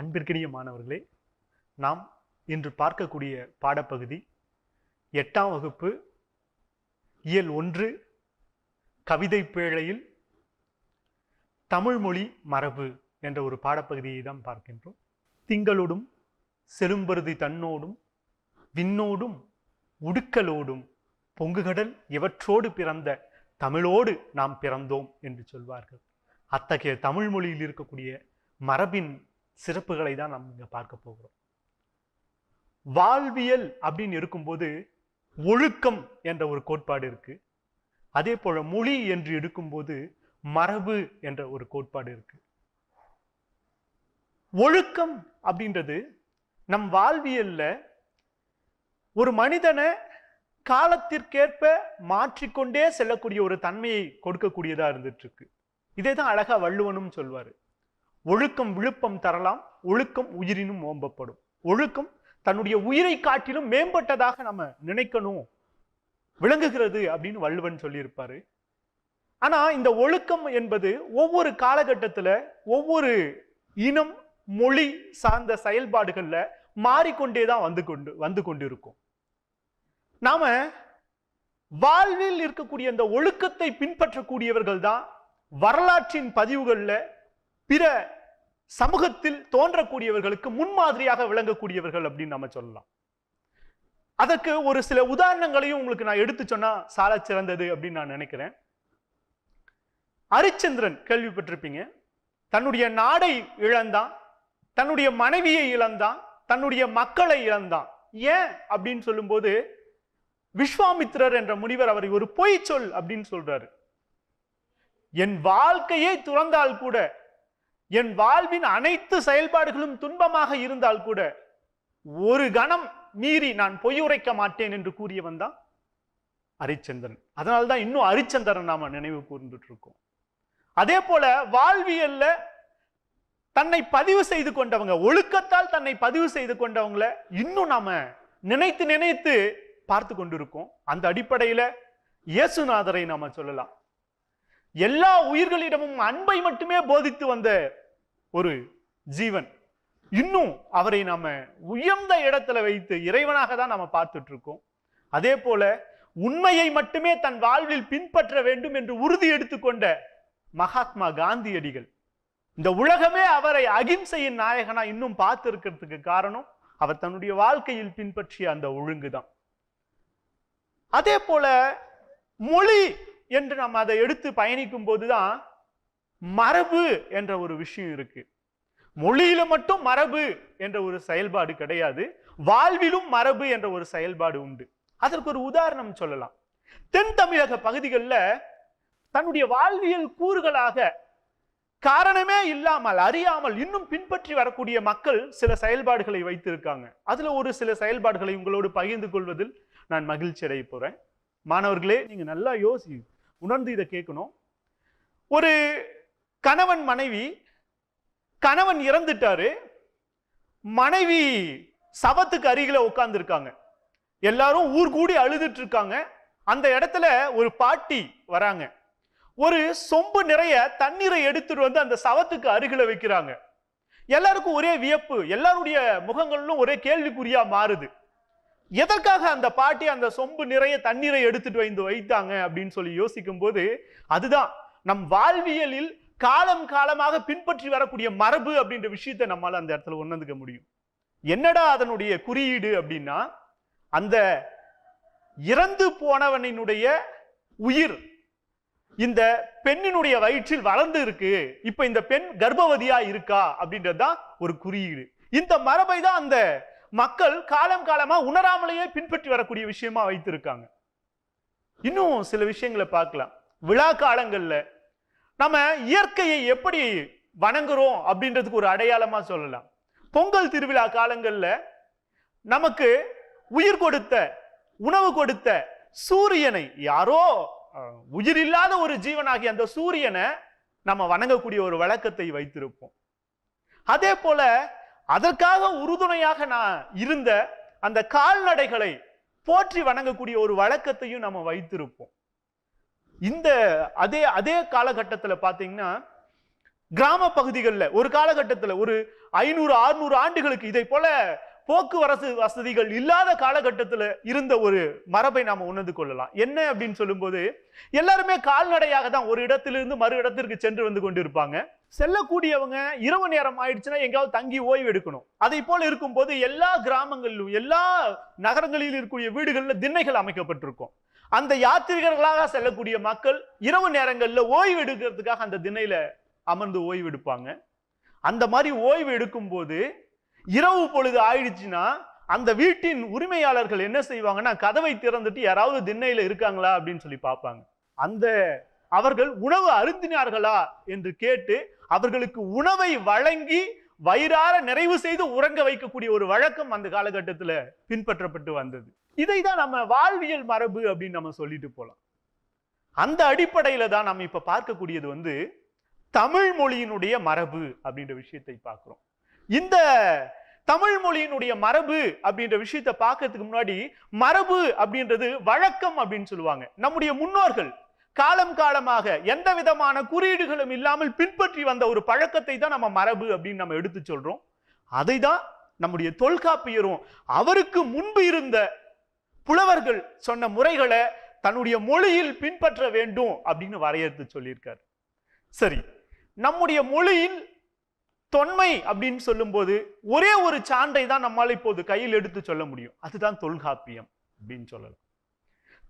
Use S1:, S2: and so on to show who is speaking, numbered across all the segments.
S1: அன்பிற்கினிய மாணவர்களே, நாம் இன்று பார்க்கக்கூடிய பாடப்பகுதி 8ஆம் வகுப்பு இயல் 1 கவிதை பேழையில் தமிழ் மொழி மரபு என்ற ஒரு பாடப்பகுதியை தான் பார்க்கின்றோம். திங்களோடும் செழும்பருதி தன்னோடும் விண்ணோடும் உடுக்கலோடும் பொங்குகடல் இவற்றோடு பிறந்த தமிழோடு நாம் பிறந்தோம் என்று சொல்வார்கள். அத்தகைய தமிழ் மொழியில் இருக்கக்கூடிய மரபின் சிறப்புகளை தான் நாம் இங்க பார்க்க போகிறோம். வாழ்வியல் அப்படின்னு இருக்கும்போது ஒழுக்கம் என்ற ஒரு கோட்பாடு இருக்கு. அதே போல மொழி என்று இருக்கும்போது மரபு என்ற ஒரு கோட்பாடு இருக்கு. ஒழுக்கம் அப்படின்றது நம் வாழ்வியல்ல ஒரு மனிதனை காலத்திற்கேற்ப மாற்றிக்கொண்டே செல்லக்கூடிய ஒரு தன்மையை கொடுக்கக்கூடியதா இருந்துட்டு இருக்கு. இதே தான் அழகா வள்ளுவனும் சொல்வாரு. ஒழுக்கம் விழுப்பம் தரலாம், ஒழுக்கம் உயிரினும் ஓம்பப்படும். ஒழுக்கம் தன்னுடைய உயிரை காட்டிலும் மேம்பட்டதாக நம்ம நினைக்கணும், விளங்குகிறது அப்படின்னு வள்ளுவன் சொல்லியிருப்பாரு. ஆனா இந்த ஒழுக்கம் என்பது ஒவ்வொரு காலகட்டத்துல ஒவ்வொரு இனம் மொழி சார்ந்த செயல்பாடுகள்ல மாறிக்கொண்டேதான் வந்து கொண்டு இருக்கும். நாம வாழ்வில் இருக்கக்கூடிய அந்த ஒழுக்கத்தை பின்பற்றக்கூடியவர்கள் தான் வரலாற்றின் பதிவுகள்ல பிற சமூகத்தில் தோன்றக்கூடியவர்களுக்கு முன்மாதிரியாக விளங்கக்கூடியவர்கள் அப்படின்னு நம்ம சொல்லலாம். அதற்கு ஒரு சில உதாரணங்களையும் உங்களுக்கு நான் எடுத்து சொன்னா சால சிறந்தது அப்படின்னு நான் நினைக்கிறேன். அரிச்சந்திரன் கேள்விப்பட்டிருப்பீங்க. தன்னுடைய நாடை இழந்தான், தன்னுடைய மனைவியை இழந்தான், தன்னுடைய மக்களை இழந்தான். ஏன் அப்படின்னு சொல்லும்போது விஸ்வாமித்திரர் என்ற முனிவர் அவரை ஒரு பொய் சொல் அப்படின்னு சொல்றாரு. என் வாழ்க்கையை துறந்தால் கூட, என் வாழ்வின் அனைத்து செயல்பாடுகளும் துன்பமாக இருந்தால் கூட ஒரு கணம் மீறி நான் பொய் உரைக்க மாட்டேன் என்று கூறியவன் தான் அரிச்சந்திரன். அதனால்தான் இன்னும் அரிச்சந்திரன் நாம நினைவு கூர்ந்துட்டு இருக்கோம். அதே போல வாழ்வியல்ல தன்னை பதிவு செய்து கொண்டவங்க, ஒழுக்கத்தால் தன்னை பதிவு செய்து கொண்டவங்களை இன்னும் நாம நினைத்து நினைத்து பார்த்து கொண்டிருக்கோம். அந்த அடிப்படையில இயேசுநாதரை நாம சொல்லலாம். எல்லா உயிர்களிடமும் அன்பை மட்டுமே போதித்து வந்த ஒரு ஜீவன். இன்னும் அவரை நாம உயர்ந்த இடத்துல வைத்து இறைவனாக தான் நாம பார்த்துட்டு இருக்கோம். அதே போல உண்மையை மட்டுமே தன் வாழ்வில் பின்பற்ற வேண்டும் என்று உறுதி எடுத்துக்கொண்ட மகாத்மா காந்தியடிகள். இந்த உலகமே அவரை அகிம்சையின் நாயகனா இன்னும் பார்த்து இருக்கிறதுக்கு காரணம் அவர் தன்னுடைய வாழ்க்கையில் பின்பற்றிய அந்த ஒழுங்குதான். அதே போல மொழி என்று நாம் அதை எடுத்து பயணிக்கும் போதுதான் மரபு என்ற ஒரு விஷயம் இருக்கு. மொழியில மட்டும் மரபு என்ற ஒரு செயல்பாடு கிடையாது, வாழ்விலும் மரபு என்ற ஒரு செயல்பாடு உண்டு. அதற்கு ஒரு உதாரணம் சொல்லலாம். தென் தமிழக பகுதிகளில் தன்னுடைய வாழ்வியல் கூறுகளாக காரணமே இல்லாமல் அறியாமல் இன்னும் பின்பற்றி வரக்கூடிய மக்கள் சில செயல்பாடுகளை வைத்திருக்காங்க. அதுல ஒரு சில செயல்பாடுகளை உங்களோடு பகிர்ந்து கொள்வதில் நான் மகிழ்ச்சி அடைய போறேன். மாணவர்களே, நீங்க நல்லா உணர்ந்து இதை கேட்கணும். ஒரு கணவன் மனைவி, கணவன் இறந்துட்டாரு, மனைவி சவத்துக்கு அருகில உட்கார்ந்து இருக்காங்க. எல்லாரும் ஊர் கூடி அழுதுட்டு இருக்காங்க. அந்த இடத்துல ஒரு பாட்டி வராங்க. ஒரு சொம்பு நிறைய தண்ணீரை எடுத்துட்டு வந்து அந்த சவத்துக்கு அருகில வைக்கிறாங்க. எல்லாருக்கும் ஒரே வியப்பு, எல்லாருடைய முகங்களிலும் ஒரே கேள்விக்குறியா மாறுது. எதற்காக அந்த பாட்டி அந்த சொம்பு நிறைய தண்ணீரை எடுத்துட்டு வைத்தாங்க அப்படின்னு சொல்லி யோசிக்கும் போது அதுதான் நம் வாழ்வியலில் காலம் காலமாக பின்பற்றி வரக்கூடிய மரபு அப்படின்ற விஷயத்தை நம்மால அந்த இடத்துல உணர்ந்துக்க முடியும். என்னடா அதனுடைய குறியீடு அப்படின்னா, அந்த இறந்து போனவனினுடைய உயிர் இந்த பெண்ணினுடைய வயிற்றில் வளர்ந்து இருக்கு, இப்ப இந்த பெண் கர்ப்பவதியா இருக்கா அப்படின்றதுதான் ஒரு குறியீடு. இந்த மரபை தான் அந்த மக்கள் காலம் காலமா உணராமலேயே பின்பற்றி வரக்கூடிய விஷயமா வைத்திருக்காங்க. இன்னும் சில விஷயங்களை பார்க்கலாம். விழா காலங்கள்ல நம்ம இயற்கையை எப்படி வணங்குறோம் அப்படின்றதுக்கு ஒரு அடையாளமா சொல்லலாம். பொங்கல் திருவிழா காலங்கள்ல நமக்கு உயிர் கொடுத்த, உணவு கொடுத்த சூரியனை, யாரோ உயிரில்லாத ஒரு ஜீவனாகிய அந்த சூரியனை நம்ம வணங்கக்கூடிய ஒரு வழக்கத்தை வைத்திருப்போம். அதே போல அதற்காக உறுதுணையாக நான் இருந்த அந்த கால்நடைகளை போற்றி வணங்கக்கூடிய ஒரு வழக்கத்தையும் நம்ம வைத்திருப்போம். இந்த அதே காலகட்டத்தில் பார்த்தீங்கன்னா கிராம பகுதிகளில் ஒரு காலகட்டத்தில் ஒரு 500-600 ஆண்டுகளுக்கு இதை போல போக்குவரத்து வசதிகள் இல்லாத காலகட்டத்தில் இருந்த ஒரு மரபை நாம உணர்ந்து கொள்ளலாம். என்ன அப்படின்னு சொல்லும்போது எல்லாருமே கால்நடையாக தான் ஒரு இடத்திலிருந்து மறு இடத்திற்கு சென்று வந்து கொண்டிருப்பாங்க. செல்லக்கூடியவங்க இரவு நேரம் ஆயிடுச்சுன்னா எங்காவது தங்கி ஓய்வு எடுக்கணும். அதை போல இருக்கும்போது எல்லா கிராமங்களிலும் எல்லா நகரங்களில் இருக்கக்கூடிய வீடுகளில் திண்ணைகள் அமைக்கப்பட்டிருக்கும். அந்த யாத்திரிகர்களாக செல்லக்கூடிய மக்கள் இரவு நேரங்களில் ஓய்வு எடுக்கிறதுக்காக அந்த திண்ணையில அமர்ந்து ஓய்வு எடுப்பாங்க. அந்த மாதிரி ஓய்வு எடுக்கும் போது இரவு பொழுது ஆயிடுச்சுன்னா அந்த வீட்டின் உரிமையாளர்கள் என்ன செய்வாங்கன்னா கதவை திறந்துட்டு யாராவது திண்ணையில இருக்காங்களா அப்படின்னு சொல்லி பார்ப்பாங்க. அந்த அவர்கள் உணவு அருந்தினார்களா என்று கேட்டு அவர்களுக்கு உணவை வழங்கி வயிறார நிறைவு செய்து உறங்க வைக்கக்கூடிய ஒரு வழக்கம் அந்த காலகட்டத்தில் பின்பற்றப்பட்டு வந்தது. இதை தான் நம்ம வாழ்வியல் மரபு அப்படின்னு நம்ம சொல்லிட்டு போலாம். அந்த அடிப்படையில தான் நம்ம இப்ப பார்க்கக்கூடியது தமிழ் மொழியினுடைய மரபு அப்படின்ற விஷயத்தை பார்க்கிறோம். இந்த தமிழ் மொழியினுடைய மரபு அப்படின்ற விஷயத்தை பார்க்கறதுக்கு முன்னாடி மரபு அப்படின்றது வழக்கம் அப்படின்னு சொல்லுவாங்க. நம்முடைய முன்னோர்கள் காலம் காலமாக எந்த விதமான குறியீடுகளும் இல்லாமல் பின்பற்றி வந்த ஒரு பழக்கத்தை தான் நம்ம மரபு அப்படின்னு நம்ம எடுத்து சொல்றோம். அதை தான் நம்முடைய தொல்காப்பியரும் அவருக்கு முன்பு இருந்த புலவர்கள் சொன்ன முறைகளை தன்னுடைய மொழியில் பின்பற்ற வேண்டும் அப்படின்னு வரையறுத்து சொல்லியிருக்கார். சரி, நம்முடைய மொழியில் தொன்மை அப்படின்னு சொல்லும் போது ஒரே ஒரு சான்றை தான் நம்மால் இப்போது கையில் எடுத்து சொல்ல முடியும். அதுதான் தொல்காப்பியம் அப்படின்னு சொல்லலாம்.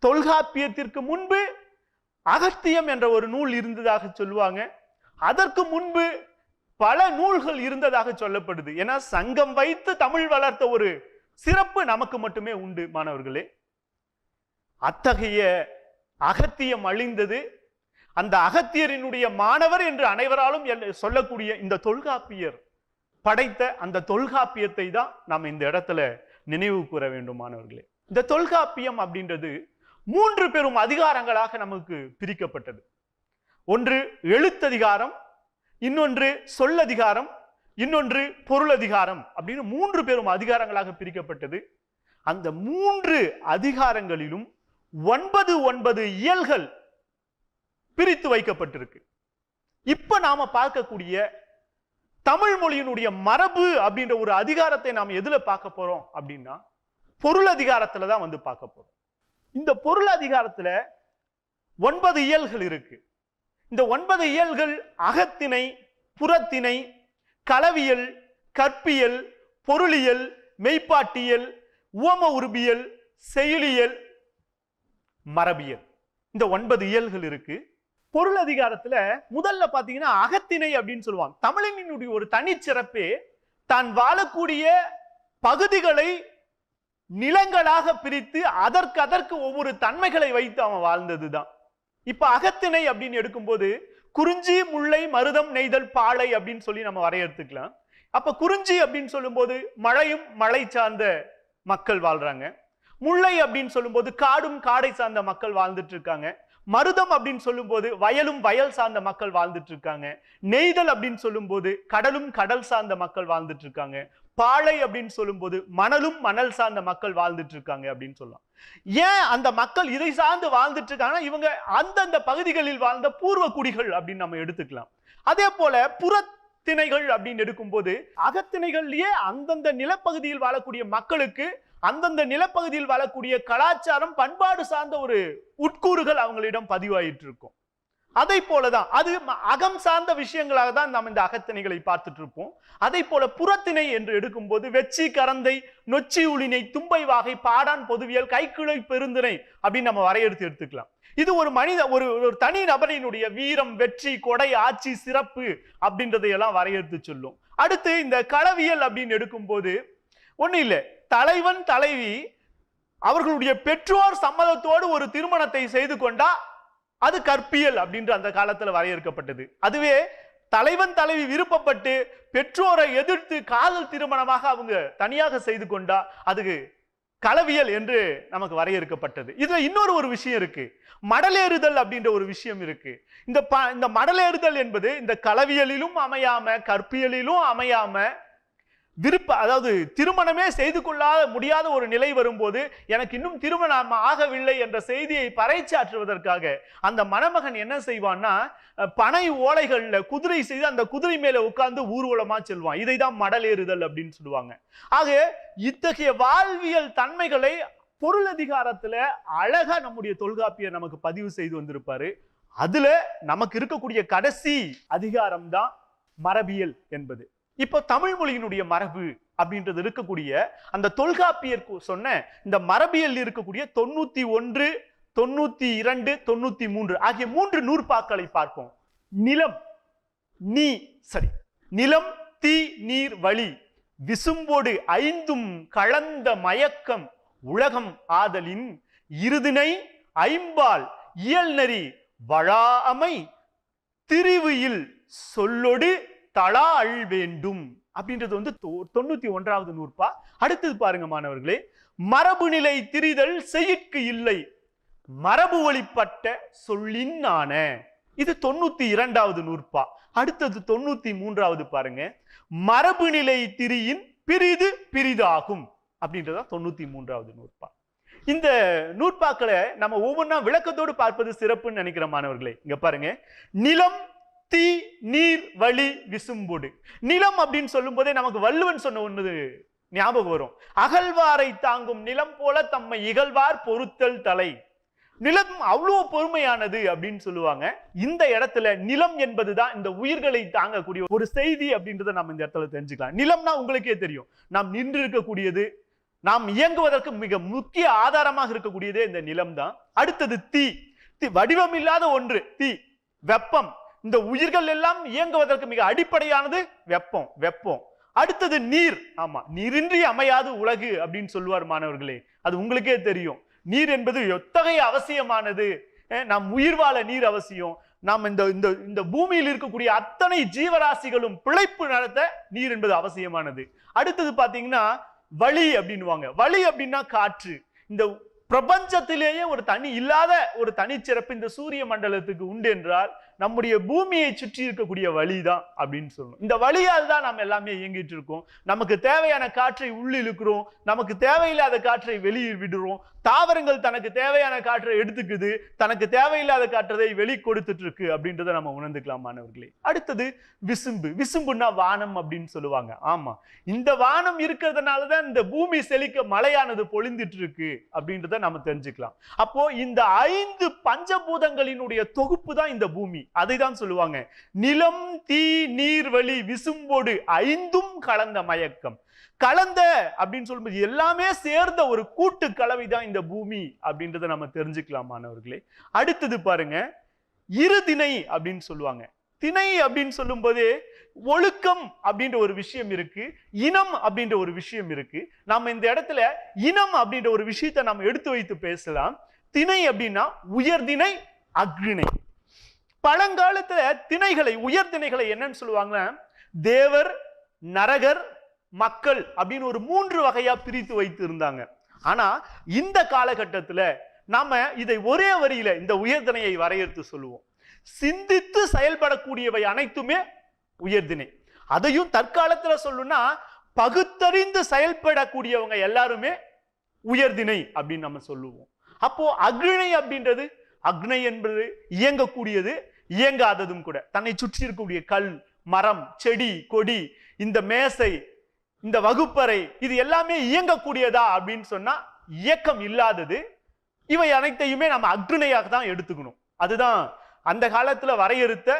S1: தொல்காப்பியத்திற்கு முன்பு அகத்தியம் என்ற ஒரு நூல் இருந்ததாக சொல்லுவாங்க. அதற்கு முன்பு பல நூல்கள் இருந்ததாக சொல்லப்படுது. ஏன்னா சங்கம் வைத்து தமிழ் வளர்த்த ஒரு சிறப்பு நமக்கு மட்டுமே உண்டு மாணவர்களே. அத்தகைய அகத்தியம் அழிந்தது. அந்த அகத்தியரினுடைய மாணவர் என்று அனைவராலும் சொல்லக்கூடிய இந்த தொல்காப்பியர் படைத்த அந்த தொல்காப்பியத்தை தான் நாம் இந்த இடத்துல நினைவு கூற வேண்டும் மாணவர்களே. இந்த தொல்காப்பியம் அப்படின்றது 3 பெரும் அதிகாரங்களாக நமக்கு பிரிக்கப்பட்டது. ஒன்று எழுத்ததிகாரம், இன்னொன்று சொல்லதிகாரம், இன்னொன்று பொருளதிகாரம் அப்படின்னு 3 பெரும் அதிகாரங்களாக பிரிக்கப்பட்டது. அந்த 3 அதிகாரங்களிலும் 9 இயல்கள் பிரித்து வைக்கப்பட்டிருக்கு. இப்ப நாம பார்க்கக்கூடிய தமிழ் மொழியினுடைய மரபு அப்படின்ற ஒரு அதிகாரத்தை நாம் எதுல பார்க்க போறோம் அப்படின்னா பொருளதிகாரத்துல தான் பார்க்க போறோம். இந்த பொருளதிகாரத்துல 9 இயல்கள் இருக்கு. இந்த 9 இயல்கள் அகத்திணை, புறத்திணை, களவியல், கற்பியல், பொருளியல், மெய்ப்பாட்டியல், உவம உருபியல், செயலியல், மரபியல். இந்த 9 இயல்கள் இருக்கு. பொருள் அதிகாரத்துல முதல்ல பாத்தீங்கன்னா அகத்திணை அப்படின்னு சொல்லுவாங்க. தமிழனினுடைய ஒரு தனிச்சிறப்பே தான் வாழக்கூடிய பகுதிகளை நிலங்களாக பிரித்து அதற்கு ஒவ்வொரு தன்மைகளை வைத்து அவன் வாழ்ந்ததுதான். இப்ப அகத்திணை அப்படின்னு எடுக்கும்போது குறிஞ்சி, முல்லை, மருதம், நெய்தல், பாலை அப்படின்னு சொல்லி நம்ம வரையறுத்துக்கலாம். அப்ப குறிஞ்சி அப்படின்னு சொல்லும் போது மழையும் மழை சார்ந்த மக்கள் வாழ்றாங்க. முல்லை அப்படின்னு சொல்லும் போது காடும் காடை சார்ந்த மக்கள் வாழ்ந்துட்டு இருக்காங்க. மருதம் அப்படின்னு சொல்லும் போது வயலும் வயல் சார்ந்த மக்கள் வாழ்ந்துட்டு இருக்காங்க. நெய்தல் அப்படின்னு சொல்லும் போது கடலும் கடல் சார்ந்த மக்கள் வாழ்ந்துட்டு இருக்காங்க. பாலை அப்படின்னு சொல்லும் போது மணலும் மணல் சார்ந்த மக்கள் வாழ்ந்துட்டு இருக்காங்க அப்படின்னு சொல்லலாம். ஏன் அந்த மக்கள் இதை சார்ந்து வாழ்ந்துட்டு இருக்காங்கன்னா இவங்க அந்தந்த பகுதிகளில் வாழ்ந்த பூர்வ குடிகள் அப்படின்னு நம்ம எடுத்துக்கலாம். அதே போல புறத்திணைகள் அப்படின்னு எடுக்கும்போது அகத்திணைகள்லயே அந்தந்த நிலப்பகுதியில் வாழக்கூடிய மக்களுக்கு அந்தந்த நிலப்பகுதியில் வாழக்கூடிய கலாச்சாரம், பண்பாடு சார்ந்த ஒரு உட்கூறுகள் அவங்களிடம் பதிவாயிட்டு இருக்கும். அதை போலதான் அது அகம் சார்ந்த விஷயங்களாக தான் நாம் இந்த அகத்திணைகளை பார்த்துட்டு இருப்போம். அதை போல புறத்திணை என்று எடுக்கும்போது வெச்சி, கரந்தை, நொச்சி, உளினை, தும்பை வாகை, பாடான், பொதுவியல், கைக்கிளை, பெருந்திணை அப்படின்னு நம்ம வரையறுத்து எடுத்துக்கலாம். இது ஒரு ஒரு தனி நபரினுடைய வீரம், வெற்றி, கொடை, ஆட்சி, சிறப்பு அப்படின்றதையெல்லாம் வரையறுத்து சொல்லும். அடுத்து இந்த களவியல் அப்படின்னு எடுக்கும்போது ஒண்ணு இல்லை, தலைவன் தலைவி அவர்களுடைய பெற்றோர் சம்மதத்தோடு ஒரு திருமணத்தை செய்து கொண்டா அது கற்பியல் அப்படின்ற அந்த காலத்துல வரையறுக்கப்பட்டது. அதுவே தலைவன் தலைவி விருப்பப்பட்டு பெற்றோரை எதிர்த்து காதல் திருமணமாக அவங்க தனியாக செய்து கொண்டா அது களவியல் என்று நமக்கு வரையறுக்கப்பட்டது. இதுல இன்னொரு ஒரு விஷயம் இருக்கு, மடலேறுதல் அப்படின்ற ஒரு விஷயம் இருக்கு. இந்த மடலேறுதல் என்பது இந்த களவியலிலும் அமையாம கற்பியலிலும் அமையாம அதாவது திருமணமே செய்து கொள்ளாத முடியாத ஒரு நிலை வரும்போது எனக்கு இன்னும் திருமணம் ஆகவில்லை என்ற செய்தியை பறைச்சாற்றுவதற்காக அந்த மணமகன் என்ன செய்வான்னா, பனை ஓலைகள்ல குதிரை செய்து அந்த குதிரை மேல உட்கார்ந்து ஊர்வலமா செல்வான். இதை தான் மடலேறுதல் அப்படின்னு சொல்லுவாங்க. ஆக இத்தகைய வாழ்வியல் தன்மைகளை பொருளதிகாரத்துல அழகா நம்முடைய தொல்காப்பியர் நமக்கு பதிவு செய்து வந்திருப்பாரு. அதுல நமக்கு இருக்கக்கூடிய கடைசி அதிகாரம் தான் மரபியல் என்பது. இப்போ தமிழ் மொழியினுடைய மரபு அப்படின்றது இருக்கக்கூடிய அந்த தொல்காப்பியர் சொன்ன இந்த மரபியல் இருக்கக்கூடிய 91, 92, 93 ஆகிய 3 நூற்பாக்களை பார்ப்போம். நிலம் நிலம் தீ நீர் வழி விசும்போடு ஐந்தும் கலந்த மயக்கம் உலகம் ஆதலின் இருதினை ஐம்பால் இயல்நெறி வழாமை திரிவுயில் சொல்லொடு தளா அள் வேண்டும் அப்படின்றது 91வது நூற்பா. அடுத்தது பாருங்க மாணவர்களே, மரபு நிலை திரிதல் செய்யிற்கு இல்லை மரபு வழிபட்ட சொல்லின் ஆன. இது 92வது நூற்பா. அடுத்தது 93வது பாருங்க, மரபு நிலை திரியின் பிரிது பிரிதாகும் அப்படின்றதான் 93வது நூற்பா. இந்த நூற்பாக்களை நம்ம ஒவ்வொன்றா விளக்கத்தோடு பார்ப்பது சிறப்புன்னு நினைக்கிற மாணவர்களே. இங்க பாருங்க, நிலம் தீ நீர் வழி விசும்போடு. நிலம் அப்படின்னு சொல்லும் போதே நமக்கு வள்ளுவன் சொன்ன ஒன்று ஞாபகம் வரும். அகழ்வாரை தாங்கும் நிலம் போல தம்மை இகழ்வார் பொறுத்தல் தலை. நிலம் அவ்வளவு பொறுமையானது அப்படின்னு சொல்லுவாங்க. இந்த இடத்துல நிலம் என்பதுதான் இந்த உயிர்களை தாங்கக்கூடிய ஒரு செய்தி அப்படின்றத நம்ம இந்த இடத்துல தெரிஞ்சுக்கலாம். நிலம்னா உங்களுக்கே தெரியும், நாம் நின்று இருக்கக்கூடியது, நாம் இயங்குவதற்கு மிக முக்கிய ஆதாரமாக இருக்கக்கூடியதே இந்த நிலம் தான். அடுத்தது தீ, வடிவம் இல்லாத ஒன்று தீ. வெப்பம், இந்த உயிர்கள் எல்லாம் இயங்குவதற்கு மிக அடிப்படையானது வெப்பம். அடுத்தது நீர். ஆமா, நீரின்றி அமையாது உலகு அப்படின்னு சொல்லுவார் மாணவர்களே. அது உங்களுக்கே தெரியும். நீர் என்பது எத்தகைய அவசியமானது. நாம் உயிர் வாழ நீர் அவசியம். நாம் இந்த பூமியில் இருக்கக்கூடிய அத்தனை ஜீவராசிகளும் பிழைப்பு நடத்த நீர் என்பது அவசியமானது. அடுத்தது பாத்தீங்கன்னா வழி அப்படின்னுவாங்க. வழி அப்படின்னா காற்று. இந்த பிரபஞ்சத்திலேயே ஒரு தனிச்சிறப்பு இந்த சூரிய மண்டலத்துக்கு உண்டு என்றால் நம்முடைய பூமியை சுற்றி இருக்கக்கூடிய வழிதான் அப்படின்னு சொல்லணும். இந்த வழியால் தான் நாம் எல்லாமே இயங்கிட்டு இருக்கோம். நமக்கு தேவையான காற்றை உள்ளிழுக்கிறோம், நமக்கு தேவையில்லாத காற்றை வெளியே விடுறோம். தாவரங்கள் தனக்கு தேவையான காற்றை எடுத்துக்குது, தனக்கு தேவையில்லாத காற்றை வெளி கொடுத்துட்டு இருக்கு அப்படின்றத நம்ம உணர்ந்துக்கலாம் மாணவர்களே. அடுத்தது விசும்பு. விசும்புன்னா வானம் அப்படின்னு சொல்லுவாங்க. ஆமா, இந்த வானம் இருக்கிறதுனாலதான் இந்த பூமி செழிக்க மழையானது பொழிந்துட்டு இருக்கு அப்படின்றத நம்ம தெரிஞ்சுக்கலாம். அப்போ இந்த 5 பஞ்சபூதங்களினுடைய தொகுப்பு தான் இந்த பூமி. அதை தான் சொல்லுவாங்க நிலம் தீ நீர் வழி விசும்போடு ஐந்தும் கலந்த மயக்கம். கலந்த அப்படின்னு சொல்லும்போது எல்லாமே சேர்ந்த ஒரு கூட்டு கலவை தான் இந்த பூமி அப்படின்றத நம்ம தெரிஞ்சுக்கலாம் மாணவர்களே. அடுத்தது பாருங்க, இருதிணை அப்படின்னு சொல்லுவாங்க. திணை அப்படின்னு சொல்லும் போதே ஒழுக்கம் அப்படின்ற ஒரு விஷயம் இருக்கு, இனம் அப்படின்ற ஒரு விஷயம் இருக்கு. நாம இந்த இடத்துல இனம் அப்படின்ற ஒரு விஷயத்தை நம்ம எடுத்து வைத்து பேசலாம். திணை அப்படின்னா உயர்திணை அக்ரிணை. பழங்காலத்துல திணைகளை உயர்திணைகளை என்னன்னு சொல்லுவாங்க, தேவர் நரகர் மக்கள் அப்படின்னு ஒரு 3 வகையா பிரித்து வைத்து இருந்தாங்க. ஆனா இந்த காலகட்டத்துல நாம இதை ஒரே வரியில இந்த உயர்திணையை வரையறுத்து சொல்லுவோம். சிந்தித்து செயல்படக்கூடியவை அனைத்துமே உயர்திணை. அதையும் தற்காலத்துல சொல்லுனா பகுத்தறிந்து செயல்படக்கூடியவங்க எல்லாருமே உயர்திணை அப்படின்னு நம்ம சொல்லுவோம். அப்போ அக்ரிணை அப்படின்றது, அக்னை என்பது இயங்கக்கூடியது, இயங்காததும் கூட. தன்னை சுற்றி இருக்கக்கூடிய கல், மரம், செடி, கொடி, இந்த மேசை, இந்த வகுப்பறை, இது எல்லாமே இயங்கக்கூடியதா அப்படின்னு சொன்னா இயக்கம் இல்லாதது. இவை அனைத்தையுமே நம்ம அக்ரிணையாக தான் எடுத்துக்கணும். அதுதான் அந்த காலத்துல வரையறுத்த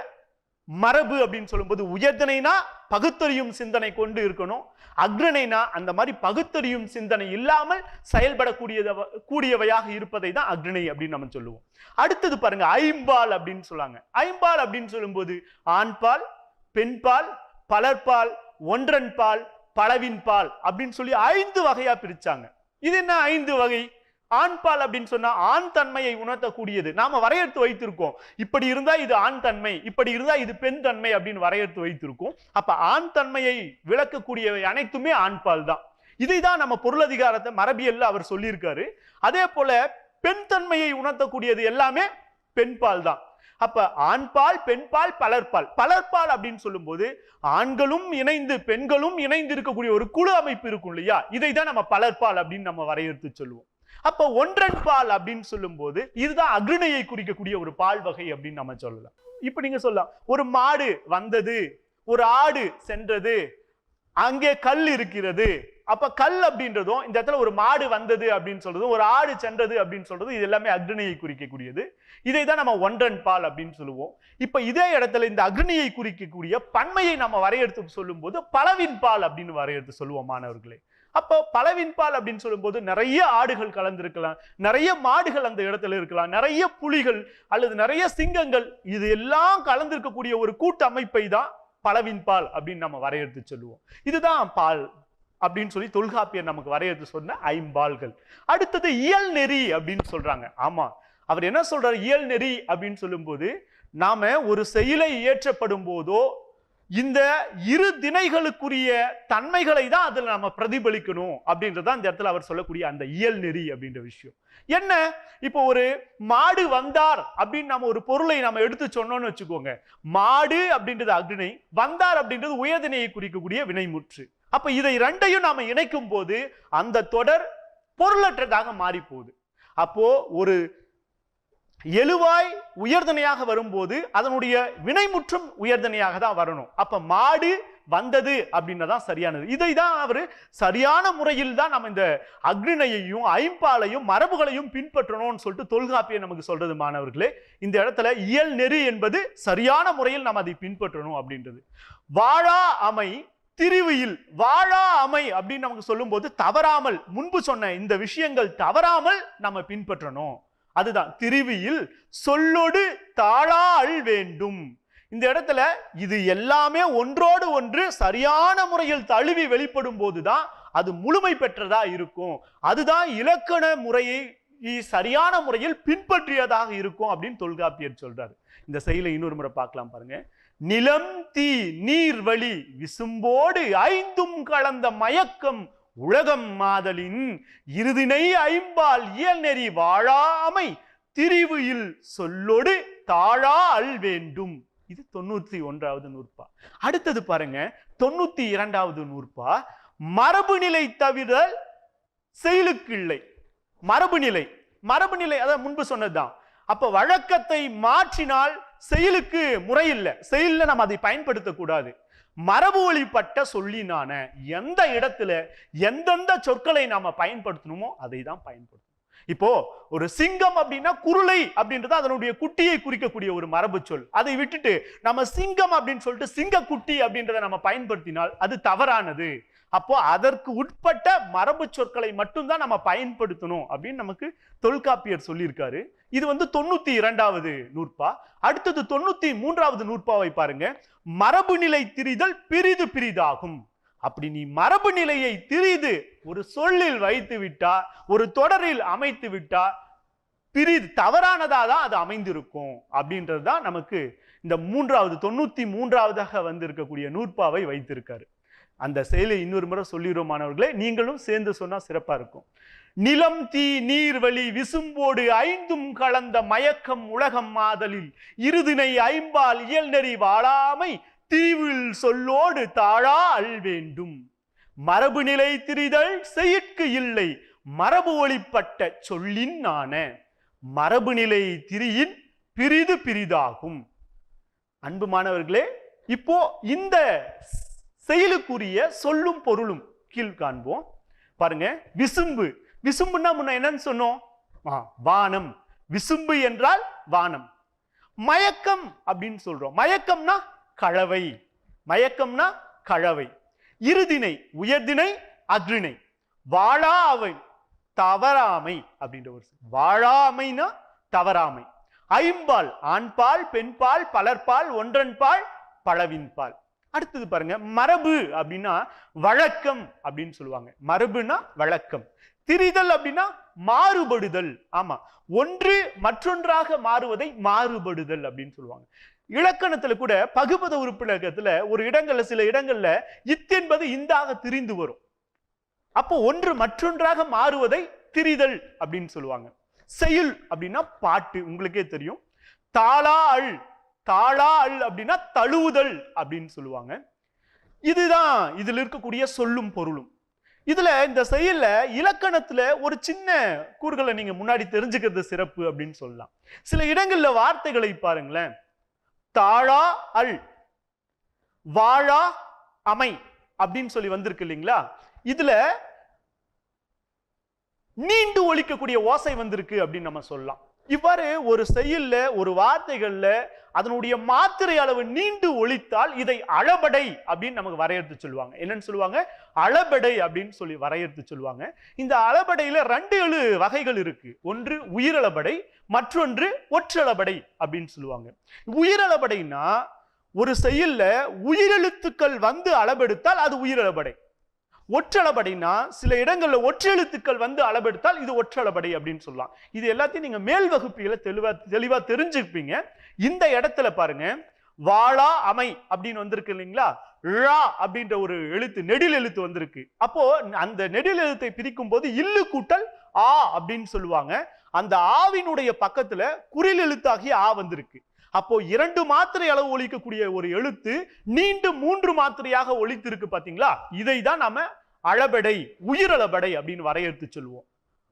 S1: மரபு அப்படின்னு சொல்லும்போது. உயர்திணைனா பகுத்தறியும் சிந்தனை கொண்டு இருக்கணும், அக்ரிணைனா அந்த மாதிரி பகுத்தறியும் சிந்தனை இல்லாமல் செயல்படக்கூடியவையாக இருப்பதை தான் அக்ரிணை அப்படின்னு நம்ம சொல்லுவோம். அடுத்தது பாருங்க, ஐம்பால் அப்படின்னு சொல்லுவாங்க. ஐம்பால் அப்படின்னு சொல்லும்போது ஆண்பால், பெண்பால், பலர்பால், ஒன்றன் பால், பலவின் பால் அப்படின்னு சொல்லி 5 வகையா பிரிச்சாங்க. இது என்ன 5 வகை? ஆண் பால் அப்படின்னு சொன்னா ஆண் தன்மையை உணர்த்தக்கூடியது நாம வரையறுத்து வைத்திருக்கோம். இப்படி இருந்தா இது ஆண் தன்மை, இப்படி இருந்தா இது பெண் தன்மை அப்படின்னு வரையறுத்து வைத்திருக்கோம். அப்ப ஆண் தன்மையை விளக்கக்கூடியவை அனைத்துமே ஆண் பால் தான். இதைதான் நம்ம பொருளதிகாரத்தை மரபியல்ல அவர் சொல்லியிருக்காரு. அதே போல பெண் தன்மையை உணர்த்தக்கூடியது எல்லாமே பெண் பால் தான். அப்ப ஆண்பால் பெண்பால் பலர்பால். பலர்பால் அப்படின்னு சொல்லும் போது ஆண்களும் இணைந்து பெண்களும் இணைந்து இருக்கக்கூடிய ஒரு குழு அமைப்பு இருக்கும் இல்லையா, இதை தான் நம்ம பலர்பால் அப்படின்னு நம்ம வரையறுத்து சொல்லுவோம். அப்ப ஒன்றன் பால் அப்படின்னு சொல்லும் போது இதுதான் அக்னியை குறிக்கக்கூடிய ஒரு பால் வகை அப்படின்னு நம்ம சொல்லலாம். இப்ப நீங்க சொல்லலாம், ஒரு மாடு வந்தது, ஒரு ஆடு சென்றது, அங்கே கல் இருக்கிறது. அப்ப கல் அப்படின்றதும் இந்த இடத்துல ஒரு மாடு வந்தது அப்படின்னு சொல்றதும் ஒரு ஆடு சென்றது அப்படின்னு சொல்றது இது எல்லாமே அக்னியை குறிக்கக்கூடியது. இதை தான் நம்ம ஒன்றன் பால் அப்படின்னு சொல்லுவோம். இப்ப இதே இடத்துல இந்த அக்னியை குறிக்கக்கூடிய பன்மையை நம்ம வரையறுத்து சொல்லும் போது பலவின் பால் அப்படின்னு வரையறுத்து சொல்லுவோம் மாணவர்களே. அப்போ பலவின் பால் அப்படின்னு சொல்லும் போது நிறைய ஆடுகள் கலந்திருக்கலாம், நிறைய மாடுகள் அந்த இடத்துல இருக்கலாம், நிறைய புலிகள் அல்லது நிறைய சிங்கங்கள், இது எல்லாம் கலந்திருக்கக்கூடிய ஒரு கூட்டமைப்பை தான் பலவின் பால் அப்படின்னு நம்ம வரையறுத்து சொல்லுவோம். இதுதான் பால் அப்படின்னு சொல்லி தொல்காப்பியர் நமக்கு வரையறுத்து சொன்ன ஐம்பால்கள். அடுத்தது இயல் நெறி அப்படின்னு சொல்றாங்க. ஆமா, அவர் என்ன சொல்றாரு இயல் நெறி அப்படின்னு சொல்லும் போது, நாம ஒரு செயலை இயற்றப்படும் போதோ இந்த இரு திணைகளுக்குரிய தன்மைகளை தான் அதுல நம்ம பிரதிபலிக்கணும் அப்படின்றதான் இந்த இடத்துல அவர் சொல்லக்கூடிய அந்த இயல் நெறி அப்படின்ற விஷயம். என்ன, இப்போ ஒரு மாடு வந்தார் அப்படின்னு நம்ம ஒரு பொருளை நம்ம எடுத்து சொன்னோம்னு வச்சுக்கோங்க, மாடு அப்படின்றது அக்னை, வந்தார் அப்படின்றது உயர்திணையை குறிக்கக்கூடிய வினைமுற்று. அப்ப இதை ரெண்டையும் நாம இணைக்கும் போது அந்த தொடர் பொருளற்றதாக மாறி போகுது. அப்போ ஒரு எழுவாய் உயர்தனையாக வரும்போது அதனுடைய வினைமுற்றும் உயர்தனையாக தான் வரணும். அப்ப மாடு வந்தது அப்படின்னதான் சரியானது. இதை தான் அவரு சரியான முறையில் தான் நம்ம இந்த அக்னியையும் ஐம்பாலையும் மரபுகளையும் பின்பற்றணும்னு சொல்லிட்டு தொல்காப்பியர் நமக்கு சொல்றது மாணவர்களே. இந்த இடத்துல இயல் நெறி என்பது சரியான முறையில் நம்ம அதை பின்பற்றணும் அப்படின்றது. வாழா அமை திரிவியில், வாழா அமை அப்படின்னு நமக்கு சொல்லும் போது தவறாமல், முன்பு சொன்ன இந்த விஷயங்கள் தவறாமல் நம்ம பின்பற்றணும். அதுதான் திரிவியில் சொல்லொடு தாழாள் வேண்டும். இந்த இடத்துல இது எல்லாமே ஒன்றோடு ஒன்று சரியான முறையில் தழுவி வெளிப்படும் போதுதான் அது முழுமை பெற்றதா இருக்கும். அதுதான் இலக்கண முறையை சரியான முறையில் பின்பற்றியதாக இருக்கும் அப்படின்னு தொல்காப்பியர் சொல்றாரு. இந்த செயலை இன்னொரு முறை பார்க்கலாம் பாருங்க. நிலம் தீ நீர் வழி விசும்போடு ஐந்தும் கலந்த மயக்கம் உலகம் மாதலின் இருதினை ஐம்பால் இயல் நெறி வாழாமை திரிவியில் சொல்லொடு தாழா அல் வேண்டும். இது 91வது நூற்பா. அடுத்தது பாருங்க 92வது நூற்பா. மரபு நிலை தவிர செயலுக்கு இல்லை. மரபு நிலை, மரபு நிலை அதான் முன்பு சொன்னதுதான். அப்ப வழக்கத்தை மாற்றினால் செயலுக்கு முறை இல்லை, செயல்ல நம்ம அதை பயன்படுத்தக்கூடாது. மரபு வழிபட்ட சொல்லினான எந்த இடத்துல எந்தெந்த சொற்களை நாம பயன்படுத்தணுமோ அதை தான் பயன்படுத்தணும். இப்போ ஒரு சிங்கம் அப்படின்னா குருளை அப்படின்றது அதனுடைய குட்டியை குறிக்கக்கூடிய ஒரு மரபு சொல். அதை விட்டுட்டு நம்ம சிங்கம் அப்படின்னு சொல்லிட்டு சிங்க குட்டி அப்படின்றத நம்ம பயன்படுத்தினால் அது தவறானது. அப்போ அதற்கு உட்பட்ட மரபு சொற்களை மட்டும்தான் நம்ம பயன்படுத்தணும் அப்படின்னு நமக்கு தொல்காப்பியர் சொல்லியிருக்காரு. இது 92வது நூற்பா. அடுத்தது 93வது நூற்பாவை பாருங்க. மரபு நிலை திரிதல் பிரிது பிரிதாகும். அப்படி நீ மரபு நிலையை திரிது ஒரு சொல்லில் வைத்து விட்டா, ஒரு தொடரில் அமைத்து விட்டா பிரிது தவறானதா தான் அது அமைந்திருக்கும் அப்படின்றது தான் நமக்கு இந்த 93வதாக வந்திருக்கக்கூடிய நூற்பாவை வைத்திருக்காரு. அந்த செயலை இன்னொரு முறை சொல்லிடுறோம் மாணவர்களே, நீங்களும் சேர்ந்து சொன்னா சிறப்பா இருக்கும். நிலம் தீ நீர் வழி விசும்போடு ஐந்தும் கலந்த மயக்கம் உலகம் மாதலில் இருதினை ஐம்பால் இயல் நெறி வாழாமை தீவில் சொல்லோடு தாழா அல் வேண்டும். மரபு நிலை திரிதல் செயற்கு இல்லை மரபு ஒளிப்பட்ட சொல்லின் ஆன. மரபு நிலை திரியின் பிரிது பிரிதாகும். அன்பு மாணவர்களே, இப்போ இந்த செயலுக்குரிய சொல்லும் பொருளும் கீழ் காண்போம் பாருங்க. விசும்பு, விசும்புன்னா முன்ன என்னன்னு சொன்னோம், வானம். விசும்பு என்றால் வானம். மயக்கம் அப்படின்னு சொல்றோம். மயக்கம்னா கலவை, மயக்கம்னா கலவை. இருதினை உயர்தினை அக்ரிணை. வாழா அவை தவறாமை அப்படின்ற ஒரு வாழாமைனா தவறாமை. ஐம்பால் ஆண்பால் பெண்பால் பலர்பால் ஒன்றன்பால் பலவின்பால். அடுத்தது பாருங்க, மரபு அப்படின்னா வழக்கம் அப்படின்னு சொல்லுவாங்க. மரபுனா வழக்கம். திரிதல் அப்படின்னா மாறுபடுதல். ஆமா, ஒன்று மற்றொன்றாக மாறுவதை மாறுபடுதல் அப்படின்னு சொல்லுவாங்க. இலக்கணத்துல கூட பகுபத உறுப்பிலக்கத்துல ஒரு இடங்கள்ல சில இடங்கள்ல இத் என்பது இந்தாக திரிந்து வரும். அப்போ ஒன்று மற்றொன்றாக மாறுவதை திரிதல் அப்படின்னு சொல்லுவாங்க. செயல் அப்படின்னா பாட்டு, உங்களுக்கே தெரியும். தாளா அல். தாளா அல் அப்படின்னா தழுவுதல் அப்படின்னு சொல்லுவாங்க. இதுதான் இதுல இருக்கக்கூடிய சொல்லும் பொருளும். இதுல இந்த செயல்ல இலக்கணத்துல ஒரு சின்ன கூறுகளை நீங்க முன்னாடி தெரிஞ்சுக்கிறது சிறப்பு அப்படின்னு சொல்லலாம். சில இடங்கள்ல வார்த்தைகளை பாருங்களேன். தாழா அல், வாழா அமை அப்படின்னு சொல்லி வந்திருக்கு இல்லைங்களா? இதுல நீண்டு ஒலிக்கக்கூடிய ஓசை வந்திருக்கு அப்படின்னு நம்ம சொல்லலாம். இவ்வாறு ஒரு செயல்ல ஒரு வார்த்தைகள்ல அதனுடைய மாத்திரை அளவு நீண்டு ஒலித்தால் இதை அளபடை அப்படின்னு நமக்கு வரையறுத்து சொல்லுவாங்க. என்னன்னு சொல்லுவாங்க? அளபடை அப்படின்னு சொல்லி வரையறுத்து சொல்லுவாங்க. இந்த அளபடையில 2 வகைகள் இருக்கு. ஒன்று உயிரளபடை, மற்றொன்று ஒற்றளபடை அப்படின்னு சொல்லுவாங்க. உயிரளபடைனா ஒரு செயல்ல உயிரெழுத்துக்கள் வந்து அளபெடுத்தால் அது உயிரளபடை. ஒற்றளபடைனா சில இடங்கள்ல ஒற்றெழுத்துக்கள் வந்து அளபெடுத்தால் இது ஒற்றளபடை அப்படின்னு சொல்லலாம். இது எல்லாத்தையும் நீங்க மேல் வகுப்பில தெளிவா தெரிஞ்சுப்பீங்க. இந்த இடத்துல பாருங்க, வாழா அமை அப்படின்னு வந்திருக்கு இல்லைங்களா? ழா அப்படின்ற ஒரு எழுத்து, நெடில் எழுத்து வந்திருக்கு. அப்போ அந்த நெடில் எழுத்தை பிரிக்கும் போது இல்லு கூட்டல் ஆ அப்படின்னு சொல்லுவாங்க. அந்த ஆவினுடைய பக்கத்துல குறில் எழுத்தாகிய ஆ வந்திருக்கு. அப்போ 2 மாத்திரை அளவு ஒலிக்கக்கூடிய ஒரு எழுத்து நீண்டு 3 மாத்திரையாக ஒலித்திருக்கு பாத்தீங்களா? இதை தான் நாம அளபடை, உயிரளபடை அப்படின்னு வரையறுத்து சொல்லுவோம்.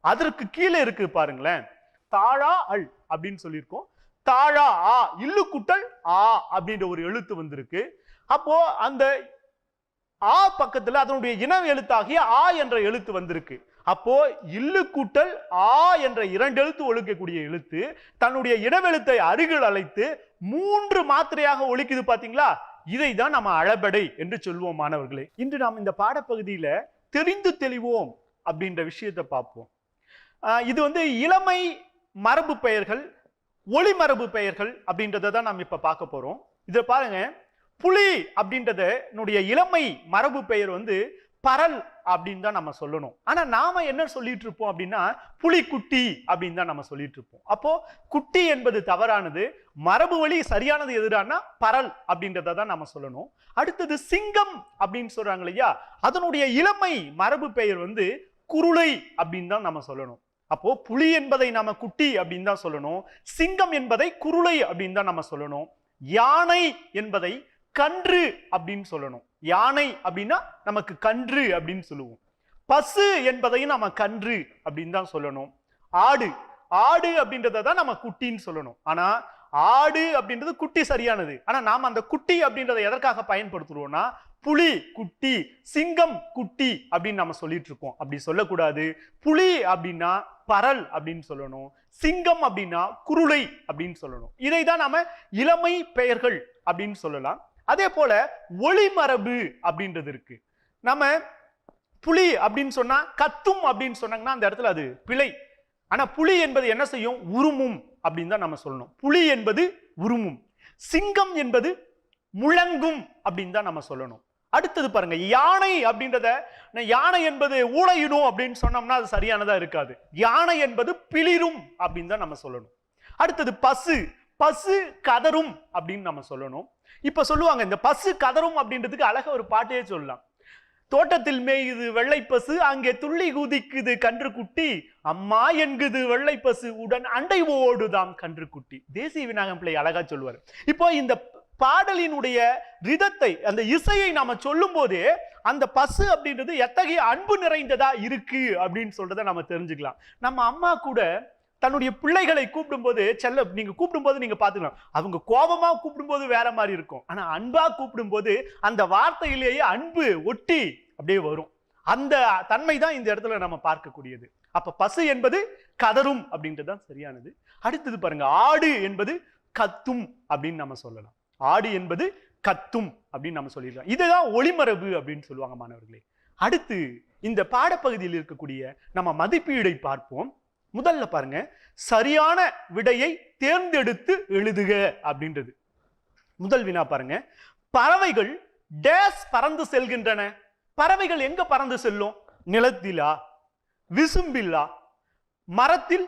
S1: அதற்கு கீழே இருக்கு பாருங்களேன், தாழா அல் அப்படின்னு சொல்லியிருக்கோம். தாழா ஆ, இல்லு கூட்டல் ஆ அப்படின்ற ஒரு எழுத்து வந்திருக்கு. அப்போ அந்த ஆ பக்கத்துல அதனுடைய இன எழுத்தாகிய ஆ என்ற எழுத்து வந்திருக்கு. அப்போ இல்லு கூட்டல் ஆ என்ற 2 எழுத்து ஒலிக்கக்கூடிய எழுத்து தன்னுடைய இடவெழுத்தை அருகில் அழைத்து 3 மாத்திரையாக ஒலிக்குது பாத்தீங்களா? இதை தான் நம்ம அளபடை என்று சொல்வோம். மாணவர்களே, இன்று நாம் இந்த பாடப்பகுதியில தெரிந்து தெளிவோம் அப்படின்ற விஷயத்தை பார்ப்போம். இது இளமை மரபு பெயர்கள், ஒளி மரபு பெயர்கள் அப்படின்றத தான் நாம் இப்ப பார்க்க போறோம். இதை பாருங்க, புலி அப்படின்றத இளமை மரபு பெயர் பரல் அப்படின்னு தான் நம்ம சொல்லணும். ஆனா நாம என்ன சொல்லிட்டு இருப்போம் அப்படின்னா புலி குட்டி அப்படின்னு தான் நம்ம சொல்லிட்டு இருப்போம். அப்போ குட்டி என்பது தவறானது. மரபு வழி சரியானது எதிரானா பரல் அப்படின்றத தான் நம்ம சொல்லணும். அடுத்தது சிங்கம் அப்படின்னு சொல்றாங்க இல்லையா? அதனுடைய இளமை மரபு பெயர் குருளை அப்படின்னு தான் நம்ம சொல்லணும். அப்போ புலி என்பதை நாம குட்டி அப்படின்னு தான் சொல்லணும். சிங்கம் என்பதை குருளை அப்படின்னு தான் நம்ம சொல்லணும். யானை என்பதை கன்று அப்படின்னு சொல்லணும். யானை அப்படின்னா நமக்கு கன்று அப்படின்னு சொல்லுவோம். பசு என்பதையும் நம்ம கன்று அப்படின்னு தான் சொல்லணும். ஆடு, ஆடு அப்படின்றத தான் நம்ம குட்டின்னு சொல்லணும். ஆனா ஆடு அப்படின்றது குட்டி சரியானது. ஆனா நாம அந்த குட்டி அப்படின்றத எதற்காக பயன்படுத்துறோம்னா புலி குட்டி, சிங்கம் குட்டி அப்படின்னு நம்ம சொல்லிட்டு இருக்கோம். அப்படி சொல்லக்கூடாது. புலி அப்படின்னா பரல் அப்படின்னு சொல்லணும். சிங்கம் அப்படின்னா குருளை அப்படின்னு சொல்லணும். இதை தான் நாம இளமை பெயர்கள் அப்படின்னு சொல்லலாம். அதே போல ஒளிமரபு அப்படின்றது இருக்கு. நம்ம புலி அப்படின்னு சொன்னா கத்தும் அப்படின்னு சொன்னாங்கன்னா அந்த இடத்துல அது பிழை. ஆனா புலி என்பது என்ன செய்யும்? உருமும் அப்படின்னு தான் நம்ம சொல்லணும். புலி என்பது உருமும். சிங்கம் என்பது முழங்கும் அப்படின்னு தான் நம்ம சொல்லணும். அடுத்தது பாருங்க, யானை அப்படின்றத, யானை என்பது ஊளையிடும் அப்படின்னு சொன்னோம்னா அது சரியானதா இருக்காது. யானை என்பது பிளிரும் அப்படின்னு தான் நம்ம சொல்லணும். அடுத்தது பசு, பசு கதரும் அப்படின்னு நம்ம சொல்லணும். இப்ப சொல்லுவாங்க இந்த பசு கதரும் அப்படின்றதுக்கு அழகா ஒரு பாட்டையே சொல்லலாம். தோட்டத்தில் மேயுது வெள்ளை பசு, அங்கே துள்ளி குதிக்குது கன்று குட்டி, அம்மா என்குது வெள்ளை பசு உடன் அண்டை ஓடுதாம் கன்று குட்டி. தேசிய விநாயகம் பிள்ளை அழகா சொல்லுவார். இப்போ இந்த பாடலினுடைய ரிதத்தை, அந்த இசையை நாம சொல்லும் போதே அந்த பசு அப்படின்றது எத்தகைய அன்பு நிறைந்ததா இருக்கு அப்படின்னு சொல்றதை நம்ம தெரிஞ்சுக்கலாம். நம்ம அம்மா கூட தன்னுடைய பிள்ளைகளை கூப்பிடும்போது, செல்ல நீங்க கூப்பிடும்போது நீங்க பாத்துக்கலாம், அவங்க கோபமா கூப்பிடும்போது வேற மாதிரி இருக்கும். ஆனா அன்பா கூப்பிடும்போது அந்த வார்த்தையிலேயே அன்பு ஒட்டி அப்படியே வரும். அந்த தன்மை தான் இந்த இடத்துல நம்ம பார்க்கக்கூடியது. அப்ப பசு என்பது கதரும் அப்படின்றதுதான் சரியானது. அடுத்தது பாருங்க, ஆடு என்பது கத்தும் அப்படின்னு நம்ம சொல்லலாம். ஆடு என்பது கத்தும் அப்படின்னு நம்ம சொல்லிடலாம். இதுதான் ஒளிமரபு அப்படின்னு சொல்லுவாங்க மாணவர்களே. அடுத்து இந்த பாடப்பகுதியில் இருக்கக்கூடிய நம்ம மதிப்பீடை பார்ப்போம். முதல்ல பாருங்க, சரியான விடையை தேர்ந்தெடுத்து எழுதுக அப்படின்றது. முதல் வினா பாருங்க, பறவைகள் டேஸ் பறந்து செல்கின்றன. பறவைகள் எங்க பறந்து செல்லும்? நிலத்திலா, விசும்பில்லா, மரத்தில்,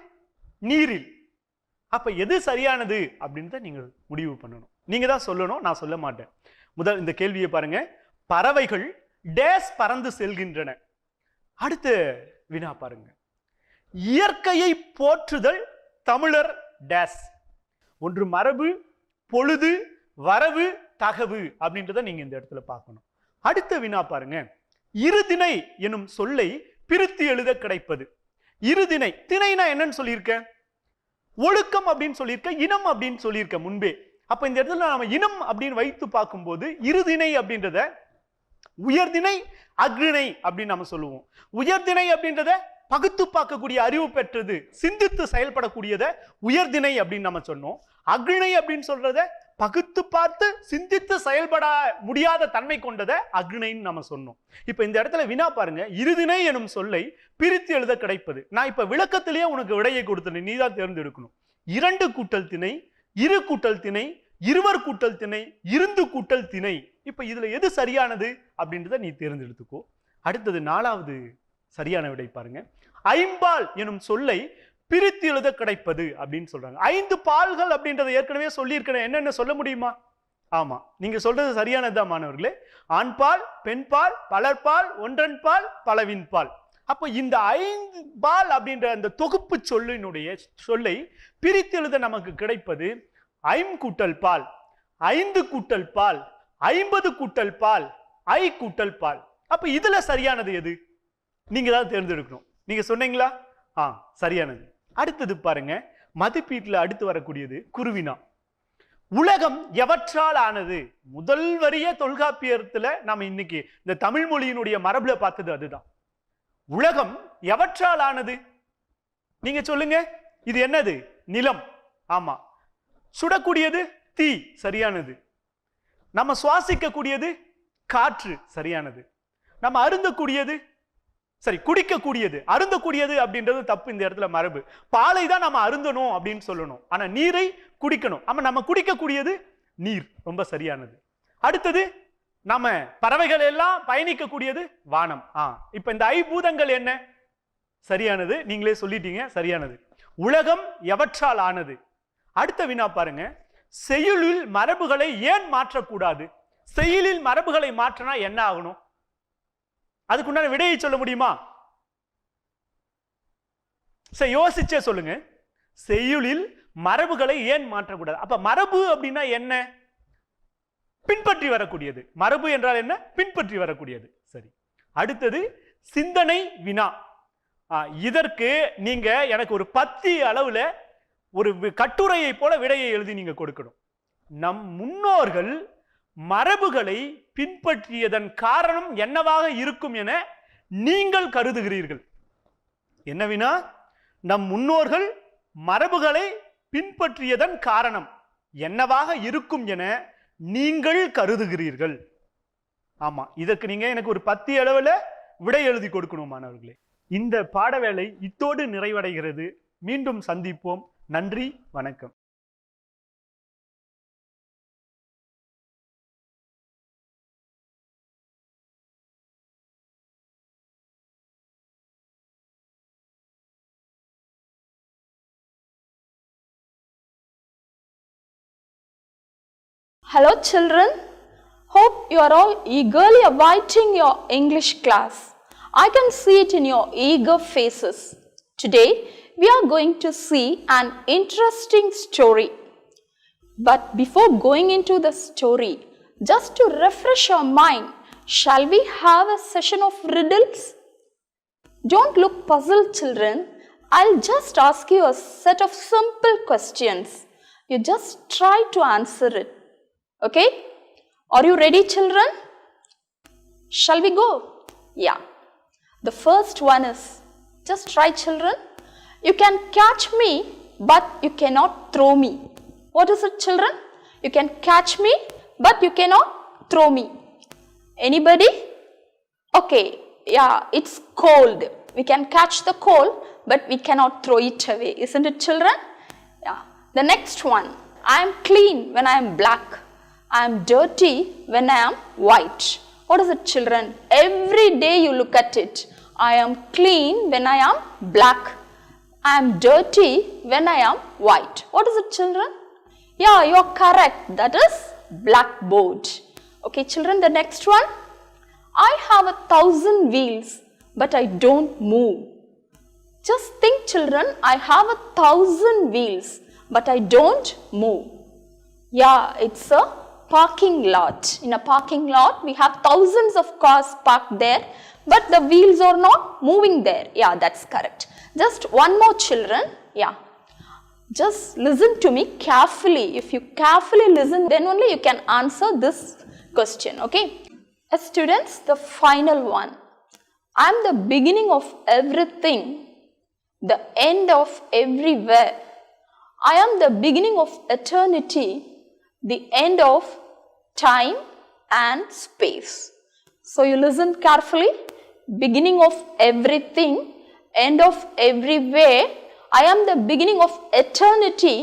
S1: நீரில். அப்ப எது சரியானது அப்படின்னு நீங்க முடிவு பண்ணணும். நீங்க தான் சொல்லணும், நான் சொல்ல மாட்டேன். முதல் இந்த கேள்வியை பாருங்க, பறவைகள் டேஸ் பறந்து செல்கின்றன. அடுத்த வினா பாருங்க, இயற்கையை போற்றுதல் தமிழர் டேஸ். ஒன்று மரபு, பொழுது, வரவு, தகவு அப்படின்றத நீங்க இந்த இடத்துல பார்க்கணும். அடுத்த வினா பாருங்க. இருதிணை எனும் சொல்லை பிரித்து எழுத கிடைப்பது. இருதிணை, திணைனா என்னன்னு சொல்லியிருக்க? ஒழுக்கம் அப்படின்னு சொல்லியிருக்க, இனம் அப்படின்னு சொல்லியிருக்க முன்பே. அப்ப இந்த இடத்துல நாம இனம் அப்படின்னு வைத்து பார்க்கும்போது இருதிணை அப்படின்றத உயர்திணை, அக்ரிணை அப்படின்னு நம்ம சொல்லுவோம். உயர்திணை அப்படின்றத பகுத்து பார்க்கக்கூடிய அறிவு பெற்றது, சிந்தித்து செயல்படக்கூடியத உயர்திணை அப்படின்னு நம்ம சொன்னோம். அக்ரிணை அப்படின்னு சொல்றத பகுத்து பார்த்து சிந்தித்து செயல்பட முடியாத தன்மை கொண்டதை அக்ரிணைன்னு நம்ம சொன்னோம். இப்ப இந்த இடத்துல வினா பாருங்க. இருதிணை எனும் சொல்லை பிரித்து எழுத கிடைப்பது. நான் இப்ப விளக்கத்திலேயே உனக்கு விடையை கொடுத்தேன், நீ தான் தேர்ந்தெடுக்கணும். 2 கூட்டல் திணை, 2 கூட்டல் திணை, 2 கூட்டல் திணை, 2 கூட்டல் திணை. இப்ப இதுல எது சரியானது அப்படின்றத நீ தேர்ந்தெடுத்துக்கோ. அடுத்தது 4வது சரியான விடை பாருங்க. ஐம்பால் எனும் சொல்லை பிரித்து எழுத கிடைப்பது அப்படின்னு சொல்றாங்க. 5 பால்கள் அப்படின்றத ஏற்கனவே சொல்லியிருக்கிறேன். என்னென்ன சொல்ல முடியுமா? ஆமா, நீங்க சொல்றது சரியானதுதான் மாணவர்களே. ஆண்பால், பெண்பால், பலர்பால், ஒன்றன் பால், பலவின் பால். அப்ப இந்த 5 பால் அப்படின்ற அந்த தொகுப்பு சொல்லை பிரித்து எழுத நமக்கு கிடைப்பது 5 கூட்டல் பால், 5 கூட்டல் பால், 50 கூட்டல் பால், ஐ கூட்டல் பால். அப்ப இதுல சரியானது எது? நீங்க தான் தேர்ந்தெடுக்கணும். நீங்க சொன்னீங்களா? சரியானது. அடுத்தது பாருங்க. மதிப்பீட்டுல அடுத்து வரக்கூடியது குருவினா. உலகம் எவற்றால் ஆனது? முதல் வரிய தொல்காப்பியத்துல நாம இன்னைக்கு இந்த தமிழ் மொழியினுடைய மரபுல பார்த்தது அதுதான். உலகம் எவற்றால் ஆனது? நீங்க சொல்லுங்க. இது என்னது? நிலம். ஆமா. சுடக்கூடியது தீ, சரியானது. நம்ம சுவாசிக்கக்கூடியது காற்று, சரியானது. நம்ம அருந்தக்கூடியது, சரி, குடிக்கக்கூடியது. அருந்தக்கூடியது அப்படின்றது தப்பு. இந்த இடத்துல மரபு. பாலை தான் நம்ம அருந்தணும் அப்படின்னு சொல்லணும், ஆனா நீரை குடிக்கணும். ஆமா, நம்ம குடிக்கக்கூடியது நீர், ரொம்ப சரியானது. அடுத்தது நம்ம பறவைகள் எல்லாம் பயணிக்கக்கூடியது வானம். இப்ப இந்த ஐம்பூதங்கள் என்ன? சரியானது, நீங்களே சொல்லிட்டீங்க, சரியானது. உலகம் எவற்றால் ஆனது? அடுத்த வினா பாருங்க. செய்யுளில் மரபுகளை ஏன் மாற்றக்கூடாது? செய்யுளில் மரபுகளை மாற்றினா என்ன ஆகணும்? அதுக்குண்டான விடையை சொல்ல முடியுமா? யோசிச்சே சொல்லுங்க. செய்யுளில் மரபுகளை ஏன் மாற்றக்கூடாது? அப்ப மரபு அப்படின்னா என்ன? பின்பற்றி வரக்கூடியது. மரபு என்றால் என்ன? பின்பற்றி வரக்கூடியது. சரி. அடுத்தது சிந்தனை வினா. இதற்கு நீங்க எனக்கு ஒரு 10 அளவுல ஒரு கட்டுரையை போல விடையை எழுதி நீங்க கொடுக்கணும். நம் முன்னோர்கள் மரபுகளை பின்பற்றியதன் காரணம் என்னவாக இருக்கும் என நீங்கள் கருதுகிறீர்கள்? என்ன வினா? நம் முன்னோர்கள் மரபுகளை பின்பற்றியதன் காரணம் என்னவாக இருக்கும் என நீங்கள் கருதுகிறீர்கள். ஆமா, இதற்கு நீங்க எனக்கு ஒரு 10 அளவுல விடை எழுதி கொடுக்கணும் மாணவர்களே. இந்த பாடவேளை இத்தோடு நிறைவடைகிறது. மீண்டும் சந்திப்போம். நன்றி, வணக்கம்.
S2: Hello children, hope you are all eagerly awaiting your English class. I can see it in your eager faces. Today we are going to see an interesting story. But before going into the story, just to refresh your mind, shall we have a session of riddles? Don't look puzzled children, I'll just ask you a set of simple questions. You just try to answer it. Okay? Are you ready children? Shall we go? Yeah. The first one is, just try children. You can catch me, but you cannot throw me. What is it children? You can catch me, but you cannot throw me. Anybody? Okay. Yeah, it's cold. We can catch the cold, but we cannot throw it away. Isn't it children? Yeah. The next one. I am clean when I am black. I am dirty when I am white. What is it children? Every day you look at it. I am clean when I am black. I am dirty when I am white. What is it children? Yeah, you are correct. That is blackboard. Okay children, the next one. I have 1,000 wheels, but I don't move. Just think children, I have 1,000 wheels, but I don't move. Yeah, it's a parking lot. In a parking lot, we have thousands of cars parked there, but the wheels are not moving there. Yeah, that's correct. Just one more, children. Yeah. Just listen to me carefully. If you carefully listen, then only you can answer this question, okay? Students, the final one. I am the beginning of everything, the end of everywhere. I am the beginning of eternity, the end of time and space. So you listen carefully. Beginning of everything, end of everywhere. I am the beginning of eternity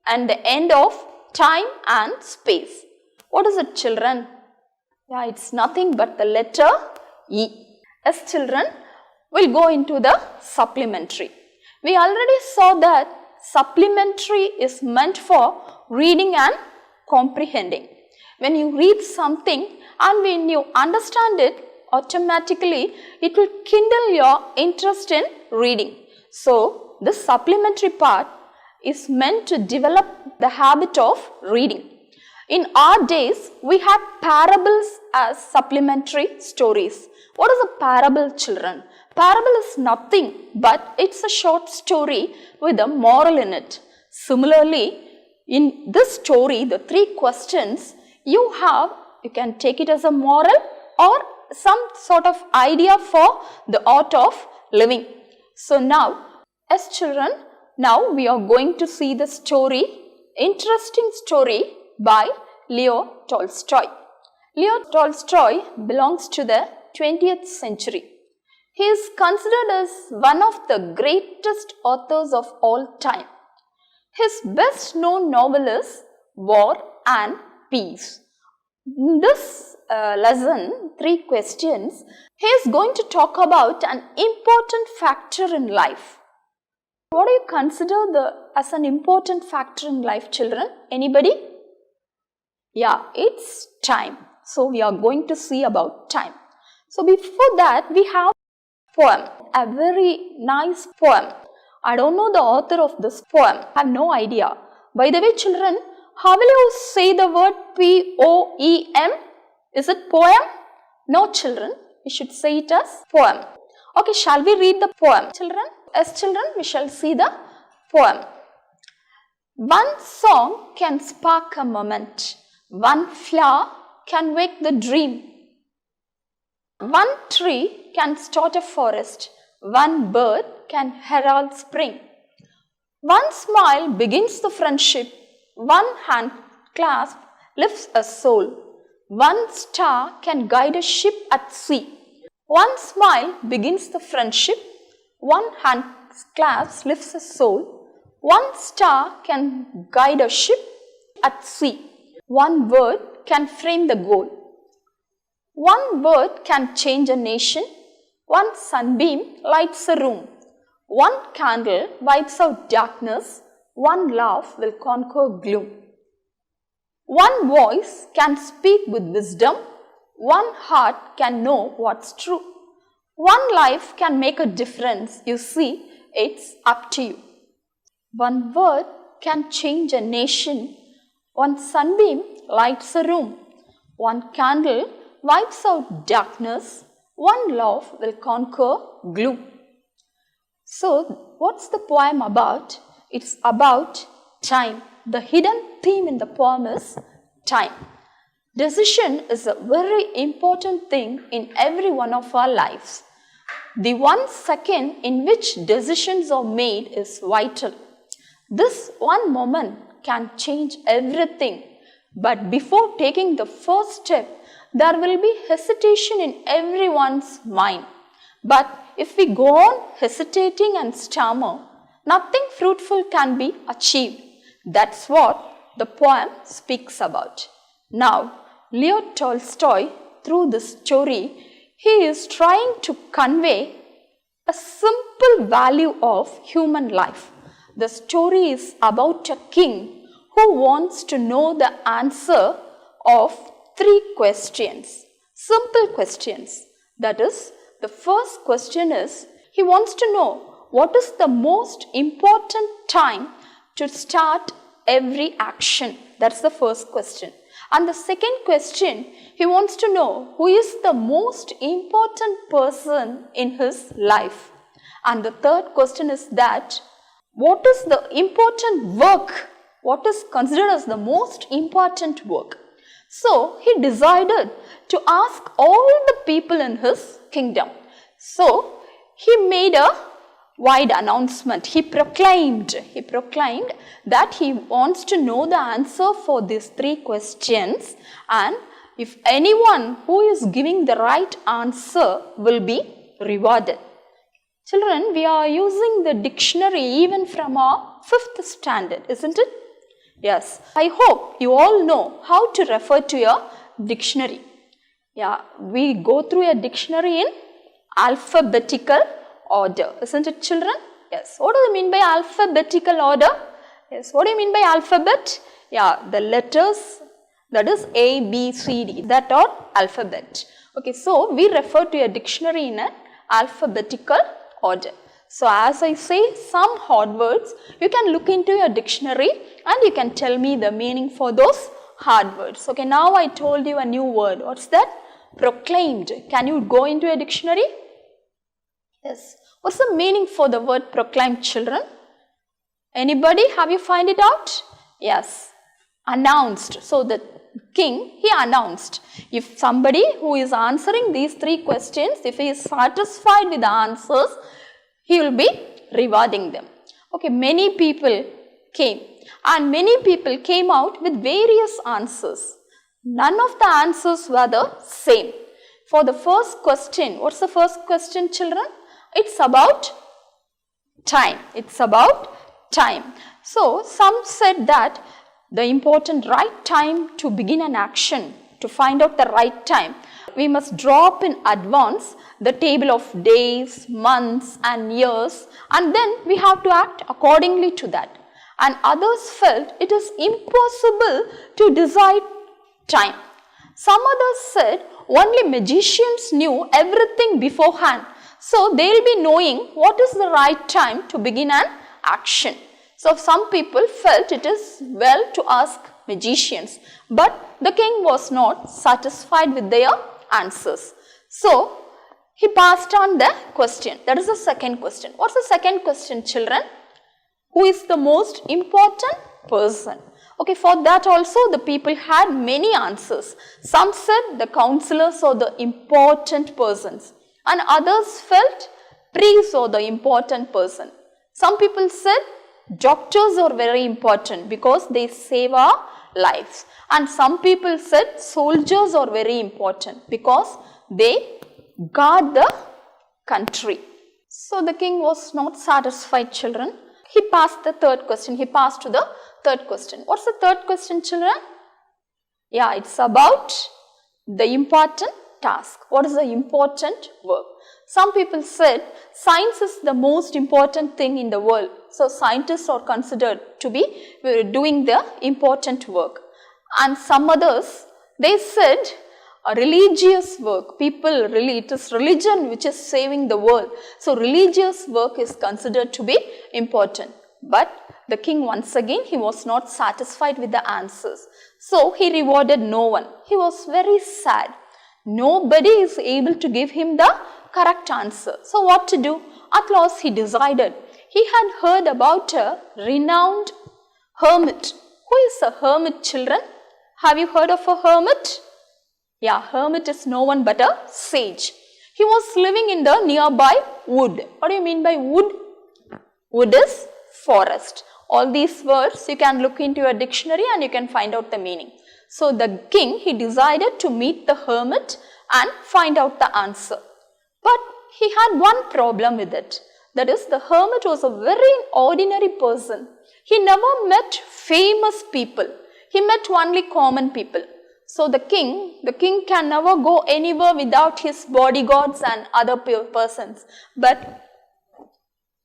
S2: and the end of time and space. What is it, children? Yeah, it's nothing but the letter E. As children, we'll go into the supplementary. We already saw that supplementary is meant for reading and comprehending. When you read something and when you understand it, automatically it will kindle your interest in reading. So, this supplementary part is meant to develop the habit of reading. In our days, we have parables as supplementary stories. What is a parable, children? Parable is nothing but it's a short story with a moral in it. Similarly, in this story, the 3 questions you can take it as a moral or some sort of idea for the art of living. So now, as children, now we are going to see the story, interesting story by Leo Tolstoy. Leo Tolstoy belongs to the 20th century. He is considered as one of the greatest authors of all time. His best known novel is War and Peace. In this lesson, 3 questions, he is going to talk about an important factor in life. What do you consider as an important factor in life, children? Anybody? Yeah, it's time. So we are going to see about time. So before that, we have poem, a very nice poem. I don't know the author of this poem. I have no idea. By the way, children, how will you say the word P-O-E-M? Is it poem? No, children. We should say it as poem. Okay, shall we read the poem, children? As children, we shall see the poem. One song can spark a moment. One flower can wake the dream. One tree can start a forest. One bird can herald spring. One smile begins the friendship. One hand clasp lifts a soul. One star can guide a ship at sea. One smile begins the friendship. One hand clasp lifts a soul. One star can guide a ship at sea. One word can frame the goal. One word can change a nation. One sunbeam lights a room. One candle wipes out darkness. One laugh will conquer gloom. One voice can speak with wisdom. One heart can know what's true. One life can make a difference. You see, it's up to you. One word can change a nation. One sunbeam lights a room. One candle wipes out darkness. One laugh will conquer gloom. So, what's the poem about? It's about time. The hidden theme in the poem is time. Decision is a very important thing in every one of our lives. The 1 second in which decisions are made is vital. This one moment can change everything. But before taking the first step, there will be hesitation in everyone's mind. But if we go on hesitating and stammer, nothing fruitful can be achieved. That's what the poem speaks about. Now, Leo Tolstoy, through this story, he is trying to convey a simple value of human life. The story is about a king who wants to know the answer of 3 questions, simple questions. That is, the first question is, he wants to know what is the most important time to start every action? That's the first question. And the second question, he wants to know who is the most important person in his life. And the third question is that what is the important work? What is considered as the most important work? So he decided to ask all the people in his kingdom. So he made a wide announcement. He proclaimed that he wants to know the answer for these three questions, and if anyone who is giving the right answer will be rewarded. Children, we are using the dictionary even from our 5th standard, isn't it? Yes. I hope you all know how to refer to your dictionary. Yeah, we go through a dictionary in alphabetical order, isn't it, children? Yes. What do you mean by alphabetical order? Yes. What do you mean by alphabet? Yeah, the letters, that is A, B, C, D, that are alphabet. Okay, so we refer to a dictionary in an alphabetical order. So as I say some hard words, you can look into your dictionary and you can tell me the meaning for those hard words. Okay, now I told you a new word. What's that? Proclaimed. Can you go into a dictionary? Yes. What's the meaning for the word proclaimed, children? Anybody? Have you find it out? Yes. Announced. So the king, he announced. If somebody who is answering these three questions, if he is satisfied with the answers, he will be rewarding them. Okay, many people came and many people came out with various answers. None of the answers were the same. For the first question, what's the first question, children? It's about time. It's about time. So, some said that the important right time to begin an action, to find out the right time, we must draw up in advance the table of days, months and years, and then we have to act accordingly to that. And others felt it is impossible to decide time. Some others said only magicians knew everything beforehand, so they will be knowing what is the right time to begin an action. So some people felt it is well to ask magicians, but the king was not satisfied with their answers. So he passed on the question. That is the second question. What's the second question, children? Who is the most important person? Okay, for that also the people had many answers. Some said the counselors are the important persons, and others felt priests are the important person. Some people said doctors are very important because they save our lives, and some people said soldiers are very important because they guard the country. So the king was not satisfied, children. He passed the third question. He passed to the third question. What's the third question, children? Yeah, it's about the important task. What is the important work? Some people said science is the most important thing in the world. So scientists are considered to be doing the important work. And some others, they said a religious work. It is religion which is saving the world. So religious work is considered to be important. But the king, once again, he was not satisfied with the answers. So he rewarded no one. He was very sad. Nobody is able to give him the correct answer. So what to do? At last he decided. He had heard about a renowned hermit. Who is a hermit, children? Have you heard of a hermit? Yeah, hermit is no one but a sage. He was living in the nearby wood. What do you mean by wood? Wood is forest. All these words you can look into a dictionary and you can find out the meaning. So the king, he decided to meet the hermit and find out the answer. But he had one problem with it. That is, the hermit was a very ordinary person. He never met famous people. He met only common people. So the king can never go anywhere without his bodyguards and other persons. But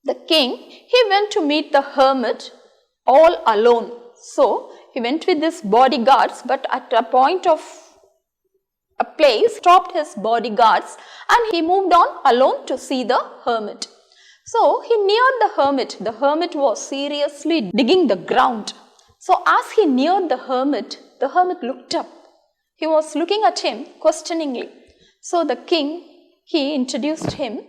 S2: the king, he went to meet the hermit all alone. So he went with his bodyguards, but at a point of a place, stopped his bodyguards and he moved on alone to see the hermit. So he neared the hermit. The hermit was seriously digging the ground. So as he neared the hermit looked up. He was looking at him questioningly. So the king, he introduced him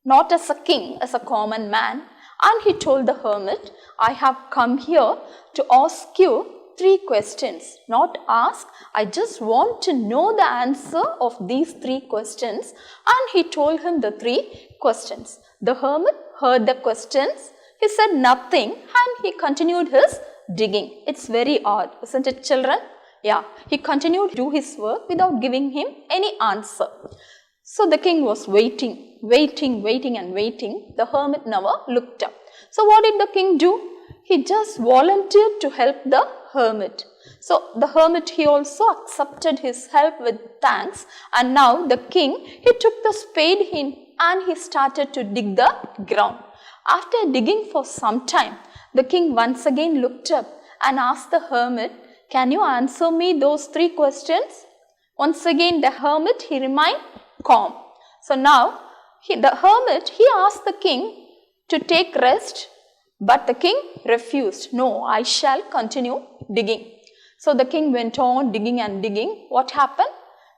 S2: not as a king, as a common man. And he told the hermit, I have come here to ask you 3 questions. Not ask, I just want to know the answer of these 3 questions. And he told him the 3 questions. The hermit heard the questions. He said nothing and he continued his digging. It's very odd, isn't it, children? Yeah, he continued to do his work without giving him any answer. So the king was waiting. The hermit never looked up. So what did the king do? He just volunteered to help the hermit. So the hermit, he also accepted his help with thanks. And now the king, he took the spade in and he started to dig the ground. After digging for some time, the king once again looked up and asked the hermit, can you answer me those 3 questions? Once again, the hermit, he remained calm. So now, the hermit, he asked the king to take rest, but the king refused. No, I shall continue digging. So the king went on digging and digging. What happened?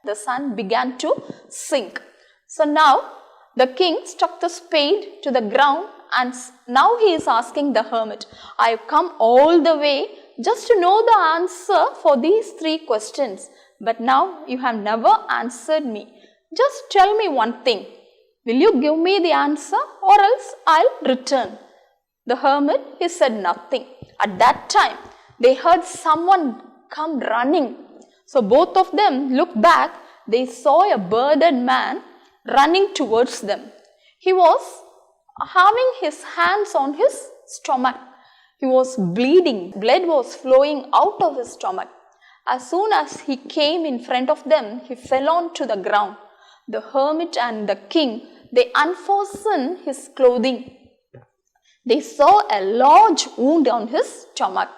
S2: The sun began to sink. So now, the king stuck the spade to the ground and now he is asking the hermit, I have come all the way just to know the answer for these 3 questions. But now you have never answered me. Just tell me one thing. Will you give me the answer or else I'll return? The hermit, he said nothing. At that time, they heard someone come running. So both of them looked back. They saw a bearded man running towards them. He was having his hands on his stomach. He was bleeding. Blood was flowing out of his stomach. As soon as he came in front of them, he fell onto the ground. The hermit and the king, they unfastened his clothing. They saw a large wound on his stomach.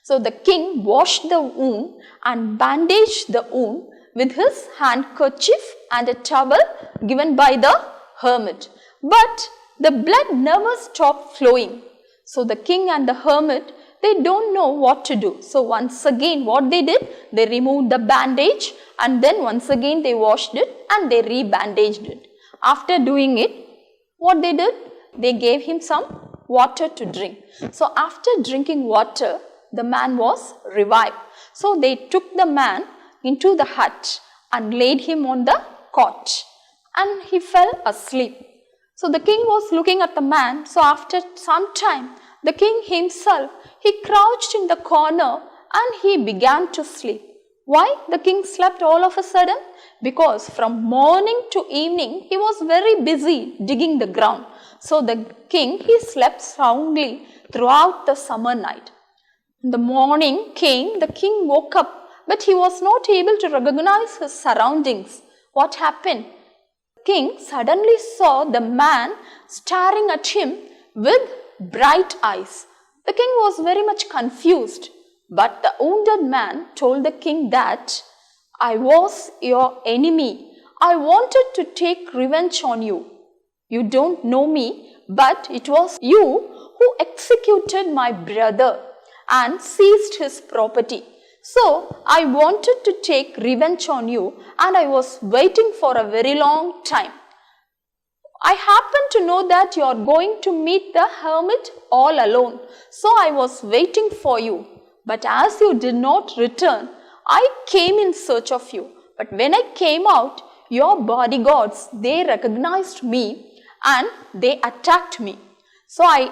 S2: So the king washed the wound and bandaged the wound with his handkerchief and a towel given by the hermit. But the blood never stopped flowing. So the king and the hermit, they don't know what to do. So once again, what they did, they removed the bandage and then once again they washed it and they re-bandaged it. After doing it, what they did, they gave him some water to drink. So after drinking water, the man was revived. So they took the man into the hut and laid him on the cot and he fell asleep. So the king was looking at the man. So after some time, the king himself, he crouched in the corner and he began to sleep. Why the king slept all of a sudden? Because from morning to evening, he was very busy digging the ground. So the king, he slept soundly throughout the summer night. The morning came, the king woke up, but he was not able to recognize his surroundings. What happened? The king suddenly saw the man staring at him with bright eyes. The king was very much confused, but the wounded man told the king that, I was your enemy. I wanted to take revenge on you. You don't know me, but it was you who executed my brother and seized his property. So I wanted to take revenge on you and I was waiting for a very long time. I happened to know that you are going to meet the hermit all alone. So I was waiting for you. But as you did not return, I came in search of you. But when I came out, your bodyguards, they recognized me and they attacked me. So I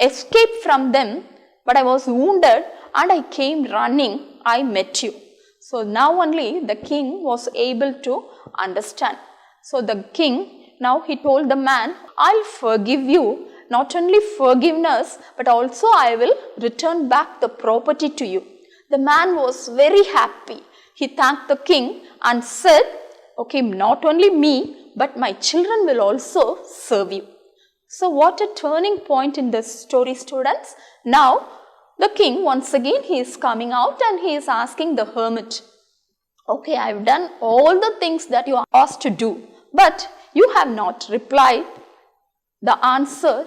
S2: escaped from them, but I was wounded and I came running. I met you. So now only the king was able to understand. So the king, now he told the man, I'll forgive you. Not only forgiveness, but also I will return back the property to you. The man was very happy. He thanked the king and said, okay, not only me, but my children will also serve you. So what a turning point in this story, students. Now, the king, once again, he is coming out and he is asking the hermit, okay, I have done all the things that you are asked to do, but you have not replied the answer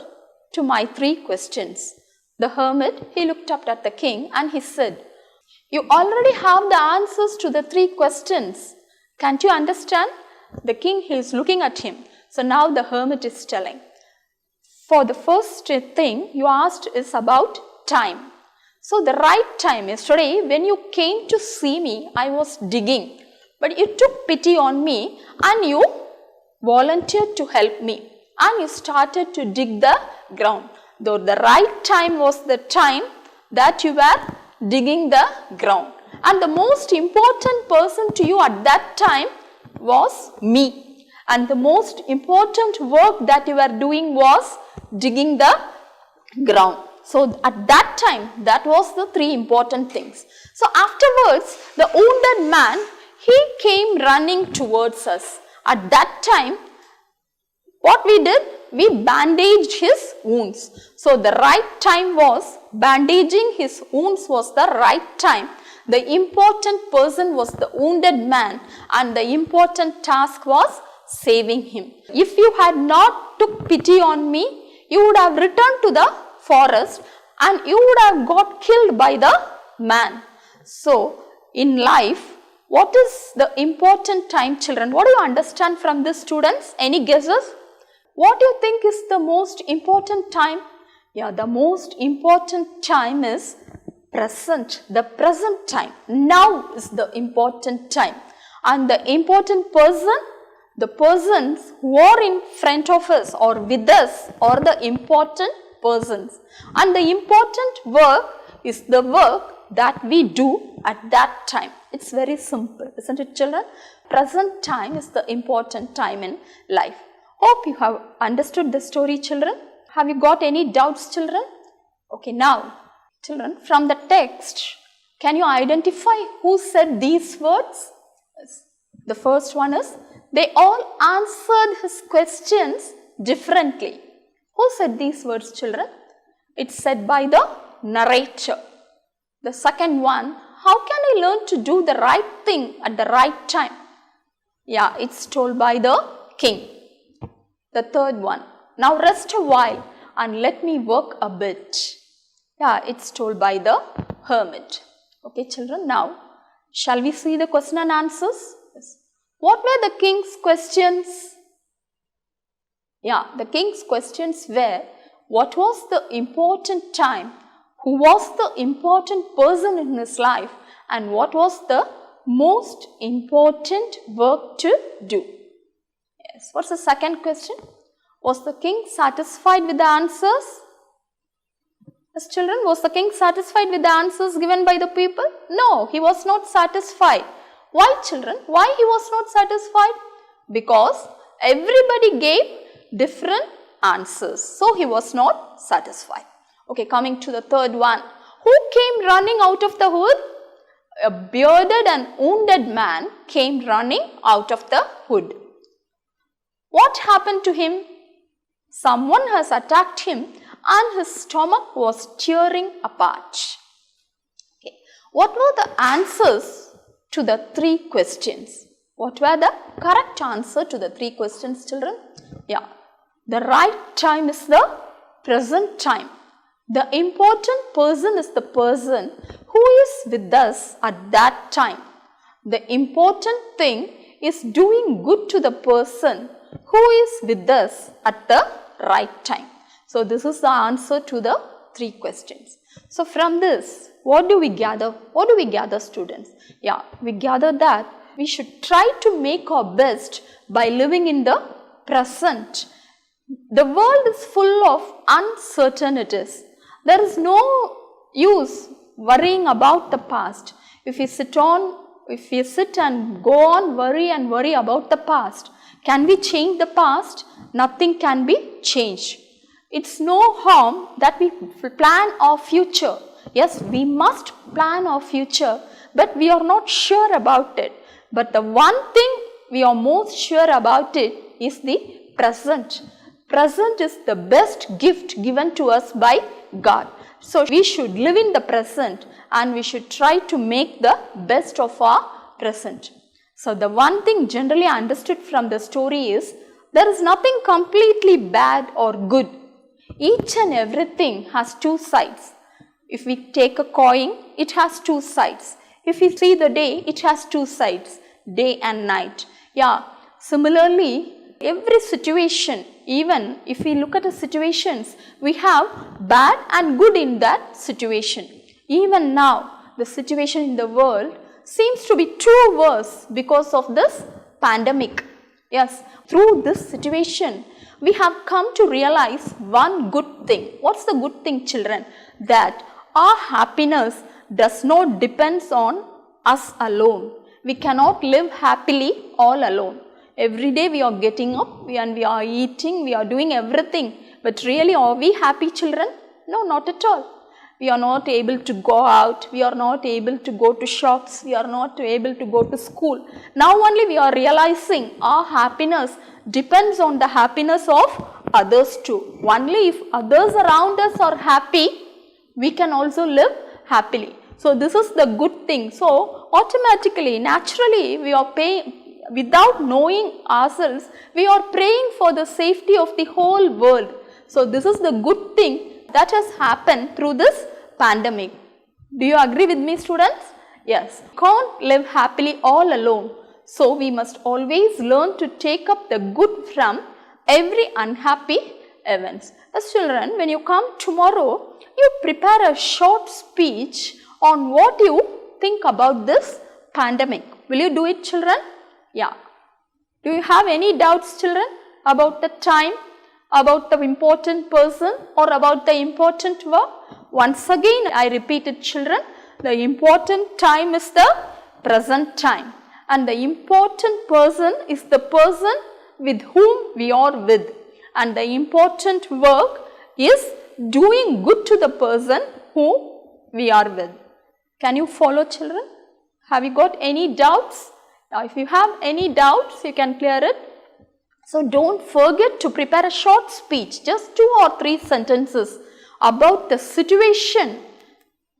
S2: to my 3 questions. The hermit, he looked up at the king and he said, you already have the answers to the 3 questions. Can't you understand? The king, he is looking at him. So now the hermit is telling, for the first thing you asked is about time. So the right time, yesterday when you came to see me, I was digging. But you took pity on me and you volunteered to help me. And you started to dig the ground. Though the right time was the time that you were digging the ground. And the most important person to you at that time was me. And the most important work that you were doing was digging the ground. So at that time, that was the 3 important things. So afterwards, the wounded man, he came running towards us. At that time, what we did? We bandaged his wounds. So the right time was, bandaging his wounds was the right time. The important person was the wounded man and the important task was saving him. If you had not took pity on me, you would have returned to the forest and you would have got killed by the man. So in life, what is the important time, children? What do you understand from this, students? Any guesses? What do you think is the most important time? Yeah, the most important time is present. The present time. Now is the important time. And the important person, the persons who are in front of us or with us are the important persons. And the important work is the work that we do at that time. It's very simple, isn't it, children? Present time is the important time in life. Hope you have understood the story, children. Have you got any doubts, children? Okay, now, children, from the text, can you identify who said these words? Yes. The first one is, they all answered his questions differently. Who said these words, children? It's said by the narrator. The second one, how can I learn to do the right thing at the right time? Yeah, it's told by the king. The third one, now rest a while and let me work a bit. Yeah, it's told by the hermit. Okay, children, now shall we see the question and answers? Yes. What were the king's questions? Yeah, the king's questions were, what was the important time? Who was the important person in his life? And what was the most important work to do? Yes. What's the second question? Was the king satisfied with the answers? Yes, children, was the king satisfied with the answers given by the people? No, he was not satisfied. Why, children? Why he was not satisfied? Because everybody gave different answers. So he was not satisfied. Okay, coming to the third one. Who came running out of the wood? A bearded and wounded man came running out of the wood. What happened to him? Someone has attacked him and his stomach was tearing apart. Okay. What were the answers to the 3 questions? What were the correct answer to the 3 questions, children? Yeah, the right time is the present time. The important person is the person who is with us at that time. The important thing is doing good to the person who is with us at the right time. So this is the answer to the 3 questions. So from this, what do we gather? What do we gather, students? Yeah, we gather that we should try to make our best by living in the present. The world is full of uncertainties. There is no use worrying about the past. If you sit and go on worry about the past, can we change the past? Nothing can be changed. It's no harm that we plan our future. Yes, we must plan our future, but we are not sure about it. But the one thing we are most sure about it is the present. Present is the best gift given to us by God. So we should live in the present and we should try to make the best of our present. So the one thing generally understood from the story is there is nothing completely bad or good. Each and everything has two sides. If we take a coin, it has two sides. If we see the day, it has two sides, day and night. Yeah, similarly, every situation, even if we look at the situations, we have bad and good in that situation. Even now, the situation in the world seems to be too worse because of this pandemic. Yes, through this situation, we have come to realize one good thing. What's the good thing, children? That our happiness does not depend on us alone. We cannot live happily all alone. Every day we are getting up and we are eating, we are doing everything. But really, are we happy, children? No, not at all. We are not able to go out, we are not able to go to shops, we are not able to go to school. Now only we are realizing our happiness depends on the happiness of others too. Only if others around us are happy, we can also live happily. So this is the good thing. So automatically, naturally, we are paying, without knowing ourselves, we are praying for the safety of the whole world. So this is the good thing that has happened through this pandemic. Do you agree with me, students? Yes. Can't live happily all alone. So we must always learn to take up the good from every unhappy events. As children, when you come tomorrow, you prepare a short speech on what you think about this pandemic. Will you do it, children? Yeah. Do you have any doubts, children, about the time, about the important person or about the important work? Once again, I repeat it, children, the important time is the present time and the important person is the person with whom we are with, and the important work is doing good to the person whom we are with. Can you follow, children? Have you got any doubts? Now, if you have any doubts, you can clear it. So don't forget to prepare a short speech, just 2 or 3 sentences about the situation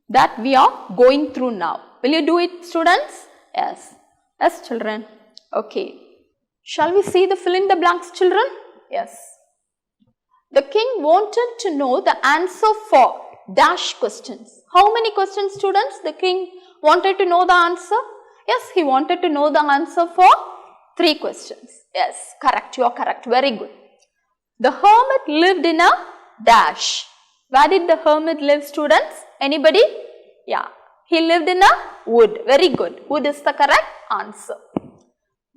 S2: that we are going through now. Will you do it, students? Yes. Yes, children. Okay. Shall we see the fill in the blanks, children? Yes. The king wanted to know the answer for dash questions. How many questions, students? The king wanted to know the answer? Yes, he wanted to know the answer for 3 questions. Yes, correct. You are correct. Very good. The hermit lived in a dash. Where did the hermit live, students? Anybody? Yeah. He lived in a wood. Very good. Wood is the correct answer.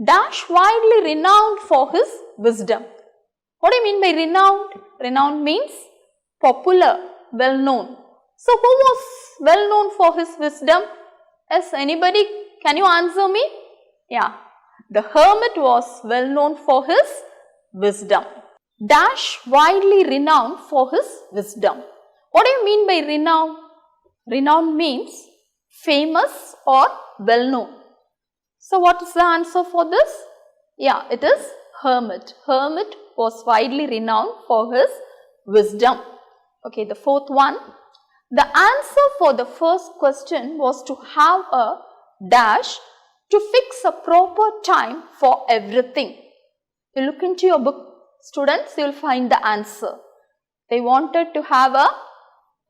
S2: Dash widely renowned for his wisdom. What do you mean by renowned? Renowned means popular, well known. So who was well known for his wisdom? Yes, anybody? Can you answer me? Yeah. The hermit was well known for his wisdom. Dash widely renowned for his wisdom. What do you mean by renowned? Renowned means famous or well known. So what is the answer for this? Yeah, it is hermit. Hermit was widely renowned for his wisdom. Okay, the 4th one. The answer for the first question was to have a dash to fix a proper time for everything. You look into your book, students, you will find the answer. They wanted to have a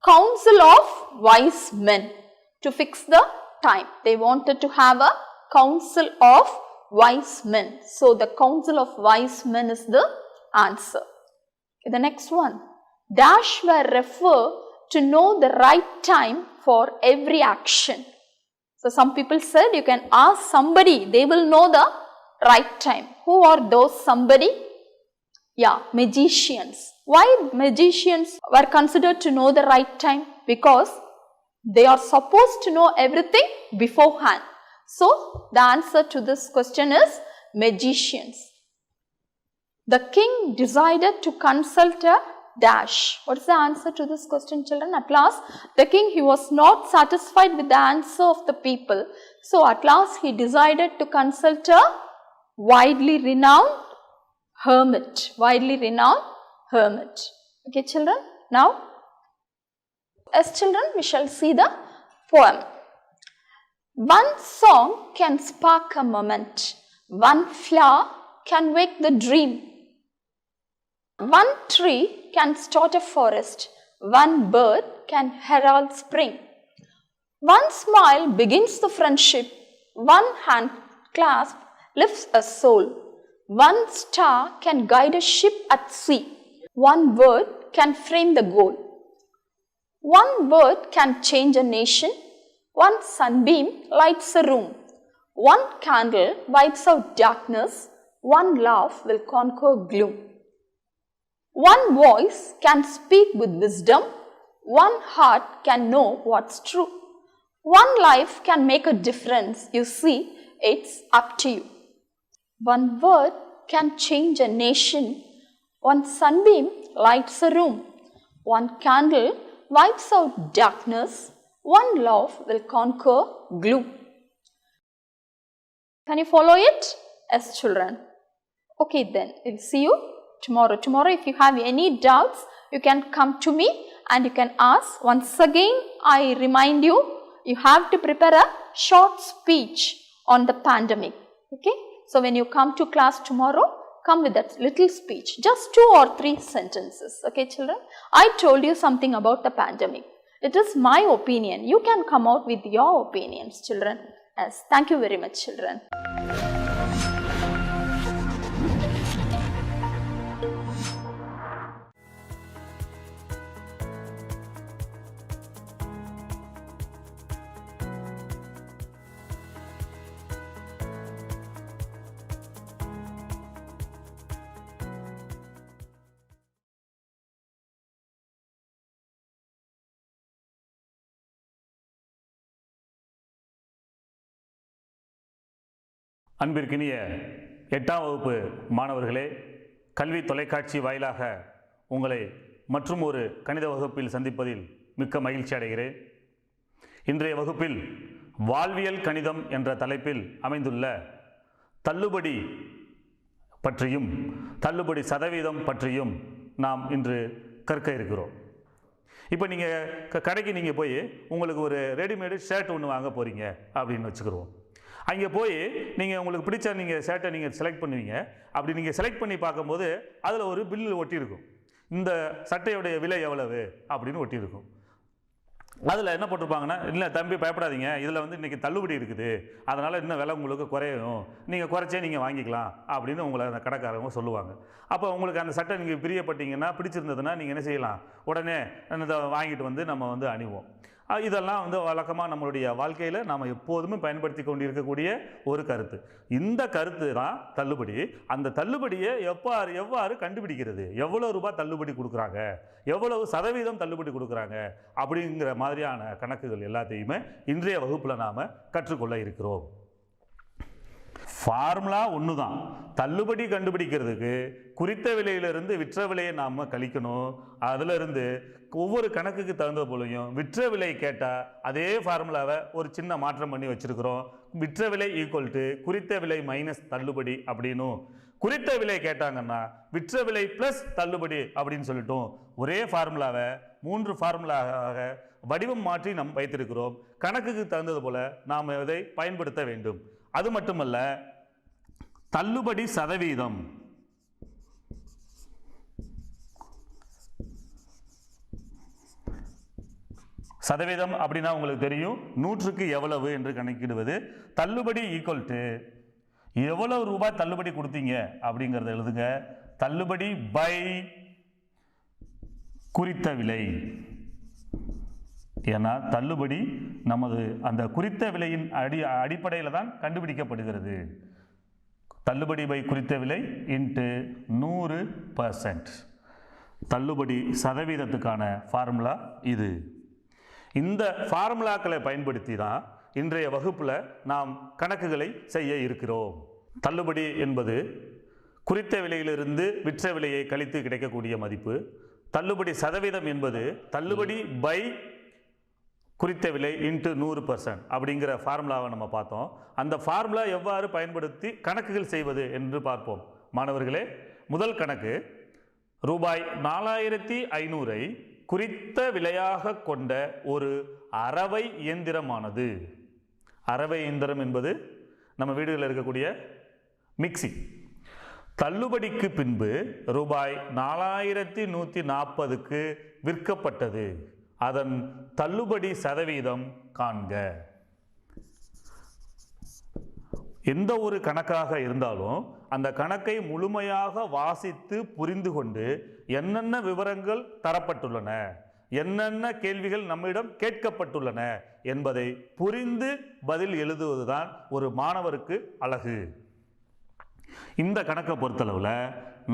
S2: council of wise men to fix the time. They wanted to have a council of wise men. So, the council of wise men is the answer. Okay, the next one. Dash were referred to know the right time for every action. So, some people said you can ask somebody, they will know the right time. Who are those somebody? Yeah, magicians. Why magicians were considered to know the right time? Because they are supposed to know everything beforehand. So, the answer to this question is magicians. The king decided to consult a dash. What is the answer to this question, children? At last, the king, he was not satisfied with the answer of the people. So, at last, he decided to consult a widely renowned hermit. Widely renowned hermit. Okay, children? Now, as children, we shall see the poem. One song can spark a moment. One flower can wake the dream. One tree can start a forest. One bird can herald spring. One smile begins the friendship. One hand clasp lifts a soul. One star can guide a ship at sea. One word can frame the goal. One word can change a nation. One sunbeam lights a room. One candle wipes out darkness. One laugh will conquer gloom. One voice can speak with wisdom. One heart can know what's true. One life can make a difference. You see, it's up to you. One word can change a nation. One sunbeam lights a room. One candle wipes out darkness. One love will conquer gloom. Can you follow it? Yes, children. Okay, then we'll see you tomorrow. Tomorrow, if you have any doubts, you can come to me and you can ask. Once again, I remind you, you have to prepare a short speech on the pandemic. Okay? So, when you come to class tomorrow, come with that little speech, just 2 or 3 sentences. Okay, children? I told you something about the pandemic. It is my opinion. You can come out with your opinions, children. Yes, thank you very much, children.
S3: அன்பிற்கினிய 8ஆம் வகுப்பு மாணவர்களே, கல்வி தொலைக்காட்சி வாயிலாக உங்களை மற்றும் ஒரு கணித வகுப்பில் சந்திப்பதில் மிக்க மகிழ்ச்சி அடைகிறேன். இன்றைய வகுப்பில் வாழ்வியல் கணிதம் என்ற தலைப்பில் அமைந்துள்ள தள்ளுபடி பற்றியும் தள்ளுபடி சதவீதம் பற்றியும் நாம் இன்று கற்க இருக்கிறோம். இப்போ நீங்கள் கடைக்கு நீங்கள் போய் உங்களுக்கு ஒரு ரெடிமேடு ஷர்ட் ஒன்று வாங்க போகிறீங்க அப்படின்னு வச்சுக்கிறோம். அங்கே போய் நீங்கள் உங்களுக்கு பிடிச்ச நீங்கள் ஷர்ட்டை நீங்கள் செலக்ட் பண்ணுவீங்க. அப்படி நீங்கள் செலக்ட் பண்ணி பார்க்கும்போது அதில் ஒரு பில்லு ஒட்டியிருக்கும். இந்த சட்டையுடைய விலை எவ்வளவு அப்படின்னு ஒட்டியிருக்கும். அதில் என்ன போட்டிருப்பாங்கன்னா, இல்லை தம்பி பயப்படாதீங்க, இதில் வந்து இன்றைக்கி தள்ளுபடி இருக்குது, அதனால் இன்னும் விலை உங்களுக்கு குறையும், நீங்கள் குறைச்சே நீங்கள் வாங்கிக்கலாம் அப்படின்னு உங்களை அந்த கடைக்காரங்க சொல்லுவாங்க. அப்போ உங்களுக்கு அந்த சட்டை நீங்கள் பிரியப்பட்டீங்கன்னா, பிடிச்சிருந்ததுன்னா நீங்கள் என்ன செய்யலாம், உடனே இதை வாங்கிட்டு வந்து நம்ம வந்து அணிவோம். இதெல்லாம் வந்து வழக்கமாக நம்மளுடைய வாழ்க்கையில் நாம் எப்போதுமே பயன்படுத்தி கொண்டிருக்கக்கூடிய ஒரு கருத்து. இந்த கருத்து தான் தள்ளுபடி. அந்த தள்ளுபடியை எவ்வாறு கண்டுபிடிக்கிறது, எவ்வளோ ரூபாய் தள்ளுபடி கொடுக்குறாங்க, எவ்வளவு சதவீதம் தள்ளுபடி கொடுக்குறாங்க அப்படிங்கிற மாதிரியான கணக்குகள் எல்லாத்தையுமே இன்றைய வகுப்பில் நாம் கற்றுக்கொள்ள இருக்கிறோம். ஃபார்முலா ஒன்று தான். தள்ளுபடி கண்டுபிடிக்கிறதுக்கு குறித்த விலையிலிருந்து விற்ற விலையை நாம் கழிக்கணும். அதிலிருந்து ஒவ்வொரு கணக்குக்கு தகுந்த போலையும் விற்ற விலை கேட்டால் அதே ஃபார்முலாவை ஒரு சின்ன மாற்றம் பண்ணி வச்சுருக்கிறோம். விற்ற விலை ஈக்குவல் டு குறித்த விலை மைனஸ் தள்ளுபடி அப்படின்னும், குறித்த விலை கேட்டாங்கன்னா விற்ற விலை ப்ளஸ் தள்ளுபடி அப்படின்னு சொல்லிட்டோம். ஒரே ஃபார்முலாவை 3 ஃபார்முலாவாக வடிவம் மாற்றி நாம் வைத்திருக்கிறோம். கணக்குக்கு தகுந்தது போல நாம் இதை பயன்படுத்த வேண்டும். அது மட்டுமல்ல, தள்ளுபடி சதவீதம் சதவீதம் அப்படின்னா உங்களுக்கு தெரியும், 100க்கு எவ்வளவு என்று கணக்கிடுவது. தள்ளுபடி ஈக்குவல் டு எவ்வளவு ரூபாய் தள்ளுபடி கொடுத்தீங்க அப்படிங்கிறத எழுதுங்க. தள்ளுபடி பை குறித்த விலை. ஏன்னா தள்ளுபடி நமது அந்த குறித்த விலையின் அடிப்படையில் தான் கண்டுபிடிக்கப்படுகிறது. தள்ளுபடி பை குறித்த விலை இன்ட்டு 100%. தள்ளுபடி சதவீதத்துக்கான ஃபார்முலா இது. இந்த ஃபார்முலாக்களை பயன்படுத்தி தான் இன்றைய வகுப்பில் நாம் கணக்குகளை செய்ய இருக்கிறோம். தள்ளுபடி என்பது குறித்த விலையிலிருந்து விற்ற விலையை கழித்து கிடைக்கக்கூடிய மதிப்பு. தள்ளுபடி சதவீதம் என்பது தள்ளுபடி பை குறித்த விலை இன்ட்டு 100% அப்படிங்கிற ஃபார்முலாவை நம்ம பார்த்தோம். அந்த ஃபார்முலா எவ்வாறு பயன்படுத்தி கணக்குகள் செய்வது என்று பார்ப்போம். மாணவர்களே, முதல் கணக்கு, ரூபாய் 4500 குறித்த விலையாக கொண்ட ஒரு அரவை இயந்திரமானது. அரவை இயந்திரம் என்பது நம்ம வீடுகளில் இருக்கக்கூடிய மிக்சி. தள்ளுபடிக்கு பின்பு ரூபாய் 4140க்கு விற்கப்பட்டது. அதன் தள்ளுபடி சதவீதம் காண்க. எந்த ஒரு கணக்காக இருந்தாலும் அந்த கணக்கை முழுமையாக வாசித்து புரிந்து கொண்டு என்னென்ன விவரங்கள் தரப்பட்டுள்ளன, என்னென்ன கேள்விகள் நம்மிடம் கேட்கப்பட்டுள்ளன என்பதை புரிந்து பதில் எழுதுவதுதான் ஒரு மாணவருக்கு அழகு. இந்த கணக்கை பொறுத்தளவில்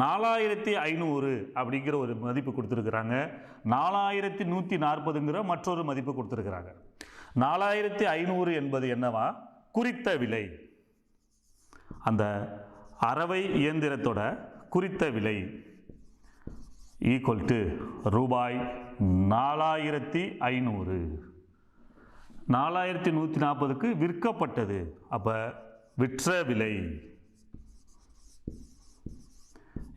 S3: 4500 அப்படிங்கிற ஒரு மதிப்பு கொடுத்துருக்குறாங்க, 4140ங்கிற மற்றொரு மதிப்பு கொடுத்துருக்குறாங்க. 4500 என்பது என்னவா? குறித்த விலை, அந்த அரவை இயந்திரத்தோட குறித்த விலை ஈக்குவல் டு ரூபாய் 4500. 4140க்கு விற்கப்பட்டது, அப்போ விற்ற விலை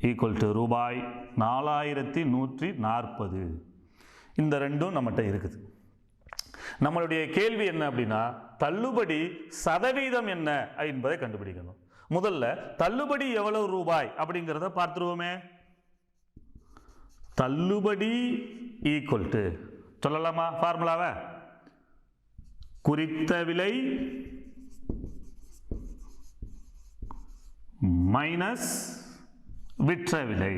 S3: ஈக்குவல் டு ரூபாய் 4140. இந்த ரெண்டும் நம்மகிட்ட இருக்குது. நம்மளுடைய கேள்வி என்ன அப்படின்னா, தள்ளுபடி சதவீதம் என்ன என்பதை கண்டுபிடிக்கணும். முதல்ல தள்ளுபடி எவ்வளவு ரூபாய் அப்படிங்கிறத பார்த்துருவோமே. தள்ளுபடி ஈக்குவல் டு சொல்லலாமா ஃபார்முலாவை? குறித்த விலை மைனஸ் விற்ற விலை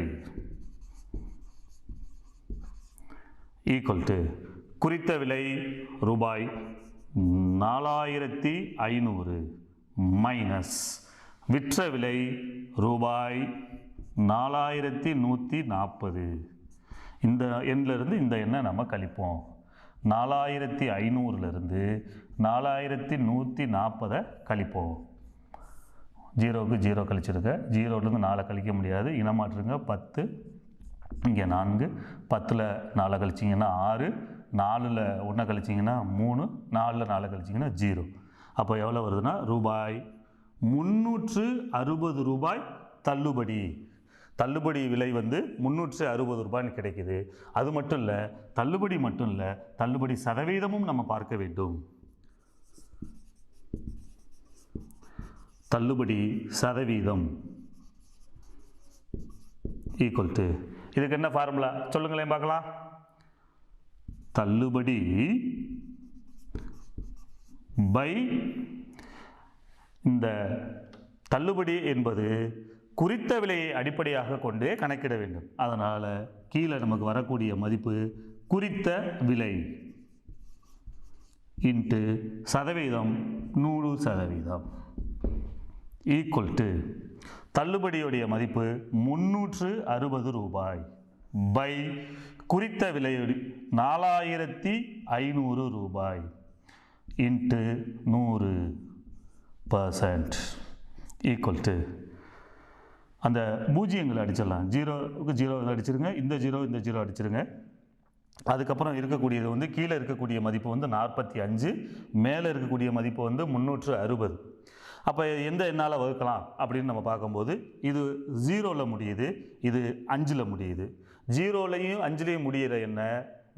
S3: ஈக்குவல் டு குறித்த விலை ரூபாய் 4500 மைனஸ் விற்ற விலை ரூபாய் 4140. இந்த எண்ணிலிருந்து இந்த எண்ணை நம்ம கழிப்போம். 4500லிருந்து 4140 கழிப்போம். 0க்கு 0 கழிச்சிருக்க, 0லேருந்து 4 கழிக்க முடியாது, இனமாற்றுங்க 10, இங்கே 4, 10ல் 4 கழிச்சிங்கன்னா 6, 4ல் 1 கழிச்சிங்கன்னா 3, 4ல் 4 கழிச்சிங்கன்னா 0. அப்போ எவ்வளோ வருதுன்னா ரூபாய் 360 ரூபாய் தள்ளுபடி. தள்ளுபடி விலை வந்து 360 ரூபாய்னு கிடைக்குது. அது மட்டும் இல்லை, தள்ளுபடி மட்டும் இல்லை, தள்ளுபடி சதவீதமும் நம்ம பார்க்க வேண்டும். தள்ளுபடி சதவீதம் ஈக்குவல் டு, இதுக்கு என்ன ஃபார்முலா சொல்லுங்களேன் பார்க்கலாம். தள்ளுபடி பை, இந்த தள்ளுபடி என்பது குறித்த விலையை அடிப்படையாக கொண்டே கணக்கிட வேண்டும். அதனால் கீழே நமக்கு வரக்கூடிய மதிப்பு குறித்த விலை இன்ட்டு சதவீதம் 100% ஈக்குவல் டு தள்ளுபடியுடைய மதிப்பு 360 ரூபாய் பை குறித்த விலை 4500 ரூபாய் இன்ட்டு 100% ஈக்குவல் டு, அந்த பூஜ்ஜியங்களை அடிச்சிடலாம். 0க்கு 0 அடிச்சிருங்க, இந்த 0 அடிச்சிருங்க. அதுக்கப்புறம் இருக்கக்கூடியது வந்து கீழே இருக்கக்கூடிய மதிப்பு வந்து 45, மேலே இருக்கக்கூடிய மதிப்பு வந்து 360. அப்போ எந்த எண்ணால் வகுக்கலாம் அப்படின்னு நம்ம பார்க்கும்போது, இது 0ல் முடியுது, இது 5ல் முடியுது. 0லையும் 5லையும் முடிகிற எண்ணை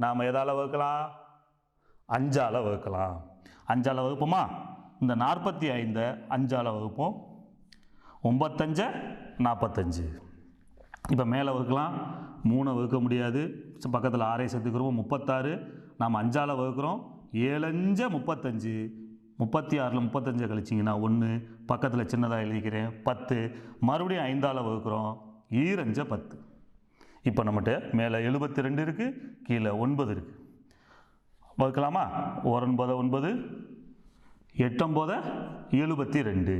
S3: நாம் எதால் வகுக்கலாம்? 5ஆல் வகுக்கலாம். 5ஆல் வகுப்போமா? இந்த 45 5ஆல் வகுப்போம், 9 45. இப்போ மேலே வகுக்கலாம், 3 வகுக்க முடியாது, பக்கத்தில் 6 சேர்த்துக்கிறோம், 36. நாம் 5ஆல் வகுக்கிறோம், 7 35. 36ல் 35 கழிச்சிங்கன்னா 1, பக்கத்தில் சின்னதாக எழுதிக்கிறேன் 10. மறுபடியும் 5ஆல் வகுக்கிறோம், 2 10. இப்போ நம்மகிட்ட மேலே 72 இருக்குது, கீழே 9 இருக்குது. வகுக்கலாமா? 1 9 9, 8 9 72,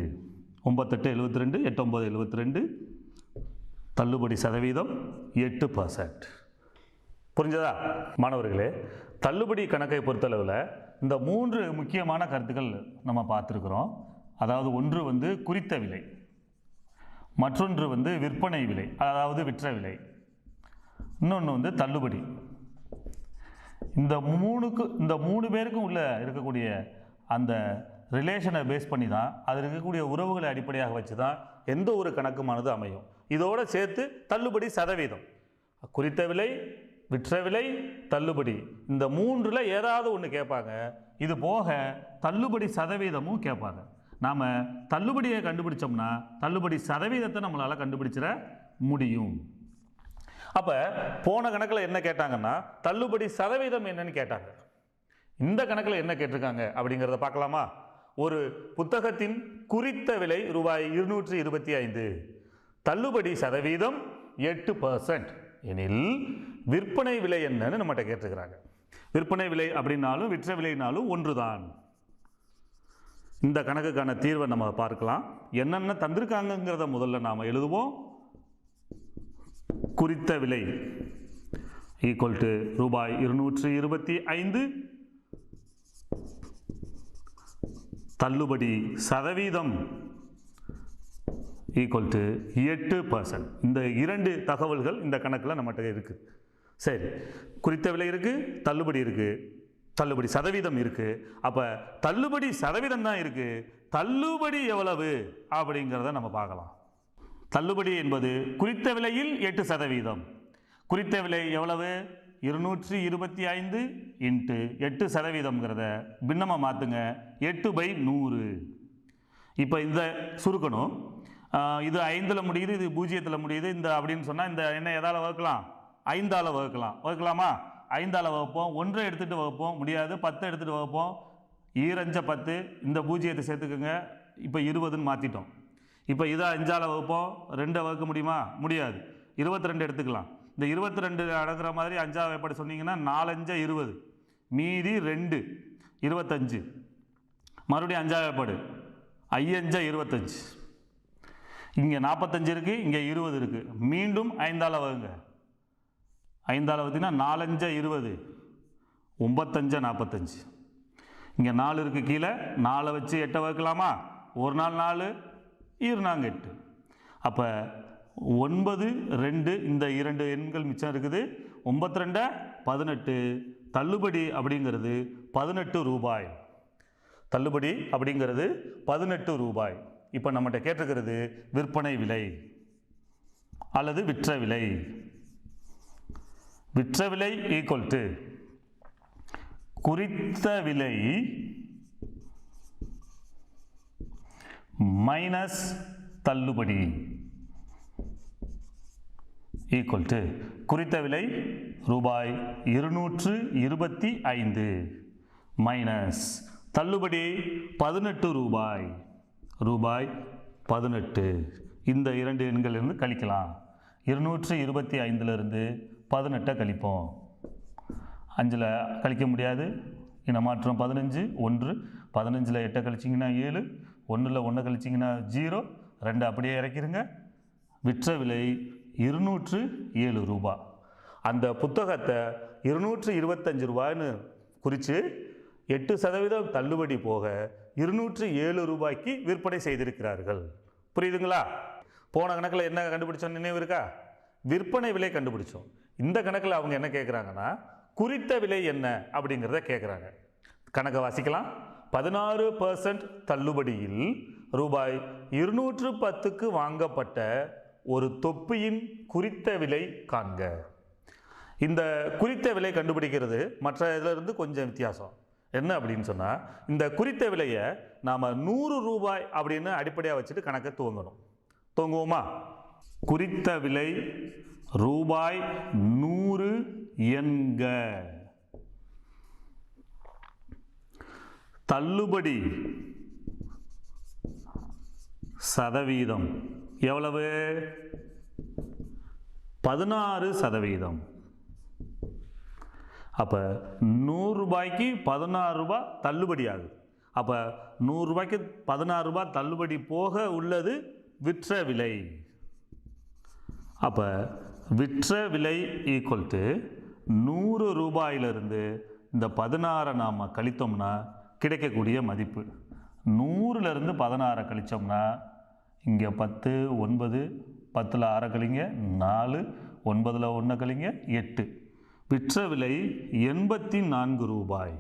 S3: 98 72, 8 9 72. தள்ளுபடி சதவீதம் 8%. புரிஞ்சதா மாணவர்களே? தள்ளுபடி கணக்கை பொறுத்தளவில் இந்த 3 முக்கியமான கருத்துக்கள் நம்ம பார்த்துருக்குறோம். அதாவது ஒன்று வந்து குறித்த விலை, மற்றொன்று வந்து விற்பனை விலை, அதாவது விற்ற விலை, இன்னொன்று வந்து தள்ளுபடி. இந்த 3 பேருக்கும் உள்ள இருக்கக்கூடிய அந்த ரிலேஷனை பேஸ் பண்ணி தான், அது இருக்கக்கூடிய உறவுகளை அடிப்படையாக வச்சு தான் எந்த ஒரு கணக்குமானது அமையும். இதோடு சேர்த்து தள்ளுபடி சதவீதம், குறித்த விலை, விற்ற விலை, தள்ளுபடி, இந்த 3ல் ஏதாவது ஒன்று கேட்பாங்க. இது போக தள்ளுபடி சதவீதமும் கேட்பாங்க. நாம் தள்ளுபடியை கண்டுபிடிச்சோம்னா தள்ளுபடி சதவீதத்தை நம்மளால் கண்டுபிடிச்சிட முடியும். அப்போ போன கணக்கில் என்ன கேட்டாங்கன்னா தள்ளுபடி சதவீதம் என்னன்னு கேட்டாங்க. இந்த கணக்கில் என்ன கேட்டிருக்காங்க அப்படிங்கிறத பார்க்கலாமா? ஒரு புத்தகத்தின் குறித்த விலை ரூபாய் 225, தள்ளுபடி சதவீதம் 8% எனில் விற்பனை விலை என்னன்னு நம்மகிட்ட கேட்டிருக்கிறாங்க. விற்பனை விலை அப்படின்னாலும் விற்ற விலைனாலும் ஒன்றுதான். இந்த கணக்குக்கான தீர்வை நம்ம பார்க்கலாம். என்னென்ன தந்திருக்காங்கிறத முதல்ல நாம் எழுதுவோம். குறித்த விலை ஈக்குவல் டு ரூபாய் 225, தள்ளுபடி சதவீதம் ஈக்குவல் டு 8%. இந்த இரண்டு தகவல்கள் இந்த கணக்கில் நம்மகிட்ட இருக்குது. சரி, குறித்த விலை இருக்குது, தள்ளுபடி இருக்குது, தள்ளுபடி சதவீதம் இருக்குது. அப்போ தள்ளுபடி சதவீதம் தான் இருக்குது, தள்ளுபடி எவ்வளவு அப்படிங்கிறத நம்ம பார்க்கலாம். தள்ளுபடி என்பது குறித்த விலையில் 8%. குறித்த விலை எவ்வளவு? 225 இன்ட்டு 8%ங்கிறத பின்னமாக மாற்றுங்க. 8/100. இப்போ இந்த சுருக்கணும். இது 5ல் முடியுது, இது 0ல் முடியுது. இந்த அப்படின்னு சொன்னால் இந்த என்ன எதால் வகுக்கலாம்? 5ஆல் வகுக்கலாம். வகுக்கலாமா? 5ஆல் வகுப்போம். 1 எடுத்துகிட்டு வகுப்போம், முடியாது. 10 எடுத்துகிட்டு வகுப்போம். 2 10, இந்த 0 சேர்த்துக்குங்க. இப்போ 20ன்னு மாற்றிட்டோம். இப்போ இதை 5ஆல் வகுப்போம். 2 வகுக்க முடியுமா? முடியாது. 22 எடுத்துக்கலாம். இந்த 22 அடங்குற மாதிரி 5ஆவது எப்படி சொன்னீங்கன்னா 4 5 20, மீதி 2 25. மறுபடியும் 5ஆவது ஏற்பாடு 5 5 25. இங்கே 45 இருக்குது, இங்கே 20 இருக்குது. மீண்டும் 5ஆல் வகுங்க. 5ஆல் வகுத்தீங்கன்னா 4 5 20, 9 5 45. இங்கே 4 இருக்குது கீழே. 4 வச்சு 8 வகுக்கலாமா? ஒரு நாள் 4, 2 நாங்க 8. அப்போ 9 2, இந்த 2 எண்கள் மிச்சம் இருக்குது. 9 2 18. தள்ளுபடி அப்படிங்கிறது 18 ரூபாய். தள்ளுபடி அப்படிங்கிறது 18 ரூபாய். இப்போ நம்மகிட்ட கேட்டிருக்கிறது விற்பனை விலை அல்லது விற்ற விலை. விற்ற விலை ஈக்குவல் டு குறித்த விலை மைனஸ் தள்ளுபடி ஈக்குவல் டு குறித்த விலை ரூபாய் 225 மைனஸ் தள்ளுபடி 18 ரூபாய். ரூபாய் 18. இந்த 2 எண்களிலிருந்து கழிக்கலாம். 225லிருந்து 18 கழிப்போம். 5ல் கழிக்க முடியாது. இனமாற்றம் 15 1. 15ல் 8 கழிச்சிங்கன்னா 7, 1ல் 1 கழிச்சிங்கன்னா 0, 2 அப்படியே இறக்கிருங்க. விற்ற விலை 207 ரூபாய். அந்த புத்தகத்தை 225 ரூபாய்னு குறித்து 8% தள்ளுபடி போக 207 ரூபாய்க்கு விற்பனை செய்திருக்கிறார்கள். புரியுதுங்களா? போன கணக்கில் என்ன கண்டுபிடிச்சோம் நினைவு இருக்கா? விற்பனை விலை கண்டுபிடிச்சோம். இந்த கணக்கில் அவங்க என்ன கேட்குறாங்கன்னா குறித்த விலை என்ன அப்படிங்கிறத கேட்குறாங்க. கணக்கை வாசிக்கலாம். 16% தள்ளுபடியில் ரூபாய் 210க்கு வாங்கப்பட்ட ஒரு தொப்பியின் குறித்த விலை காண்க. இந்த குறித்த விலை கண்டுபிடிக்கிறது மற்ற இதிலிருந்து கொஞ்சம் வித்தியாசம். என்ன அப்படின்னு சொன்னால், இந்த குறித்த விலையை நாம் 100 ரூபாய் அப்படின்னு அடிப்படையாக வச்சுட்டு கணக்கை துவங்கணும். துவங்குவோமா? குறித்த விலை ரூபாய் 100 என்க. தள்ளுபடி சதவீதம் எவ்வளவு? 16%. அப்போ 100 ரூபாய்க்கு 16 ரூபாய் தள்ளுபடி ஆகுது. அப்போ 100 ரூபாய்க்கு 16 ரூபாய் தள்ளுபடி போக உள்ளது விற்ற விலை. அப்போ விற்ற விலை ஈக்குவல் டு 100 ரூபாயிலிருந்து இந்த 16 நாம் கழித்தோம்னா கிடைக்கக்கூடிய மதிப்பு. 100லிருந்து 16 கழித்தோம்னா இங்கே 10 9, 10ல் 6 கழிங்க 4, 9ல் 1 கழிங்க 8. விற்ற விலை 84 ரூபாய்.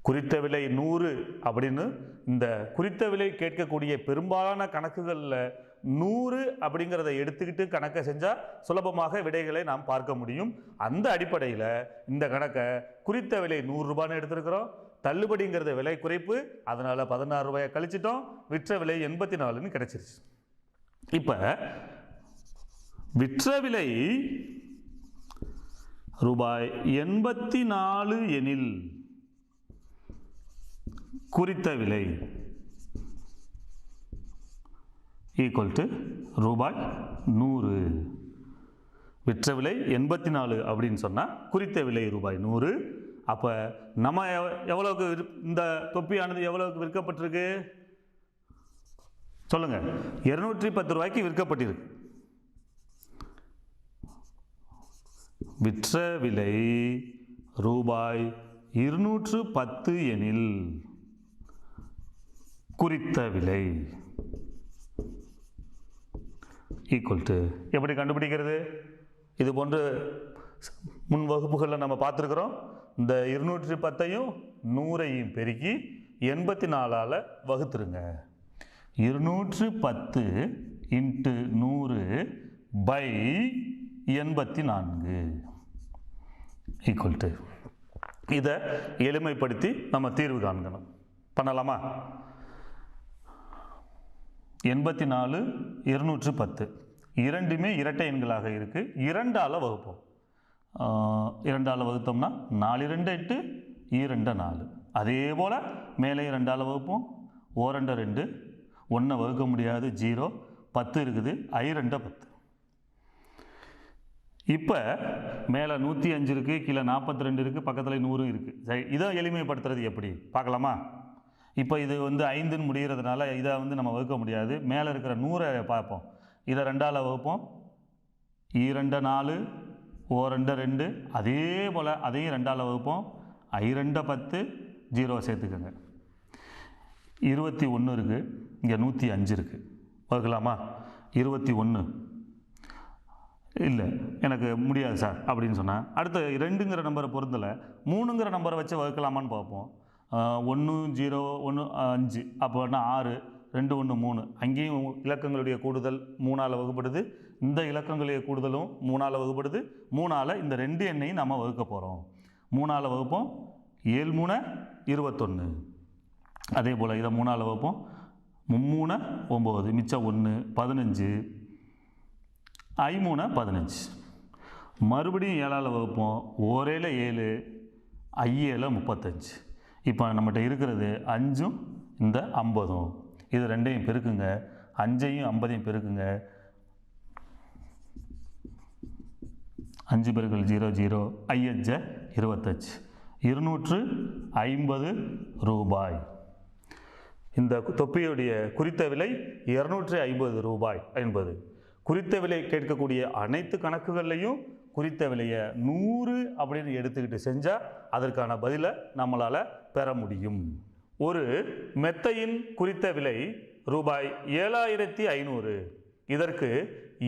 S3: குறித்த விலை 100 அப்படின்னு இந்த குறித்த விலை கேட்கக்கூடிய பெரும்பாலான கணக்குகளில் 100 அப்படிங்கிறத எடுத்துக்கிட்டு கணக்கை செஞ்சால் சுலபமாக விடைகளை நாம் பார்க்க முடியும். அந்த அடிப்படையில் இந்த கணக்கை குறித்த விலை 100 ரூபான்னு எடுத்துருக்கிறோம். தள்ளுபடிங்கிறத விலை குறைப்பு, அதனால் 16 ரூபாயை கழிச்சிட்டோம், விற்ற விலை 84ன்னு கிடைச்சிருச்சு. இப்போ விற்ற விலை ரூபாய் 84 எனில் குறித்த விலை ஈக்குவல் டு ரூபாய் 100. விற்ற விலை 84 அப்படின்னு சொன்னால் குறித்த விலை ரூபாய் 100. அப்போ நம்ம எவ்வளவுக்கு இந்த தொப்பியானது எவ்வளவுக்கு விற்கப்பட்டிருக்கு சொல்லுங்க? 210 ரூபாய்க்கு விற்கப்பட்டிருக்கு. விற்ற விலை ரூபாய் 210 எனில் குறித்த விலை ஈக்குவல் டு எப்படி கண்டுபிடிக்கிறது? இது போன்ற முன் வகுப்புகளில் நம்ம பார்த்துருக்குறோம். இந்த 210ஐயும் 100ஐயும் பெருக்கி 84ஆல் வகுத்துருங்க. 210 × 100/84 ஈக்குவல் டு இதை எளிமைப்படுத்தி நம்ம தீர்வு காண்கணும். பண்ணலாமா? 84 210 இரண்டுமே இரட்டை எண்களாக இருக்குது. 2ஆல் வகுப்போம். 2ஆல் வகுத்தோம்னா 4 2 8 2 4. அதே போல் மேலே 2ஆல் வகுப்போம். 2 2 1 வகுக்க முடியாது, 0 10 இருக்குது, 2 10. இப்போ மேலே 105 இருக்குது, கீழே 42 இருக்குது, பக்கத்தில் 100 இருக்குது. சரி, இதை எளிமைப்படுத்துறது எப்படி பார்க்கலாமா? இப்போ இது 5ன்னு முடிகிறதுனால இதை நம்ம வகுக்க முடியாது. மேலே இருக்கிற 100 பார்ப்போம். இதை 2ஆல் வகுப்போம். 2 4 2 2. அதே போல் அதையும் 2ஆல் வகுப்போம். 2 10 0 சேர்த்துக்கோங்க. 21 இருக்குது, இங்கே 105 இருக்குது. வகுக்கலாமா? 21 இல்லை எனக்கு முடியாது சார் அப்படின்னு சொன்னால் அடுத்து 2ங்கிற நம்பரை பொருந்தலை, 3ங்கிற நம்பரை வச்சு வகுக்கலாமான்னு பார்ப்போம். 1 0 1 5 அப்போனா 6 2 1 3. அங்கேயும் இலக்கங்களுடைய கூடுதல் 3ஆல் வகுப்படுது. இந்த இலக்கங்களுடைய கூடுதலும் 3ஆல் வகுப்படுது. 3ஆல் இந்த 2 எண்ணையும் நம்ம வகுக்க போகிறோம். 3ஆல் வகுப்போம். 7 3 21. அதே போல் இதை 3ஆல் வகுப்போம். 3 9, மிச்சம் 1 15, 3 15. மறுபடியும் 7ஆல் வகுப்போம். 1 7, 5 35. இப்போ நம்மகிட்ட இருக்கிறது 5ம் இந்த 50. இது 2ஐயும் பெருக்குங்க. 5ஐயும் 50ஐயும் பெருக்குங்க. 5 பெருக்கல் 0 0, 5 25. 250 ரூபாய். இந்த தொப்பியுடைய குறித்த விலை 250 ரூபாய் என்பது. குறித்த விலை கேட்கக்கூடிய அனைத்து கணக்குகள்லையும் குறித்த விலையை 100 அப்படின்னு எடுத்துக்கிட்டு செஞ்சால் அதற்கான பதிலை நம்மளால் பெற முடியும். ஒரு மெத்தையின் குறித்த விலை ரூபாய் 7500. இதற்கு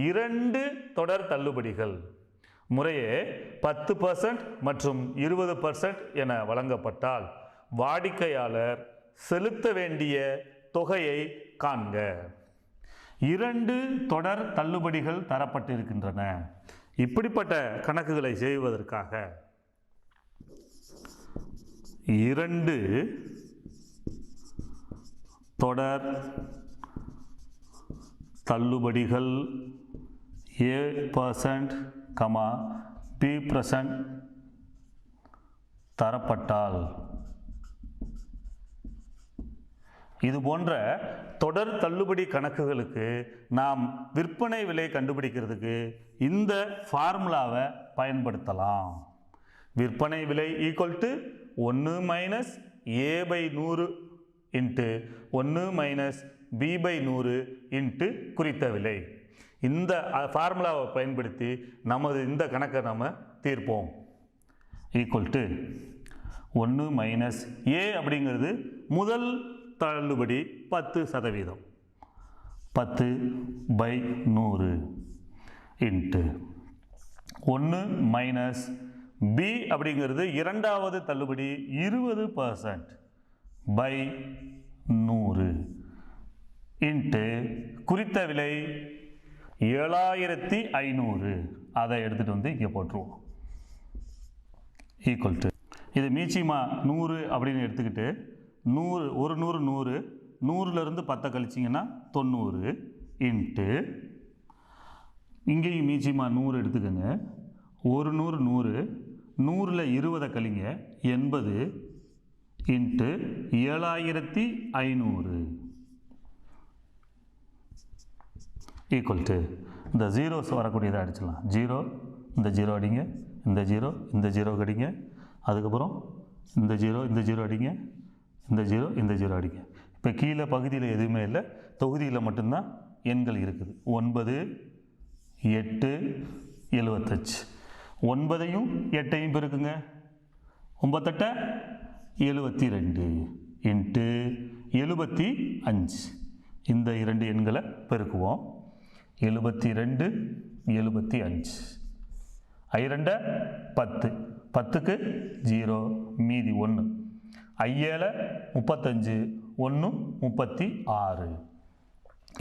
S3: 2 தொடர் தள்ளுபடிகள் முறையே 10% மற்றும் 20% என வழங்கப்பட்டால் வாடிக்கையாளர் செலுத்த வேண்டிய தொகையை காண்க. 2 தொடர் தள்ளுபடிகள் தரப்பட்டிருக்கின்றன. இப்படிப்பட்ட கணக்குகளை செய்வதற்காக 2 தொடர் தள்ளுபடிகள் A%, B% தரப்பட்டால் இது போன்ற தொடர் தள்ளுபடி கணக்குகளுக்கு நாம் விற்பனை விலை கண்டுபிடிக்கிறதுக்கு இந்த ஃபார்முலாவை பயன்படுத்தலாம். விற்பனை விலை equal to 1 minus A/100 into 1 minus B/100 into குறித்த விலை. இந்த ஃபார்முலாவை பயன்படுத்தி நமது இந்த கணக்கை நம்ம தீர்ப்போம். ஈக்குவல் டு 1 மைனஸ் A அப்படிங்கிறது முதல் தள்ளுபடி 10%, 10/100 இன்ட்டு 1 மைனஸ் B அப்படிங்கிறது இரண்டாவது தள்ளுபடி 20%/100 இன்ட்டு குறித்த விலை 7500. அதை எடுத்துகிட்டு வந்து இங்கே போட்டுருவோம். ஈக்குவல் டு இது மீச்சிமா 100 அப்படின்னு எடுத்துக்கிட்டு 100 ஒரு 100 100 100லேருந்து 10 கழிச்சிங்கன்னா 90 இன்ட்டு இங்கேயும் மீச்சிமா 100 எடுத்துக்கோங்க. ஒரு 100 100 100ல் 20 கழிங்க 80 இன்ட்டு 7500 ஈக்குவல் டு இந்த ஜீரோஸ் வரக்கூடியதை அடிச்சிடலாம். 0 இந்த 0 அடிங்க, இந்த 0 இந்த 0 அடிங்க, அதுக்கப்புறம் இந்த 0 அடிங்க, இந்த 0 அடிங்க. இப்போ கீழே பகுதியில் எதுவுமே இல்லை, தொகுதியில் மட்டும்தான் எண்கள் இருக்குது. 9 8 75. 9ஐயும் 8ஐயும் பெருக்குங்க. 9 72 இன்ட்டு 75. இந்த 2 எண்களை பெருக்குவோம். 72 75. 2 10 10க்கு 0 மீதி 1. 7 35 1 36.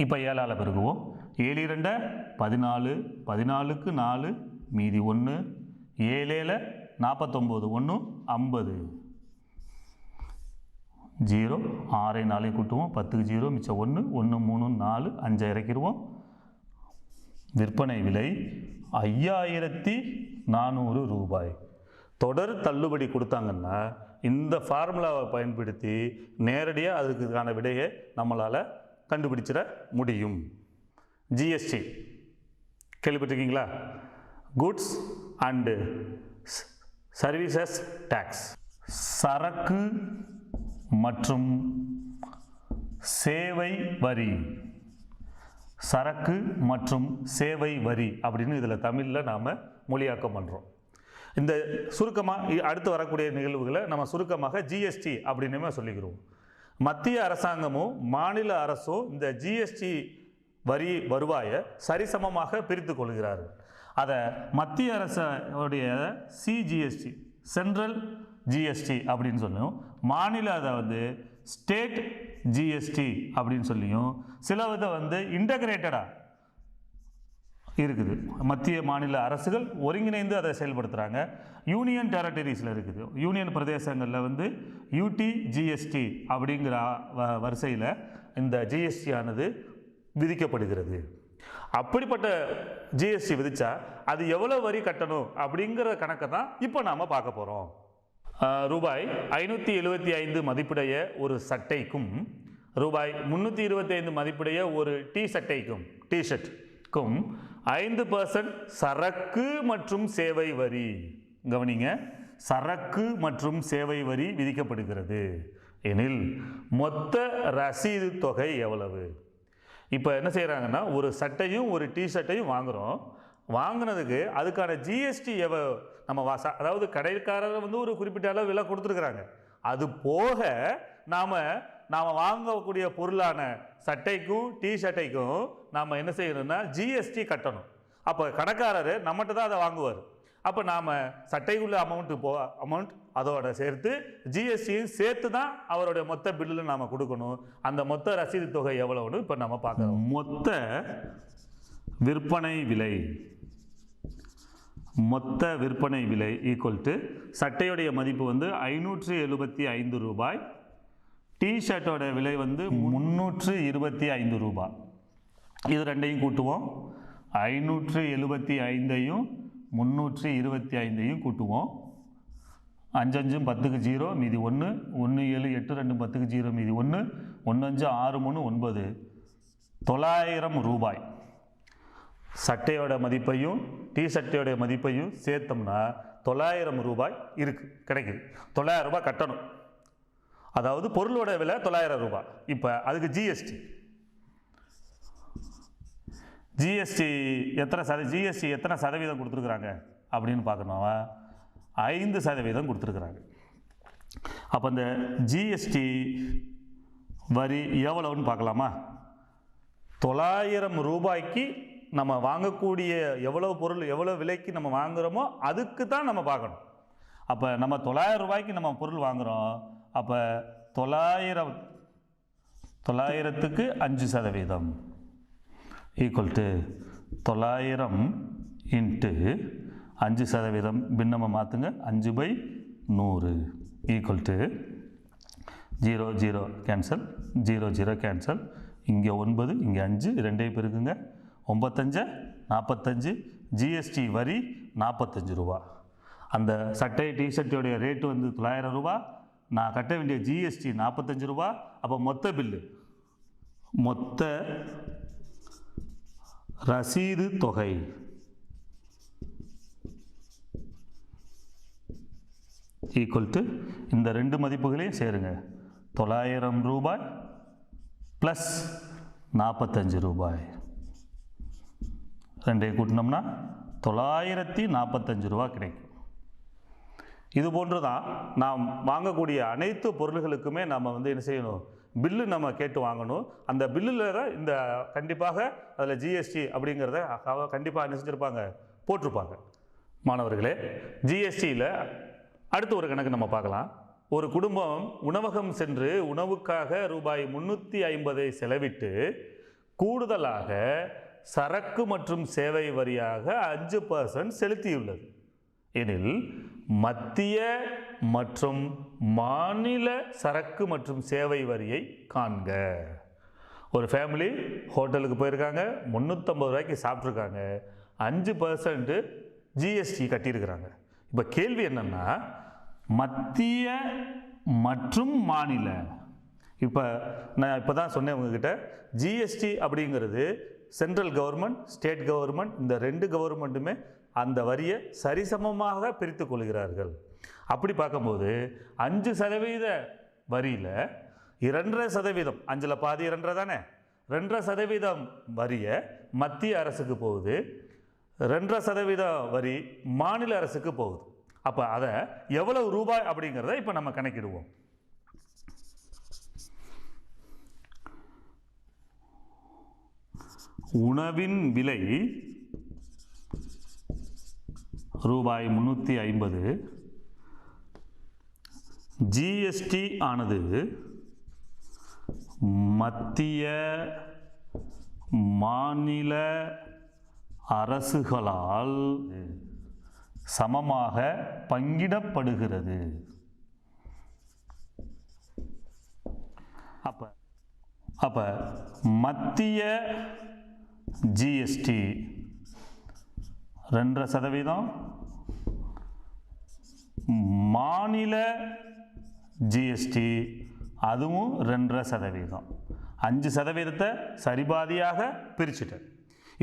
S3: இப்போ 7ஆல் பெருக்குவோம். 7 2 14 14க்கு 4 மீதி 1. 7 49 1 50. 0 6 4 கூட்டுவோம். 10க்கு 0 மிச்சம் 1 1 3 4 5 இறக்கிடுவோம். விற்பனை விலை 5400 ரூபாய். தொடர் தள்ளுபடி கொடுத்தாங்கன்னா இந்த ஃபார்முலாவை பயன்படுத்தி நேரடியாக அதுக்கான விடையை நம்மளால் கண்டுபிடிச்சிட முடியும். ஜிஎஸ்டி கேள்விப்பட்டிருக்கீங்களா? Goods and services tax. சரக்கு மற்றும் சேவை வரி. சரக்கு மற்றும் சேவை வரி அப்படின்னு இதில் தமிழில் நாம் மொழியாக்கம் பண்ணுறோம். இந்த சுருக்கமாக அடுத்து வரக்கூடிய நிகழ்வுகளை நம்ம சுருக்கமாக ஜிஎஸ்டி அப்படின்னுமே சொல்லிக்கிறோம். மத்திய அரசாங்கமும் மாநில அரசும் இந்த ஜிஎஸ்டி வரி வருவாயை சரிசமமாக பிரித்து கொள்கிறார்கள். அதை மத்திய அரசுடைய சிஜிஎஸ்டி சென்ட்ரல் ஜிஎஸ்டி அப்படின்னு சொல்லியும், மாநில அதை ஸ்டேட் ஜிஎஸ்டி அப்படின்னு சொல்லியும், சில இதை இன்டகிரேட்டடாக இருக்குது. மத்திய மாநில அரசுகள் ஒருங்கிணைந்து அதை செயல்படுத்துகிறாங்க. யூனியன் டெரிட்டரிஸில் இருக்குது. யூனியன் பிரதேசங்களில் யூடி ஜிஎஸ்டி அப்படிங்கிற வரிசையில் இந்த ஜிஎஸ்டி ஆனது விதிக்கப்படுகிறது. அப்படிப்பட்ட ஜிஎஸ்டி விதிச்சா அது எவ்வளோ வரி கட்டணும் அப்படிங்கிற கணக்கை தான் இப்போ நாம் பார்க்க போகிறோம். ரூபாய் 575 மதிப்புடைய ஒரு சட்டைக்கும் ரூபாய் 325 மதிப்புடைய ஒரு டிஷர்ட்டுக்கும் 5% சரக்கு மற்றும் சேவை வரி. கவனிங்க, சரக்கு மற்றும் சேவை வரி விதிக்கப்படுகிறது எனில் மொத்த ரசீது தொகை எவ்வளவு? இப்போ என்ன செய்கிறாங்கன்னா, ஒரு சட்டையும் ஒரு டிஷர்ட்டையும் வாங்குகிறோம். வாங்கினதுக்கு அதுக்கான ஜிஎஸ்டி நம்ம அதாவது கடைக்காரர் ஒரு குறிப்பிட்ட அளவு விலை கொடுத்துருக்குறாங்க. அது போக நாம் வாங்கக்கூடிய பொருளான சட்டைக்கும் டிஷர்ட்டைக்கும் நாம் என்ன செய்யணும்னா ஜிஎஸ்டி கட்டணும். அப்போ கடைக்காரர் நம்மகிட்ட தான் அதை வாங்குவார். அப்போ நாம் சட்டைக்குள்ள அமௌண்ட் அதோட சேர்த்து ஜிஎஸ்டியும் சேர்த்து தான் அவருடைய மொத்த பில்லில் நாம் கொடுக்கணும். அந்த மொத்த ரசீது தொகை எவ்வளவுன்னு இப்போ நம்ம பார்க்குறோம். மொத்த விற்பனை விலை ஈக்குவல் டு சட்டையுடைய மதிப்பு 575 ரூபாய், டிஷர்ட்டோட விலை 325 ரூபாய். இது ரெண்டையும் கூட்டுவோம். 575ஐயும் 325ஐயும் கூட்டுவோம். 5 5 10க்கு 0 மீதி 1, 1 7 8 2 10க்கு 0 மீதி 1, 1 5 6 3 9, 900 ரூபாய். சட்டையோட மதிப்பையும் டிஷர்ட்டோட மதிப்பையும் சேர்த்தோம்னா 900 ரூபாய் கிடைக்குது. 900 ரூபாய் கட்டணும். அதாவது பொருளோட விலை 900 ரூபாய். இப்போ அதுக்கு ஜிஎஸ்டி எத்தனை சதவீதம் கொடுத்துருக்குறாங்க அப்படின்னு பார்க்கணும். 5% கொடுத்துருக்குறாங்க. அப்போ அந்த ஜிஎஸ்டி வரி எவ்வளவுன்னு பார்க்கலாமா? 900 ரூபாய்க்கு நம்ம வாங்கக்கூடிய எவ்வளோ பொருள் எவ்வளோ விலைக்கு நம்ம வாங்குகிறோமோ அதுக்கு தான் நம்ம பார்க்கணும். அப்போ நம்ம 900 ரூபாய்க்கு நம்ம பொருள் வாங்குகிறோம். அப்போ 900க்கு 5% ஈக்குவல் டு 900 இன்ட்டு 5% பின்னமாக மாற்றுங்க. 5/100 100 ஈக்குவல் டு 0 0 கேன்சல் 0 0 கேன்சல், இங்கே 9 இங்கே 5 ரெண்டையும் பெருக்குங்க, 9 45, ஜிஎஸ்டி வரி 45 ரூபா. அந்த சட்டை டிஷர்ட்டோடைய ரேட்டு வந்து 900 ரூபா, நான் கட்ட வேண்டிய ஜிஎஸ்டி 45 ரூபா. அப்போ மொத்த பில்லு, மொத்த ரசீது தொகை ஈக்குவல் டு இந்த ரெண்டு மதிப்புகளையும் சேருங்க, 900 ரூபாய் ப்ளஸ் 45 ரூபாய். ரெண்டையும் கூட்டினோம்னா 945 ரூபா கிடைக்கும். இது போன்று தான் நாம் வாங்கக்கூடிய அனைத்து பொருள்களுக்குமே நம்ம வந்து என்ன செய்யணும், பில்லு நம்ம கேட்டு வாங்கணும். அந்த பில்லில் தான் இந்த கண்டிப்பாக அதில் ஜிஎஸ்டி அப்படிங்கிறத கண்டிப்பாக என்ன செஞ்சுருப்பாங்க, போட்டிருப்பாங்க. மாணவர்களே, ஜிஎஸ்டியில் அடுத்து ஒரு கணக்கு நம்ம பார்க்கலாம். ஒரு குடும்பம் உணவகம் சென்று உணவுக்காக ரூபாய் 350 செலவிட்டு கூடுதலாக சரக்கு மற்றும் சேவை வரியாக 5% செலுத்தியுள்ளது எனில் மத்திய மற்றும் மாநில சரக்கு மற்றும் சேவை வரியை காண்க. ஒரு ஃபேமிலி ஹோட்டலுக்கு போயிருக்காங்க, 350 ரூபாய்க்கு சாப்பிட்ருக்காங்க, 5% ஜிஎஸ்டி கட்டியிருக்கிறாங்க. இப்போ கேள்வி என்னன்னா, மத்திய மற்றும் மாநில, இப்போ நான் இப்போ தான் சொன்னேன் உங்ககிட்ட, ஜிஎஸ்டி அப்படிங்கிறது சென்ட்ரல் கவர்மெண்ட், ஸ்டேட் கவர்மெண்ட், இந்த ரெண்டு கவர்மெண்ட்டுமே அந்த வரியை சரிசமமாக பிரித்து கொள்கிறார்கள். அப்படி பார்க்கும்போது 5% வரியில் 2.5%, 5ல் பாதி 2 தானே, 2.5% வரியை மத்திய அரசுக்கு போகுது, 2.5% வரி மாநில அரசுக்கு போகுது. அப்போ அதை எவ்வளவு ரூபாய் அப்படிங்கிறத இப்போ நம்ம கணக்கிடுவோம். உணவின் விலை ரூபாய் 350, ஜிஎஸ்டி ஆனது மத்திய மாநில அரசுகளால் சமமாக பங்கிடப்படுகிறது. அப்ப மத்திய ஜிஎஸ்டி 2.5%, மாநில ஜிஎஸ்டி அதுவும் 2.5%, 5% சரிபாதியாக பிரிச்சுட்டேன்.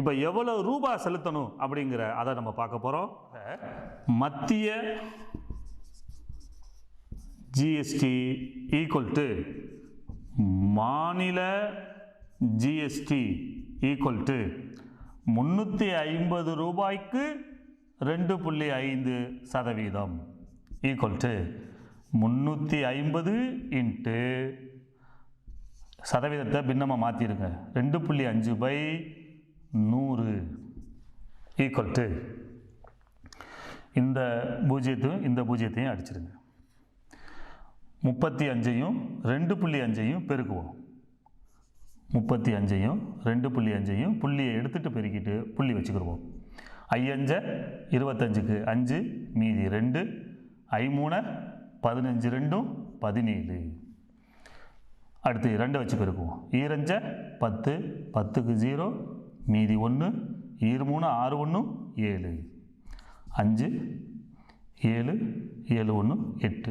S3: இப்போ எவ்வளவு ரூபாய் செலுத்தணும் அப்படிங்கிற அதை நம்ம பார்க்க போகிறோம். மத்திய ஜிஎஸ்டி ஈக்குவல் டு மாநில ஜிஎஸ்டி ஈக்குவல் டு 350 ரூபாய்க்கு 2.5% ஈக்குவல் டு 350 இன்ட்டு சதவீதத்தை பின்னமாக மாற்றிருங்க, 2.5/100 ஈக்குவல் டு இந்த பூஜ்ஜியத்தையும் இந்த பூஜ்ஜியத்தையும் அடிச்சிருங்க. 35ஐயும் 2.5ஐயும் பெருக்குவோம். 35ஐயும் 2.5ஐயும் புள்ளியை எடுத்துகிட்டு பெருக்கிட்டு புள்ளி வச்சுக்கிடுவோம். 5 25க்கு 5 மீதி 2, 5 15 2 17. அடுத்து 2 வச்சு பெருக்குவோம். 2 10, 10க்கு 0 மீதி 1, 2 6 1 7, 5 7 7 1 8.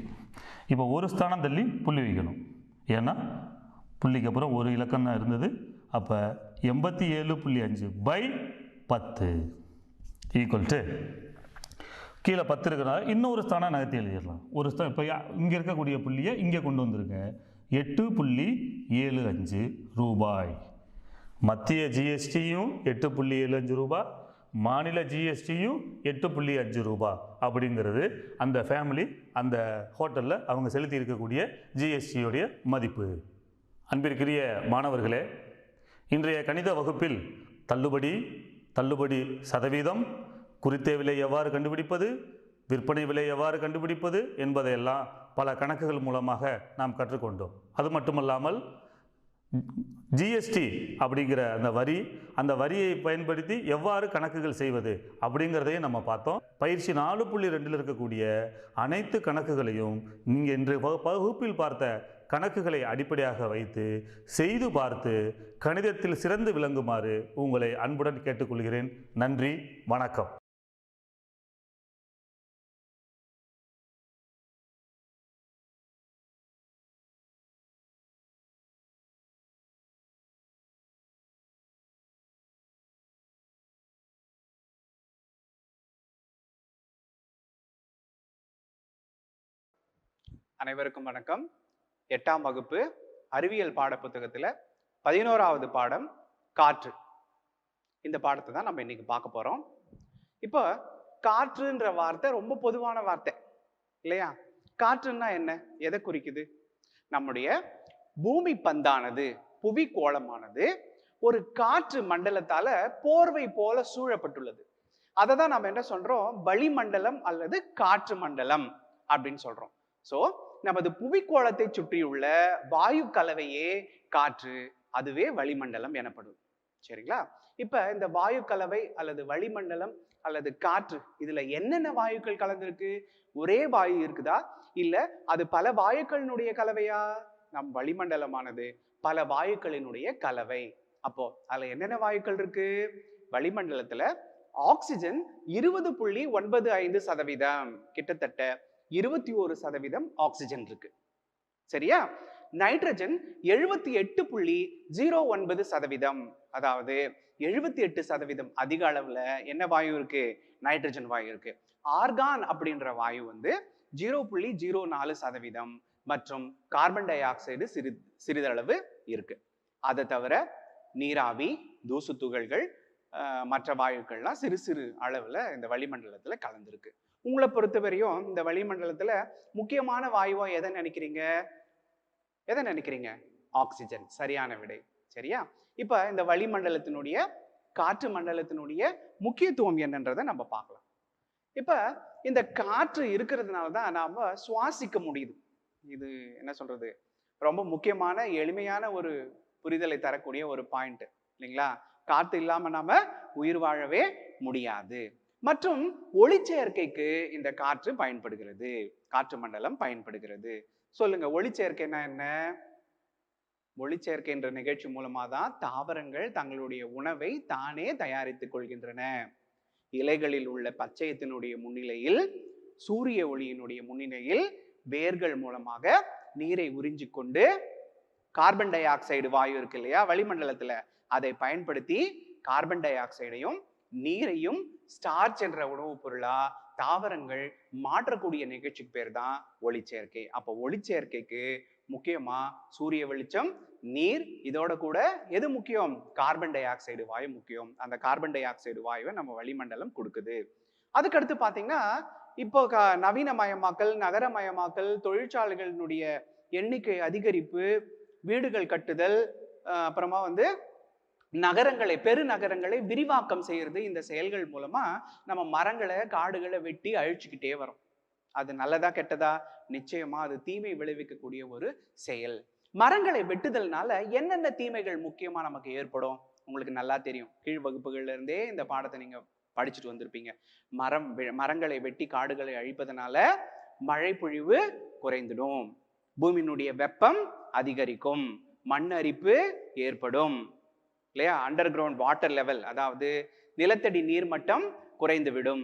S3: இப்போ ஒரு ஸ்தானம் தள்ளி புள்ளி வைக்கணும், ஏன்னா புள்ளிக்கு அப்புறம் ஒரு இலக்கம் தான் இருந்தது. அப்போ 87.5/10 ஈக்குவல் டு கீழே 10 இருக்கிறனால இன்னொரு ஸ்தானம் நகர்த்தி எழுதிடலாம். ஒரு ஸ்தானம் இப்போ இங்கே இருக்கக்கூடிய புள்ளியை இங்கே கொண்டு வந்துருங்க. 8.75 ரூபாய். மத்திய ஜிஎஸ்டியும் 8.75 ரூபாய், மாநில ஜிஎஸ்டியும் 8.5 ரூபாய் அப்படிங்கிறது அந்த ஃபேமிலி அந்த ஹோட்டலில் அவங்க செலுத்தி இருக்கக்கூடிய ஜிஎஸ்டியோடைய மதிப்பு. அன்பிற்குரிய மாணவர்களே, இன்றைய கணித வகுப்பில் தள்ளுபடி சதவீதம், குறித்த விலை எவ்வாறு கண்டுபிடிப்பது, விற்பனை விலை எவ்வாறு கண்டுபிடிப்பது என்பதையெல்லாம் பல கணக்குகள் மூலமாக நாம் கற்றுக்கொண்டோம். அது மட்டுமல்லாமல் ஜிஎஸ்டி அப்படிங்கிற அந்த வரியை பயன்படுத்தி எவ்வாறு கணக்குகள் செய்வது அப்படிங்கிறதையும் நம்ம பார்த்தோம். பயிற்சி 4.2 இருக்கக்கூடிய அனைத்து கணக்குகளையும் நீங்கள் இன்று வகுப்பில் பார்த்த கணக்குகளை அடிப்படையாக வைத்து செய்து பார்த்து கணிதத்தில் சிறந்து விளங்குமாறு உங்களை அன்புடன் கேட்டுக்கொள்கிறேன். நன்றி, வணக்கம்.
S4: அனைவருக்கும் வணக்கம். 8ஆம் வகுப்பு அறிவியல் பாடப்புத்தகத்துல 11வது பாடம் காற்று. இந்த பாடத்தை தான் நம்ம இன்னைக்கு பார்க்க போறோம். இப்போ காற்றுன்ற வார்த்தை ரொம்ப பொதுவான வார்த்தை இல்லையா? காற்றுன்னா என்ன, எதை குறிக்குது? நம்முடைய பூமி பந்தானது, புவி கோளமானது ஒரு காற்று மண்டலத்தால போர்வை போல சூழப்பட்டுள்ளது. அதை தான் நம்ம என்ன சொல்றோம், வளிமண்டலம் அல்லது காற்று மண்டலம் அப்படின்னு சொல்றோம். சோ நமது புவிக்கோளத்தை சுற்றியுள்ள வாயு கலவையே காற்று, அதுவே வளிமண்டலம் எனப்படும். சரிங்களா? இப்ப இந்த வாயு கலவை அல்லது வளிமண்டலம் அல்லது காற்று, இதுல என்னென்ன வாயுக்கள் கலந்திருக்கு? ஒரே வாயு இருக்குதா, இல்ல அது பல வாயுக்களினுடைய கலவையா? நம் வளிமண்டலமானது பல வாயுக்களினுடைய கலவை. அப்போ அதுல என்னென்ன வாயுக்கள் இருக்கு? வளிமண்டலத்துல ஆக்சிஜன் 20.95%, கிட்டத்தட்ட 21% ஆக்சிஜன் இருக்கு. சரியா? நைட்ரஜன் 78.09%, அதாவது 78% அதிக அளவுல என்ன வாயு இருக்கு? நைட்ரஜன் வாயு இருக்கு. ஆர்கான் அப்படின்ற வாயு 0.04% மற்றும் கார்பன் டை ஆக்சைடு சிறிதளவு இருக்கு. அதை தவிர நீராவி, தூசு துகள்கள், மற்ற வாயுக்கள்லாம் சிறு சிறு அளவுல இந்த வளிமண்டலத்துல கலந்துருக்கு. உங்களை பொறுத்தவரையும் இந்த வளிமண்டலத்துல முக்கியமான வாயுவா எதை நினைக்கிறீங்க? ஆக்சிஜன். சரியான விடை. சரியா? இப்ப இந்த வளிமண்டலத்தினுடைய காற்று மண்டலத்தினுடைய முக்கியத்துவம் என்னன்றதை நம்ம பார்க்கலாம். இப்ப இந்த காற்று இருக்கிறதுனால தான் நாம சுவாசிக்க முடியுது. இது என்ன சொல்றது, ரொம்ப முக்கியமான எளிமையான ஒரு புரிதலை தரக்கூடிய ஒரு பாயிண்ட் இல்லைங்களா? காற்று இல்லாம நாம உயிர் வாழவே முடியாது. மற்றும் ஒளிச்சேர்க்கைக்கு இந்த காற்று பயன்படுகிறது, காற்று மண்டலம் பயன்படுகிறது. சொல்லுங்க, ஒளிச்சேர்க்கைனா என்ன? ஒளிச்சேர்க்கை என்ற நிகழ்ச்சி மூலமா தான் தாவரங்கள் தங்களுடைய உணவை தானே தயாரித்துக் கொள்கின்றன. இலைகளில் உள்ள பச்சையத்தினுடைய முன்னிலையில், சூரிய ஒளியினுடைய முன்னிலையில் வேர்கள் மூலமாக நீரை உறிஞ்சி கொண்டு கார்பன் டை ஆக்சைடு வாயு இருக்கு இல்லையா வளிமண்டலத்துல, அதை பயன்படுத்தி கார்பன் டை ஆக்சைடையும் நீரையும் ஸ்டார்ச் என்ற உணவுப் பொருளா தாவரங்கள் மாற்றக்கூடிய நிகழ்ச்சிக்கு பேர் தான் ஒளிச்சேர்க்கை. அப்போ ஒளிச்சேர்க்கைக்கு முக்கியமா சூரிய வெளிச்சம், நீர், இதோட கூட எது முக்கியம்? கார்பன் டை ஆக்சைடு வாயு முக்கியம். அந்த கார்பன் டை ஆக்சைடு வாயுவை நம்ம வளிமண்டலம் கொடுக்குது. அதுக்கடுத்து பாத்தீங்கன்னா இப்போ நவீனமயமாக்கல், நகரமயமாக்கல், தொழிற்சாலைகளினுடைய எண்ணிக்கை அதிகரிப்பு, வீடுகள் கட்டுதல், அப்புறமா நகரங்களை, பெருநகரங்களை விரிவாக்கம் செய்யறது, இந்த செயல்கள் மூலமா நம்ம மரங்களை, காடுகளை வெட்டி அழிச்சுக்கிட்டே வரோம். அது நல்லதா கெட்டதா? நிச்சயமா அது தீமை விளைவிக்கக்கூடிய ஒரு செயல். மரங்களை வெட்டுதல்னால என்னென்ன தீமைகள் முக்கியமா நமக்கு ஏற்படும்? உங்களுக்கு நல்லா தெரியும். கீழ் வகுப்புகள்ல இருந்தே இந்த பாடத்தை நீங்க படிச்சுட்டு வந்திருப்பீங்க. மரங்களை வெட்டி காடுகளை அழிப்பதனால மழை பொழிவு குறைந்துடும், பூமியினுடைய வெப்பம் அதிகரிக்கும், மண் அரிப்பு ஏற்படும் இல்லையா? அண்டர் கிரவுண்ட் வாட்டர் லெவல், அதாவது நிலத்தடி நீர்மட்டம் குறைந்து விடும்.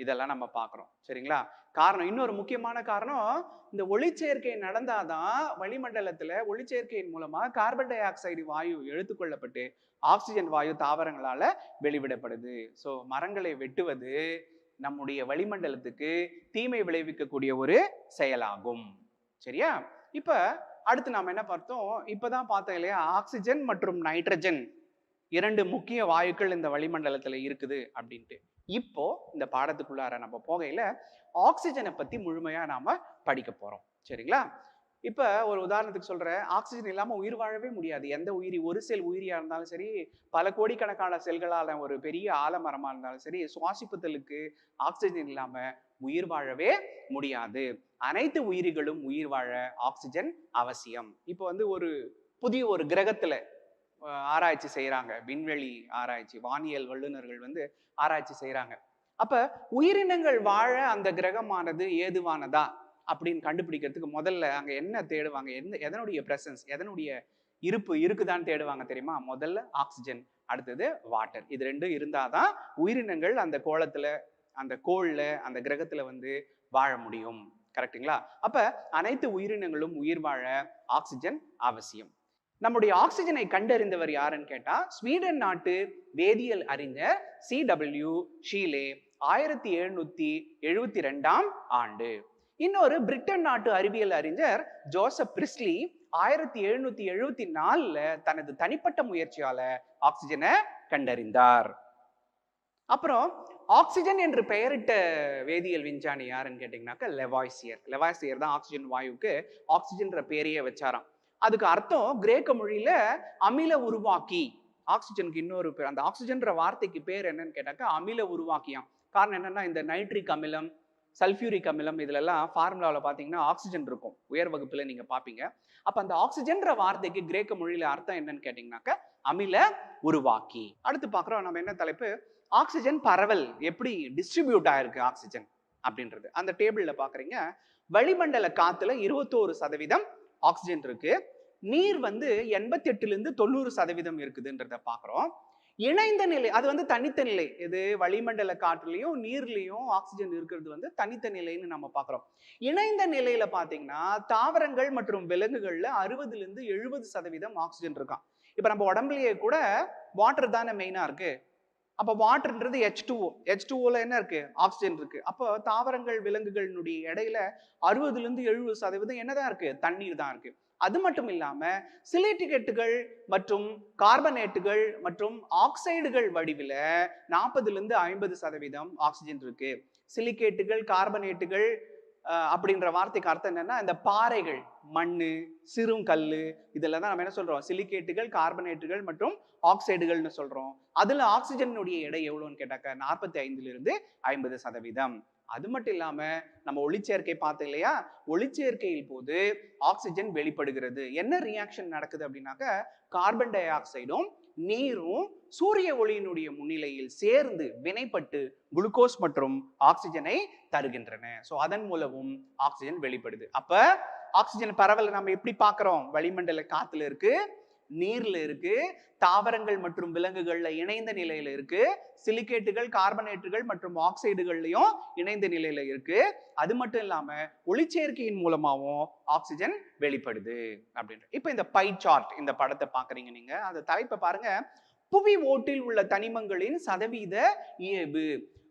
S4: இதெல்லாம் நம்ம பார்க்குறோம். சரிங்களா? காரணம், இன்னொரு முக்கியமான காரணம், இந்த ஒளிச்சேர்க்கை நடந்தாதான் வளிமண்டலத்துல ஒளிச்சேர்க்கையின் மூலமா கார்பன் டை ஆக்சைடு வாயு எடுத்துக்கொள்ளப்பட்டு ஆக்சிஜன் வாயு தாவரங்களால வெளிவிடப்படுது. ஸோ மரங்களை வெட்டுவது நம்முடைய வளிமண்டலத்துக்கு தீமை விளைவிக்கக்கூடிய ஒரு செயலாகும். சரியா? இப்ப அடுத்து நாம என்ன பார்த்தோம்? இப்பதான் பார்த்தோம் இல்லையா, ஆக்சிஜன் மற்றும் நைட்ரஜன் 2 முக்கிய வாயுக்கள் இந்த வளிமண்டலத்துல இருக்குது அப்படின்ட்டு. இப்போ இந்த பாடத்துக்குள்ளார நம்ம போகையில ஆக்சிஜனை பத்தி முழுமையா நாம படிக்க போறோம். சரிங்களா? இப்ப ஒரு உதாரணத்துக்கு சொல்றேன், ஆக்சிஜன் இல்லாம உயிர் வாழவே முடியாது. எந்த உயிரி, ஒரு செல் உயிரியா இருந்தாலும் சரி, பல கோடிக்கணக்கான செல்களால ஒரு பெரிய ஆலமரமா இருந்தாலும் சரி, சுவாசிப்புதலுக்கு ஆக்சிஜன் இல்லாம உயிர் வாழவே முடியாது. அனைத்து உயிரிகளும் உயிர் வாழ ஆக்சிஜன் அவசியம். இப்போ ஒரு புதிய ஒரு கிரகத்துல ஆராய்ச்சி செய்யறாங்க. விண்வெளி ஆராய்ச்சி, வானியல் வல்லுநர்கள் வந்து ஆராய்ச்சி செய்யறாங்க. அப்ப உயிரினங்கள் வாழ அந்த கிரகமானது ஏதுவானதா அப்படின்னு கண்டுபிடிக்கிறதுக்கு முதல்ல அங்க என்ன தேடுவாங்க? எதனுடைய பிரசன்ஸ், எதனுடைய இருப்பு இருக்குதான்னு தேடுவாங்க தெரியுமா? முதல்ல ஆக்சிஜன், அடுத்தது வாட்டர். இது ரெண்டும் இருந்தாதான் உயிரினங்கள் அந்த கோளத்துல, அந்த கோள்ல, அந்த கிரகத்துல வந்து வாழ முடியும். கரெக்டுங்களா? அப்ப அனைத்து உயிரினங்களும் உயிர் வாழ ஆக்சிஜன் அவசியம். நம்முடைய ஆக்சிஜனை கண்டறிந்தவர் யாருன்னு கேட்டா ஸ்வீடன் நாட்டு வேதியியல் அறிஞர் CW ஷீலே 1772ஆம் ஆண்டு. இன்னொரு பிரிட்டன் நாட்டு அறிவியல் அறிஞர் ஜோசப் பிரிஸ்லி 1774ல தனது தனிப்பட்ட முயற்சியால ஆக்சிஜனை கண்டறிந்தார். அப்புறம் ஆக்சிஜன் என்று பெயரிட்ட வேதியியல் விஞ்ஞானி யாருன்னு கேட்டீங்கன்னாக்க லெவாய்சியர். லெவாய்சியர் தான் ஆக்சிஜன் வாயுக்கு ஆக்சிஜன்ற பேரையே வச்சாராம். அதுக்கு அர்த்தம் கிரேக்க மொழியில அமில உருவாக்கி. ஆக்சிஜனுக்கு இன்னொரு பேர், அந்த ஆக்சிஜன்ற வார்த்தைக்கு பேர் என்னன்னு கேட்டாக்க அமில உருவாக்கியாம். காரணம் என்னன்னா இந்த நைட்ரிக் அமிலம், சல்ஃபியூரிக் அமிலம் இதுல எல்லாம் ஃபார்முலாவில் பார்த்தீங்கன்னா ஆக்சிஜன் இருக்கும், உயர் வகுப்புல நீங்க பாப்பீங்க. அப்ப அந்த ஆக்சிஜன்ற வார்த்தைக்கு கிரேக்க மொழியில அர்த்தம் என்னன்னு கேட்டீங்கன்னாக்க அமில உருவாக்கி. அடுத்து பாக்குறோம் நம்ம என்ன தலைப்பு, ஆக்சிஜன் பரவல் எப்படி டிஸ்ட்ரிபியூட் ஆயிருக்கு ஆக்சிஜன் அப்படின்றது. அந்த டேபிள்ல பாக்குறீங்க, வளிமண்டல காத்துல 21% ஆக்சிஜன் இருக்கு. நீர் வந்து 88லிருந்து 90% இருக்குதுன்றத பாக்குறோம். இணைந்த நிலை அது வந்து தனித்த நிலை. இது வளிமண்டல காற்றுலையும் நீர்லையும் ஆக்சிஜன் இருக்கிறது வந்து தனித்த நிலைன்னு நம்ம பாக்குறோம். இணைந்த நிலையில பாத்தீங்கன்னா தாவரங்கள் மற்றும் விலங்குகள்ல 60லிருந்து 70% ஆக்சிஜன் இருக்கான். இப்ப நம்ம உடம்புலயே கூட வாட்டர் தானே மெயினா இருக்கு. அப்ப வாட்டர்ன்றது H2O. H2Oல என்ன இருக்கு? ஆக்சிஜன் இருக்கு. அப்போ தாவரங்கள் விலங்குகளினுடைய இடையில 60லிருந்து 70% என்னதான் இருக்கு? தண்ணீர் தான் இருக்கு. அது மட்டும் இல்லாம சிலிகேட்டுகள் மற்றும் கார்பனேட்டுகள் மற்றும் ஆக்சைடுகள் வடிவில 40லிருந்து 50% ஆக்சிஜன் இருக்கு. சிலிகேட்டுகள், கார்பனேட்டுகள் அப்படின்ற வார்த்தைக்கு அர்த்தம் என்னன்னா இந்த பாறைகள், மண்ணு, சிறும் கல்லு, இதெல்லாம் தான் நம்ம என்ன சொல்றோம்? சிலிகேட்டுகள், கார்பனேட்டுகள் மற்றும் ஆக்சைடுகள்னு சொல்றோம். அதுல ஆக்சிஜனுடைய எடை எவ்வளவுன்னு கேட்டாக்க 45லிருந்து 50%. அது மட்டும் இல்லாம நம்ம ஒளிச்சேர்க்கை பார்த்தோம் இல்லையா? ஒளிச்சேர்க்கையில் போது ஆக்சிஜன் வெளிப்படுகிறது. என்ன ரியாக்ஷன் நடக்குது அப்படின்னாக்க கார்பன் டை ஆக்சைடும் நீரும் சூரிய ஒளியினுடைய முன்னிலையில் சேர்ந்து வினைப்பட்டு குளுக்கோஸ் மற்றும் ஆக்சிஜனை தருகின்றன. சோ அதன் மூலமும் ஆக்சிஜன் வெளிப்படுது. அப்ப ஆக்சிஜன் பரவல் நம்ம எப்படி பார்க்கிறோம்? வளிமண்டல காத்துல இருக்கு, நீர்ல இருக்கு, தாவரங்கள் மற்றும் விலங்குகள்ல இணைந்த நிலையில இருக்கு, சிலிகேட்டுகள், கார்பனேட்டுகள் மற்றும் ஆக்சைடுகள்லயும் இணைந்த நிலையில இருக்கு. அது மட்டும் இல்லாம ஒளிச்சேர்க்கையின் மூலமாவும் ஆக்சிஜன் வெளிப்படுது அப்படின்ற. இப்ப இந்த பை சார்ட், இந்த படத்தை பாக்குறீங்க நீங்க, அந்த தலைப்பை பாருங்க. புவி ஓட்டில் உள்ள தனிமங்களின் சதவீத இயல்பு.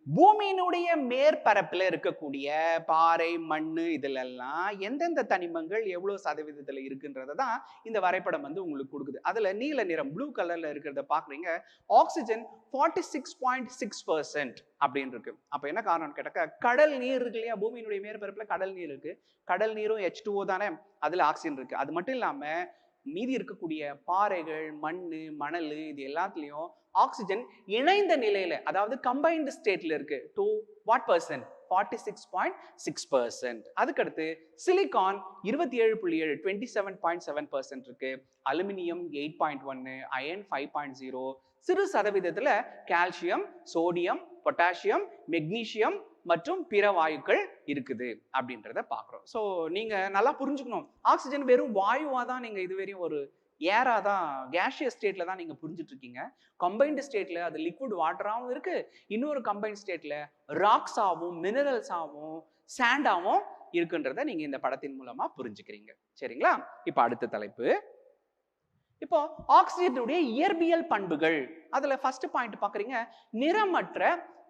S4: பூமியினுடைய மேற்பரப்புல இருக்கக்கூடிய பாறை, மண்ணு இதுல எல்லாம் எந்தெந்த தனிமங்கள் எவ்வளவு சதவீதத்துல இருக்குன்றதான் இந்த வரைபடம் வந்து உங்களுக்கு கொடுக்குது. அதுல நீல நிறம் ப்ளூ கலர்ல இருக்கிறத பாக்குறீங்க. ஆக்சிஜன் 46.6% அப்படின்னு இருக்கு. அப்ப என்ன காரணம்னு கேட்டாக்க கடல் நீர் இருக்கு இல்லையா? பூமியினுடைய மேற்பரப்புல கடல் நீர் இருக்கு. கடல் நீரும் H2O தானே, அதுல ஆக்சிஜன் இருக்கு. அது மட்டும் இல்லாம மீதி இருக்கக்கூடிய பாறைகள், மண்ணு, மணல் இது எல்லாத்துலயும் ஆக்சிஜன் இணைந்த நிலையில, அதாவது கம்பைன்டு ஸ்டேட்ல இருக்கு. To what percent? 46.6%. அதுக்கடுத்து சிலிகான் 27.7 27.7% இருக்கு. அலுமினியம் 8.1, அயன் 5.0, சிறு சதவீதத்துல கால்சியம், சோடியம், பொட்டாசியம், மெக்னீசியம் மற்றும் பிற வாயுக்கள் இருக்குது அப்படின்றத பாக்குறோம். ஸோ நீங்க நல்லா புரிஞ்சுக்கணும், ஆக்சிஜன் வெறும் வாயுவா தான் நீங்க இதுவரையும் ஒரு ஏரா தான், கேஷியஸ் ஸ்டேட்ல தான் நீங்க புரிஞ்சுட்டு இருக்கீங்க. கம்பைன்டு ஸ்டேட்ல அது லிக்விட் வாட்டராகவும் இருக்கு, இன்னொரு கம்பைன்ட் ஸ்டேட்ல ராக்ஸாவும் மினரல்ஸாவும் சாண்டாவும் இருக்குன்றத நீங்க இந்த படத்தின் மூலமா புரிஞ்சுக்கிறீங்க. சரிங்களா? இப்ப அடுத்த தலைப்பு. இப்போ ஆக்சிஜனுடைய இயற்பியல் பண்புகள். அதுல ஃபர்ஸ்ட் பாயிண்ட் பாக்குறீங்க, நிறமற்ற,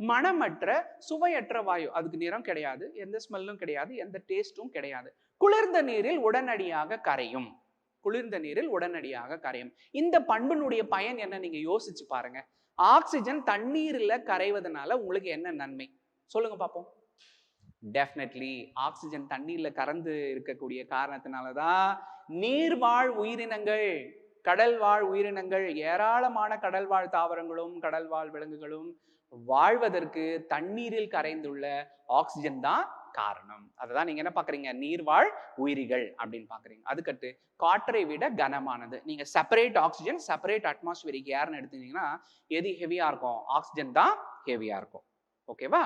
S4: மணமற்ற, சுவையற்ற வாயு. அதுக்கு நிறம் கிடையாது, எந்த ஸ்மெல்லும் கிடையாது, எந்த டேஸ்டும் கிடையாது. குளிர்ந்த நீரில் உடனடியாக கரையும். குளிர்ந்த நீரில் உடனடியாக கரையும். இந்த பண்பினுடைய பயன் என்ன நீங்க யோசிச்சு பாருங்க. ஆக்சிஜன் தண்ணீர்ல கரைவதனால உங்களுக்கு என்ன நன்மை சொல்லுங்க பாப்போம். டெஃபினெட்லி ஆக்சிஜன் தண்ணீர்ல கறந்து இருக்கக்கூடிய காரணத்தினாலதான் நீர்வாழ் உயிரினங்கள், கடல் வாழ் உயிரினங்கள், ஏராளமான கடல் வாழ் தாவரங்களும் கடல் வாழ் விலங்குகளும் வாழ்வதற்கு தண்ணீரில் கரைந்துள்ள ஆக்சிஜன் தான் காரணம். அததான் நீங்க என்ன பாக்குறீங்க, நீர்வாழ் உயிரிகள் அப்படின்னு பாக்குறீங்க. அதுக்கடுத்து காற்றை விட கனமானது. நீங்க செப்பரேட் ஆக்சிஜன் செப்பரேட் அட்மாஸ்பியரிக் ஏர்னு எடுத்துட்டீங்கன்னா எது ஹெவியா இருக்கும், ஆக்சிஜன் தான் ஹெவியா இருக்கும். ஓகேவா?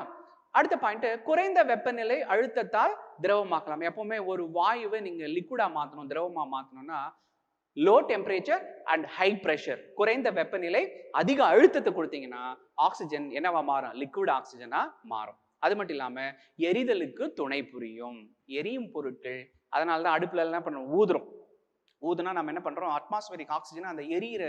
S4: அடுத்த பாயிண்ட், குறைந்த வெப்பநிலை அழுத்தத்தால் திரவமாக்கலாம். எப்பவுமே ஒரு வாயுவை நீங்க லிக்விடா மாத்தணும், திரவமா மாத்தணும்னா low temperature and high pressure, குறைந்த வெப்பநிலை அதிக அழுத்தத்தை கொடுத்தீங்கன்னா ஆக்சிஜன் என்னவா மாறும், லிக்விட் ஆக்சிஜனா மாறும். அது மட்டும் இல்லாம எரிதலுக்கு துணை புரியும். எரியும் பொருட்கள், அதனாலதான் அடுப்புல என்ன பண்ணுறோம், ஊதுனா நம்ம என்ன பண்றோம், அட்மாஸ்பியரிக் ஆக்சிஜன் அந்த எரியிற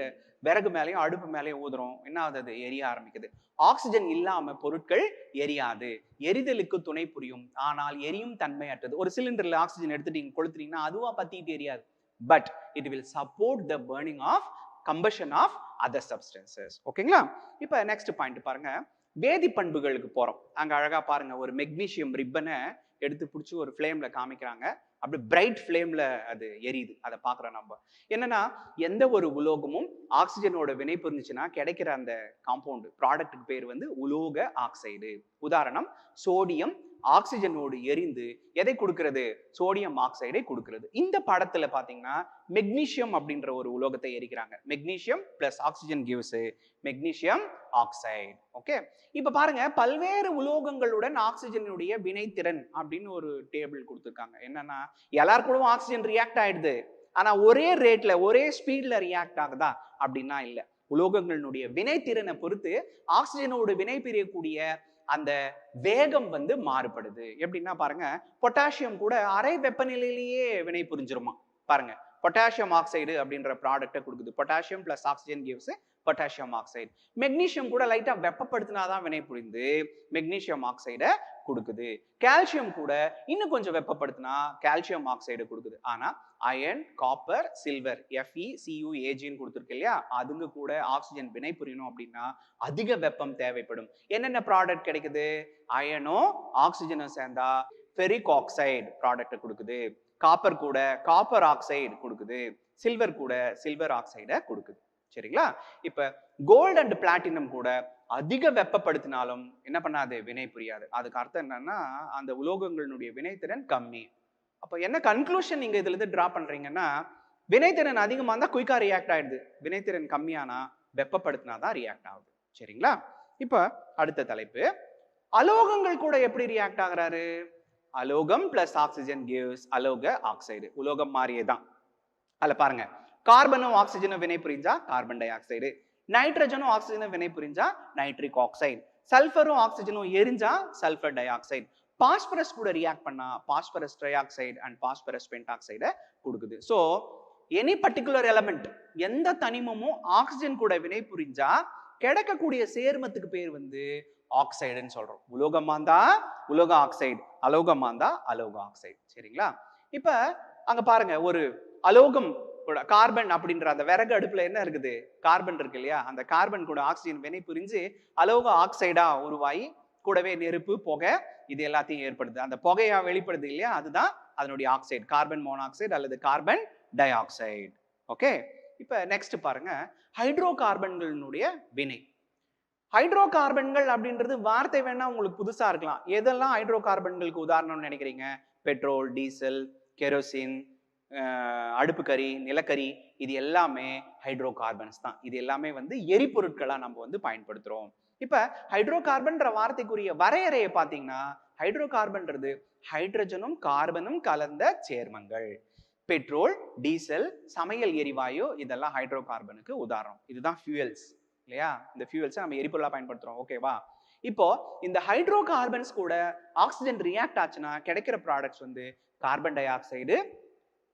S4: விறகு மேலேயும் அடுப்பு மேலேயும் ஊதுறோம், என்ன ஆகுது, எரிய ஆரம்பிக்குது. ஆக்சிஜன் இல்லாம பொருட்கள் எரியாது, எரிதலுக்கு துணை புரியும், ஆனால் எரியும் தன்மையற்றது. ஒரு சிலிண்டர்ல ஆக்சிஜன் எடுத்துட்டீங்க கொளுத்துறீங்கன்னா அதுவா பத்திட்டு எரியாது, but it will support the burning of combustion of other substances. ஓகேங்களா? இப்ப நெக்ஸ்ட் பாயிண்ட் பாருங்க, வேதி பண்புகளுக்கு போறோம். அங்க அழகா பாருங்க, ஒரு மெக்னீசியம் ரிப்பனை எடுத்து பிடிச்சி ஒரு ஃப்ளேம்ல காமிக்கிறாங்க, அப்படி பிரைட் ஃப்ளேம்ல அது எரியுது. அதை பார்க்குறோம் நம்ம. என்னன்னா எந்த ஒரு உலோகமும் ஆக்சிஜனோட வினை புரிஞ்சுச்சுன்னா கிடைக்கிற அந்த காம்பவுண்ட் ப்ராடக்ட்டுக்கு பேர் வந்து உலோக ஆக்சைடு. உதாரணம், சோடியம் ஆக்சிஜனோடு எரிந்து எதை கொடுக்கிறது, சோடியம் ஆக்சைடை கொடுக்கிறது. இந்த படத்துல பாத்தீங்கன்னா மெக்னீசியம் அப்படின்ற ஒரு உலோகத்தை எரிக்கிறாங்க. Magnesium plus oxygen gives magnesium oxide. Okay, இப்ப பாருங்க, பல்வேறு உலோகங்களுடன் ஆக்சிஜனுடைய வினைத்திறன் அப்படின்னு ஒரு டேபிள் கொடுத்துருக்காங்க. என்னன்னா எல்லாருக்கும் ஆக்சிஜன் ரியாக்ட் ஆயிடுது, ஆனா ஒரே ரேட்ல ஒரே ஸ்பீட்ல ரியாக்ட் ஆகுதா அப்படின்னா இல்ல. உலோகங்களுடைய வினைத்திறனை பொறுத்து ஆக்சிஜனோடு வினை பிரியக்கூடிய அந்த வேகம் வந்து மாறுபடுது. எப்படின்னா பாருங்க, பொட்டாசியம் கூட அரை வெப்பநிலையிலேயே வினை புரிஞ்சிருமா. பாருங்க, பொட்டாசியம் ஆக்சைடு அப்படின்ற ப்ராடக்ட்டை கொடுக்குது. Potassium plus oxygen gives potassium oxide. Magnesium கூட லைட்டா வெப்பப்படுத்தினாதான் வினை புரிந்து மெக்னீசியம் ஆக்சைடை கொடுக்குது. கால்சியம் கூட இன்னும் கொஞ்சம் வெப்பப்படுத்தினா கால்சியம் ஆக்சைடு கொடுக்குது. ஆனா அயன், காப்பர், சில்வர் FeCuAgன்னு கொடுத்துருக்கு இல்லையா, அதுங்க கூட ஆக்சிஜன் வினை புரியணும் அப்படின்னா அதிக வெப்பம் தேவைப்படும். என்னென்ன ப்ராடக்ட் கிடைக்குது, அயனும் ஆக்சிஜனும் சேர்ந்தா ஃபெரிக் ஆக்சைடு ப்ராடக்ட் கொடுக்குது, காப்பர் கூட காப்பர் ஆக்சைடு கொடுக்குது, சில்வர் கூட சில்வர் ஆக்சைடை கொடுக்குது. சரிங்களா? இப்ப கோல்டு அண்ட் பிளாட்டினம் கூட அதிக வெப்பப்படுத்தினாலும் என்ன பண்ணாது, வினை புரியாது. அதுக்கு அர்த்தம் என்னன்னா அந்த உலோகங்களுடைய வினைத்திறன் கம்மி. அப்ப என்ன கன்க்ளூஷன் நீங்க இதுல இருந்து டிரா பண்றீங்கன்னா, வினைத்திறன் அதிகமா இருந்தா குயிக்கா ரியாக்ட் ஆயிடுது, வினைத்திறன் கம்மியானா வெப்பப்படுத்தினாதான் ரியாக்ட் ஆகுது. சரிங்களா? இப்ப அடுத்த தலைப்பு, அலோகங்கள் கூட எப்படி ரியாக்ட் ஆகுறாரு. அலோகம் பிளஸ் ஆக்சிஜன் கிவ்ஸ் அலோக ஆக்சைடு. உலோகம் மாதிரியே தான். அதுல பாருங்க, கார்பனும் ஆக்சிஜனும் வினை புரிஞ்சா கார்பன் டை ஆக்சைடு, நைட்ரஜனும் ஆக்சிஜனும் வினை புரிஞ்சா நைட்ரிக் ஆக்சைடு, சல்பரும் ஆக்சிஜனும் எரிஞ்சா சல்பர் டை ஆக்சைடு, பாஸ்பரஸ் கூட ரியாக்ட் பண்ணா phosphorus trioxide and phosphorus பென்டாக்சைடை கொடுக்குது. ஸோ எனி பர்டிகுலர் எலமெண்ட், எந்த தனிமமும் ஆக்சிஜன் கூட வினை புரிஞ்சா கிடைக்கக்கூடிய சேர்மத்துக்கு பேர் வந்து ஆக்சைடுன்னு சொல்றோம். உலோகமாந்தா உலோக ஆக்சைடு, அலோகமாந்தா அலோக ஆக்சைடு. சரிங்களா? இப்ப அங்க பாருங்க, ஒரு அலோகம் கூட கார்பன் அப்படின்ற அந்த விறகு அடுப்புல என்ன இருக்குது, கார்பன் இருக்கு இல்லையா, அந்த கார்பன் கூட ஆக்சிஜன் வினை புரிஞ்சு அலோக ஆக்சைடா உருவாகி கூடவே நெருப்பு, புகை இது எல்லாத்தையும் ஏற்படுது. அந்த புகையா வெளிப்படுது இல்லையா, அதுதான் அதனுடைய ஆக்சைடு, கார்பன் மோனாக்சைடு அல்லது கார்பன் டை ஆக்சைடு. ஓகே, இப்ப நெக்ஸ்ட் பாருங்க, ஹைட்ரோ கார்பன்களுடைய வினை. ஹைட்ரோ கார்பன்கள் அப்படின்றது வார்த்தை வேணா உங்களுக்கு புதுசா இருக்கலாம். எதெல்லாம் ஹைட்ரோ கார்பன்களுக்கு உதாரணம்னு நினைக்கிறீங்க, பெட்ரோல், டீசல், கெரோசின், அடுப்பு கறி, நிலக்கரி, இது எல்லாமே ஹைட்ரோ கார்பன்ஸ் தான். இது எல்லாமே வந்து எரிபொருட்களா நம்ம வந்து பயன்படுத்துறோம். இப்ப ஹைட்ரோ கார்பன்ற வார்த்தைக்குரிய வரையறையை பாத்தீங்கன்னா, ஹைட்ரோ கார்பன்றது ஹைட்ரஜனும் கார்பனும் கலந்த சேர்மங்கள். பெட்ரோல், டீசல், சமையல் எரிவாயு இதெல்லாம் ஹைட்ரோ கார்பனுக்கு உதாரணம். இதுதான் ஃபியூயல்ஸ் இல்லையா, இந்த ஃபியூயல்ஸை நம்ம எரிபொருளா பயன்படுத்துறோம். ஓகேவா? இப்போ இந்த ஹைட்ரோ கார்பன்ஸ் கூட ஆக்சிஜன் ரியாக்ட் ஆச்சுன்னா கிடைக்கிற ப்ராடக்ட்ஸ் வந்து கார்பன் டை ஆக்சைடு,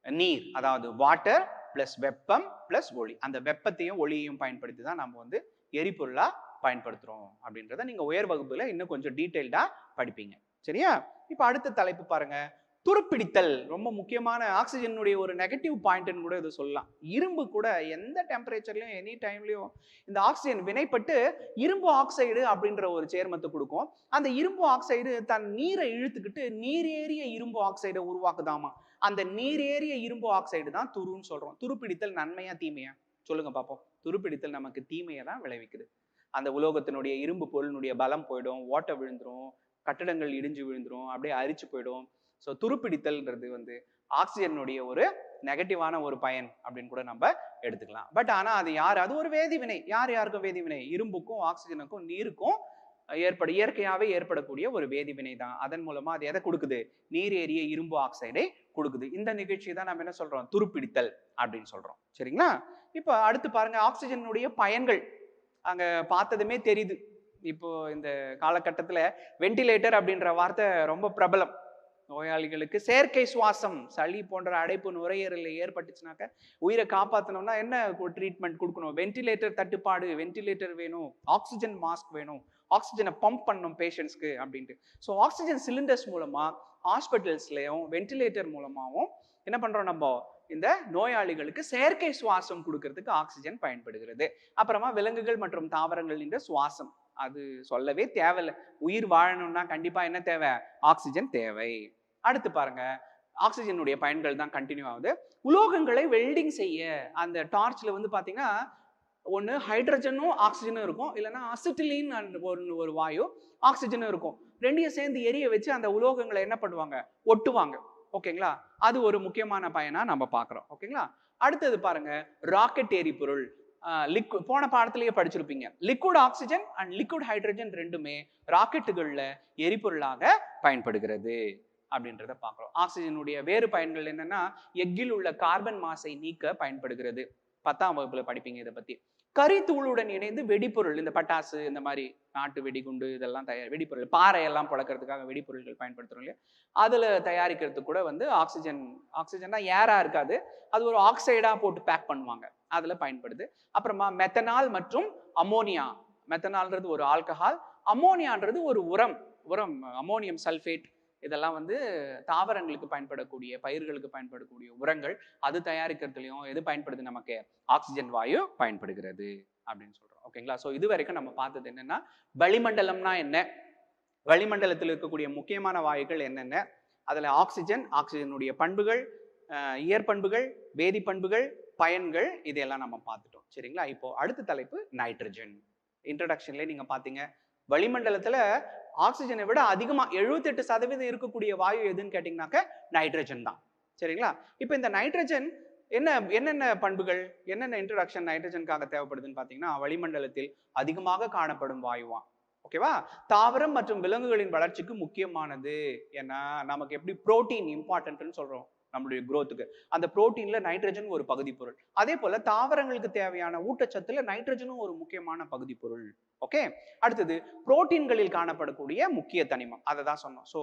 S4: நீர், அதாவது வாட்டர் பிளஸ் வெப்பம் பிளஸ் ஒளி. அந்த வெப்பத்தையும் ஒளியையும் பயன்படுத்தி தான் நம்ம வந்து எரிபொருளா பயன்படுத்துறோம் அப்படின்றத நீங்க உயர் வகுப்புல இன்னும் கொஞ்சம் டீடைல்டா படிப்பீங்க. சரியா? இப்ப அடுத்த தலைப்பு பாருங்க, துருப்பிடித்தல். ரொம்ப முக்கியமான, ஆக்சிஜனுடைய ஒரு நெகட்டிவ் பாயிண்ட்னு கூட இது சொல்லலாம். இரும்பு கூட எந்த டெம்பரேச்சர்லயும் எனி டைம்லயும் இந்த ஆக்சிஜன் வினைப்பட்டு இரும்பு ஆக்சைடு அப்படின்ற ஒரு சேர்மத்தை கொடுக்கும். அந்த இரும்பு ஆக்சைடு தன் நீரை இழுத்துக்கிட்டு நீரேறிய இரும்பு ஆக்சைடை உருவாக்குதாமா. அந்த நீரேறிய இரும்பு ஆக்சைடு தான் துருன்னு சொல்றோம். துருப்பிடித்தல் நன்மையா தீமையா சொல்லுங்க பாப்போம். துருப்பிடித்தல் நமக்கு தீமையை தான் விளைவிக்குது. அந்த உலோகத்தினுடைய இரும்பு பொருளினுடைய பலம் போயிடும், ஓட்டை விழுந்துரும், கட்டடங்கள் இடிஞ்சு விழுந்துரும், அப்படியே அரிச்சு போயிடும். ஸோ துருப்பிடித்தல்ன்றது வந்து ஆக்சிஜனுடைய ஒரு நெகட்டிவான ஒரு பயன் அப்படின்னு கூட நம்ம எடுத்துக்கலாம். பட் ஆனா அது ஒரு வேதிவினை. யாருக்கும் வேதிவினை? இரும்புக்கும் ஆக்சிஜனுக்கும் நீருக்கும் இயற்கையாவே ஏற்படக்கூடிய ஒரு வேதிவினை தான். அதன் மூலமா அது எதை கொடுக்குது? நீர் ஏறிய இரும்பு ஆக்சைடை கொடுக்குது. இந்த நிகழ்ச்சி தான் நம்ம என்ன சொல்றோம்? துருப்பிடித்தல் அப்படின்னு சொல்றோம். சரிங்களா? இப்ப அடுத்து பாருங்க, ஆக்சிஜனுடைய பயன்கள் அங்க பார்த்ததுமே தெரியுது. இப்போ இந்த காலகட்டத்துல வெண்டிலேட்டர் அப்படின்ற வார்த்தை ரொம்ப பிரபலம். நோயாளிகளுக்கு செயற்கை சுவாசம், சளி போன்ற அடைப்பு நுரையீரலில் ஏற்பட்டுச்சுனாக்க உயிரை காப்பாற்றணும்னா என்ன ட்ரீட்மெண்ட் கொடுக்கணும்? வென்டிலேட்டர் தட்டுப்பாடு, வென்டிலேட்டர் வேணும், ஆக்சிஜன் மாஸ்க் வேணும், ஆக்சிஜனை பம்ப் பண்ணணும் பேஷண்ட்ஸ்க்கு அப்படின்ட்டு. ஸோ ஆக்சிஜன் சிலிண்டர்ஸ் மூலமா ஹாஸ்பிட்டல்ஸ்லயும் வென்டிலேட்டர் மூலமாகவும் என்ன பண்றோம்? நம்ம இந்த நோயாளிகளுக்கு செயற்கை சுவாசம் கொடுக்கறதுக்கு ஆக்சிஜன் பயன்படுகிறது. அப்புறமா விலங்குகள் மற்றும் தாவரங்களின் சுவாசம், அது சொல்லவே தேவையில்லை. உயிர் வாழணும்னா கண்டிப்பா என்ன தேவை? ஆக்சிஜன் தேவை. அடுத்து பாருங்க, ஆக்சிஜனுடைய பயன்கள் தான் கண்டினியூ ஆகுது. உலோகங்களை வெல்டிங் செய்ய அந்த டார்ச்ல வந்து பாத்தீங்கன்னா ஒன்று ஹைட்ரஜனும் ஆக்சிஜனும் இருக்கும், இல்லைன்னா அசிட்டிலின் ஒரு வாயு ஆக்சிஜனும் இருக்கும். ரெண்டையும் சேர்ந்து எரிய வச்சு அந்த உலோகங்களை என்ன பண்ணுவாங்க? ஒட்டுவாங்க. ஓகேங்களா? அது ஒரு முக்கியமான பயனா நம்ம பார்க்குறோம். ஓகேங்களா? அடுத்தது பாருங்க, ராக்கெட் எரிபொருள். போன பாடத்திலேயே படிச்சிருப்பீங்க. Liquid oxygen and liquid hydrogen ரெண்டுமே ராக்கெட்டுகள்ல எரிபொருளாக பயன்படுகிறது அப்படின்றத பார்க்குறோம். ஆக்சிஜனுடைய வேறு பயன்கள் என்னன்னா, எக்கில் உள்ள கார்பன் மாசை நீக்க பயன்படுகிறது. 10ஆம் வகுப்புல படிப்பீங்க இதை பத்தி. கரித்தூளுடன் இணைந்து வெடிப்பொருள், இந்த பட்டாசு, இந்த மாதிரி நாட்டு வெடிகுண்டு இதெல்லாம் வெடிப்பொருள், பாறையெல்லாம் புழக்கிறதுக்காக வெடிப்பொருள்கள் பயன்படுத்துறோம் இல்லையா, அதுல தயாரிக்கிறதுக்கு கூட வந்து ஆக்சிஜன்னா ஏரா இருக்காது, அது ஒரு ஆக்சைடா போட்டு பேக் பண்ணுவாங்க, அதுல பயன்படுது. அப்புறமா மெத்தனால் மற்றும் அமோனியா. மெத்தனால்ன்றது ஒரு ஆல்கஹால், அமோனியான்றது ஒரு உரம் அமோனியம் சல்ஃபேட். இதெல்லாம் வந்து தாவரங்களுக்கு பயன்படக்கூடிய, பயிர்களுக்கு பயன்படக்கூடிய உரங்கள். அது தயாரிக்கிறதுலையும் எது பயன்படுது? நமக்கு ஆக்சிஜன் வாயு பயன்படுகிறது அப்படின்னு சொல்றோம். ஓகேங்களா? ஸோ இது வரைக்கும் நம்ம பார்த்தது என்னன்னா, வளிமண்டலம்னா என்ன, வளிமண்டலத்தில் இருக்கக்கூடிய முக்கியமான வாயுக்கள் என்னென்ன, அதுல ஆக்சிஜனுடைய பண்புகள், இயற்பண்புகள், வேதிப்பண்புகள், பயன்கள், இதெல்லாம் நம்ம பார்த்துட்டோம். சரிங்களா? இப்போ அடுத்த தலைப்பு நைட்ரஜன். இன்ட்ரடக்ஷன்ல நீங்க பாத்தீங்க, வளிமண்டலத்துல ஆக்சிஜனை விட அதிகமா 78% இருக்கக்கூடிய வாயு எதுன்னு கேட்டீங்கன்னாக்க நைட்ரஜன் தான். சரிங்களா? இப்போ இந்த நைட்ரஜன் என்னென்ன பண்புகள், என்னென்ன இன்ட்ரடக்ஷன் நைட்ரஜனுக்காக தேவைப்படுதுன்னு பாத்தீங்கன்னா, வளிமண்டலத்தில் அதிகமாக காணப்படும் வாயுவான். ஓகேவா? தாவரம் மற்றும் விலங்குகளின் வளர்ச்சிக்கு முக்கியமானது. ஏன்னா நமக்கு எப்படி புரோட்டீன் இம்பார்ட்டன்ட்னு சொல்றோம் நம்மளுடைய குரோத்துக்கு, அந்த புரோட்டீன்ல நைட்ரஜன் ஒரு பகுதி பொருள். அதே போல தாவரங்களுக்கு தேவையான ஊட்டச்சத்துல நைட்ரஜனும் ஒரு முக்கியமான பகுதி பொருள். ஓகே, அடுத்தது புரோட்டீன்களில் காணப்படக்கூடிய முக்கிய தனிமம், அதை தான் சொன்னோம். ஸோ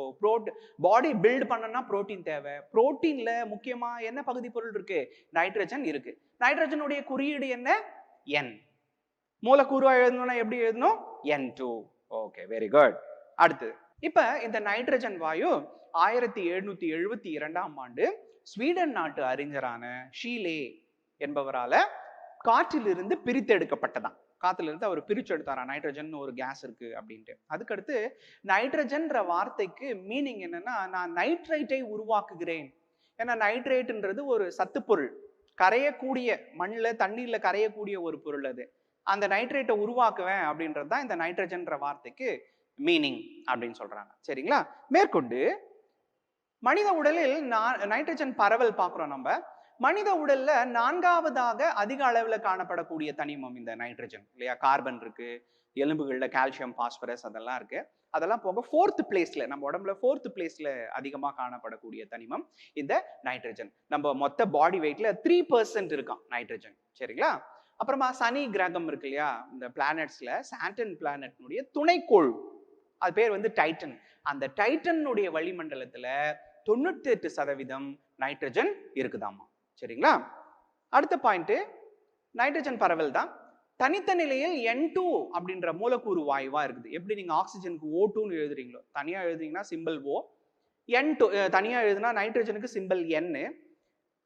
S4: பாடி பில்ட் பண்ணனா புரோட்டீன் தேவை. புரோட்டீன்ல முக்கியமா என்ன பகுதி பொருள் இருக்கு? நைட்ரஜன் இருக்கு. நைட்ரஜனுடைய குறியீடு என்ன? N. மூலக்கூறுவா எழுதணும்னா எப்படி எழுதணும்? N2. Okay, very good. அடுத்து இப்ப இந்த நைட்ரஜன் வாயு 1772ஆம் ஆண்டு ஸ்வீடன் நாட்டு அறிஞரான ஷீலே என்பவரால காற்றிலிருந்து பிரித்தெடுக்கப்பட்டதான். காற்றிலிருந்து அவர் பிரிச்சு எடுத்தாரா, நைட்ரஜன் ஒரு கேஸ் இருக்கு அப்படின்ட்டு. அதுக்கடுத்து நைட்ரஜன்ற வார்த்தைக்கு மீனிங் என்னன்னா, நான் நைட்ரைட்டை உருவாக்குகிறேன். ஏன்னா நைட்ரேட்ன்றது ஒரு சத்து பொருள், கரையக்கூடிய மண்ணில் தண்ணீர்ல கரையக்கூடிய ஒரு பொருள். அது அந்த நைட்ரேட்டை உருவாக்குவேன் அப்படின்றது தான் இந்த நைட்ரஜன்ற வார்த்தைக்கு மீனிங் அப்படின்னு சொல்றாங்க. சரிங்களா? மேற்கொண்டு மனித உடலில் நைட்ரஜன் பரவல் பார்க்கிறோம் நம்ம. மனித உடல்ல 4வதாக அதிக அளவுல காணப்படக்கூடிய தனிமம் இந்த நைட்ரஜன் இல்லையா? கார்பன் இருக்கு, எலும்புகள்ல கால்சியம், பாஸ்பரஸ் அதெல்லாம் இருக்கு. அதெல்லாம் போக 4th பிளேஸ்ல, நம்ம உடம்புல 4th பிளேஸ்ல அதிகமா காணப்படக்கூடிய தனிமம் இந்த நைட்ரஜன். நம்ம மொத்த பாடி வெயிட்ல 3% இருக்கான் நைட்ரஜன். சரிங்களா? அப்புறமா சனி கிரகம் இருக்கு இல்லையா, இந்த பிளானட்ஸ்ல சாட்டர்ன் பிளானட்னுடைய துணைக்கோள், அது பேர் வந்து டைட்டன். அந்த டைட்டனுடைய வளிமண்டலத்துல 98% நைட்ரஜன் இருக்குதாமா. சரிங்களா? அடுத்த பாயிண்ட் நைட்ரஜன் பரவல் தான். தனித்த நிலையில் N2 அப்படின்ற மூலக்கூறு வாயுவா இருக்குது. எப்படி நீங்க ஆக்சிஜனுக்கு O2ன்னு எழுதுறீங்களோ, தனியா எழுதுறீங்கன்னா சிம்பிள் O, N2 தனியா எழுதுனா நைட்ரஜனுக்கு சிம்பிள் N.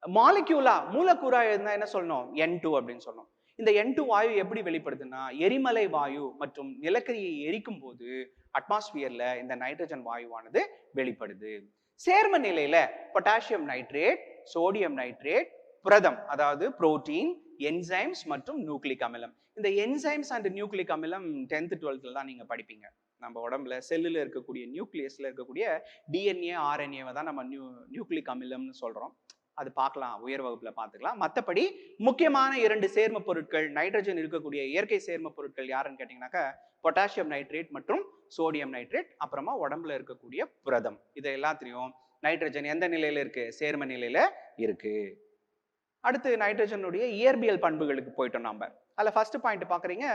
S4: மாலிக்யூலா மூலக்கூறா எழுதுனா என்ன சொல்லணும்? N2 அப்படின்னு சொல்லணும். இந்த N2 வாயு எப்படி வெளிப்படுதுன்னா, எரிமலை வாயு மற்றும் நிலக்கரியை எரிக்கும் போது அட்மாஸ்பியர்ல இந்த நைட்ரஜன் வாயுவானது வெளிப்படுது. சேர்ம நிலையில பொட்டாசியம் நைட்ரேட், சோடியம் நைட்ரேட், புரதம் அதாவது புரோட்டீன், என்சைம்ஸ் மற்றும் நியூக்ளிக் அமிலம். இந்த என்சைம்ஸ் அண்ட் நியூக்ளிக் அமிலம் 10th 12th தான் நீங்க படிப்பீங்க. நம்ம உடம்புல செல்லுல இருக்கக்கூடிய நியூக்ளியஸ்ல இருக்கக்கூடிய டிஎன்ஏ ஆர்என்ஏவை தான் நம்ம நியூக்ளிக் அமிலம்னு சொல்றோம். அது பார்க்கலாம், உயர் வகுப்புல பார்த்துக்கலாம். மற்றபடி முக்கியமான 2 சேர்ம பொருட்கள், நைட்ரஜன் இருக்கக்கூடிய இயற்கை சேர்ம பொருட்கள் யாருன்னு கேட்டீங்கன்னாக்கா பொட்டாசியம் நைட்ரேட் மற்றும் சோடியம் நைட்ரேட், அப்புறமா உடம்புல இருக்கக்கூடிய புரதம். இது எல்லாத்திலையும் நைட்ரஜன் எந்த நிலையில இருக்கு? சேர்ம நிலையில இருக்கு. அடுத்து நைட்ரஜனுடைய இயற்பியல் பண்புகளுக்கு போயிட்டோம் நாம. அதுல ஃபர்ஸ்ட் பாயிண்ட் பாக்குறீங்க,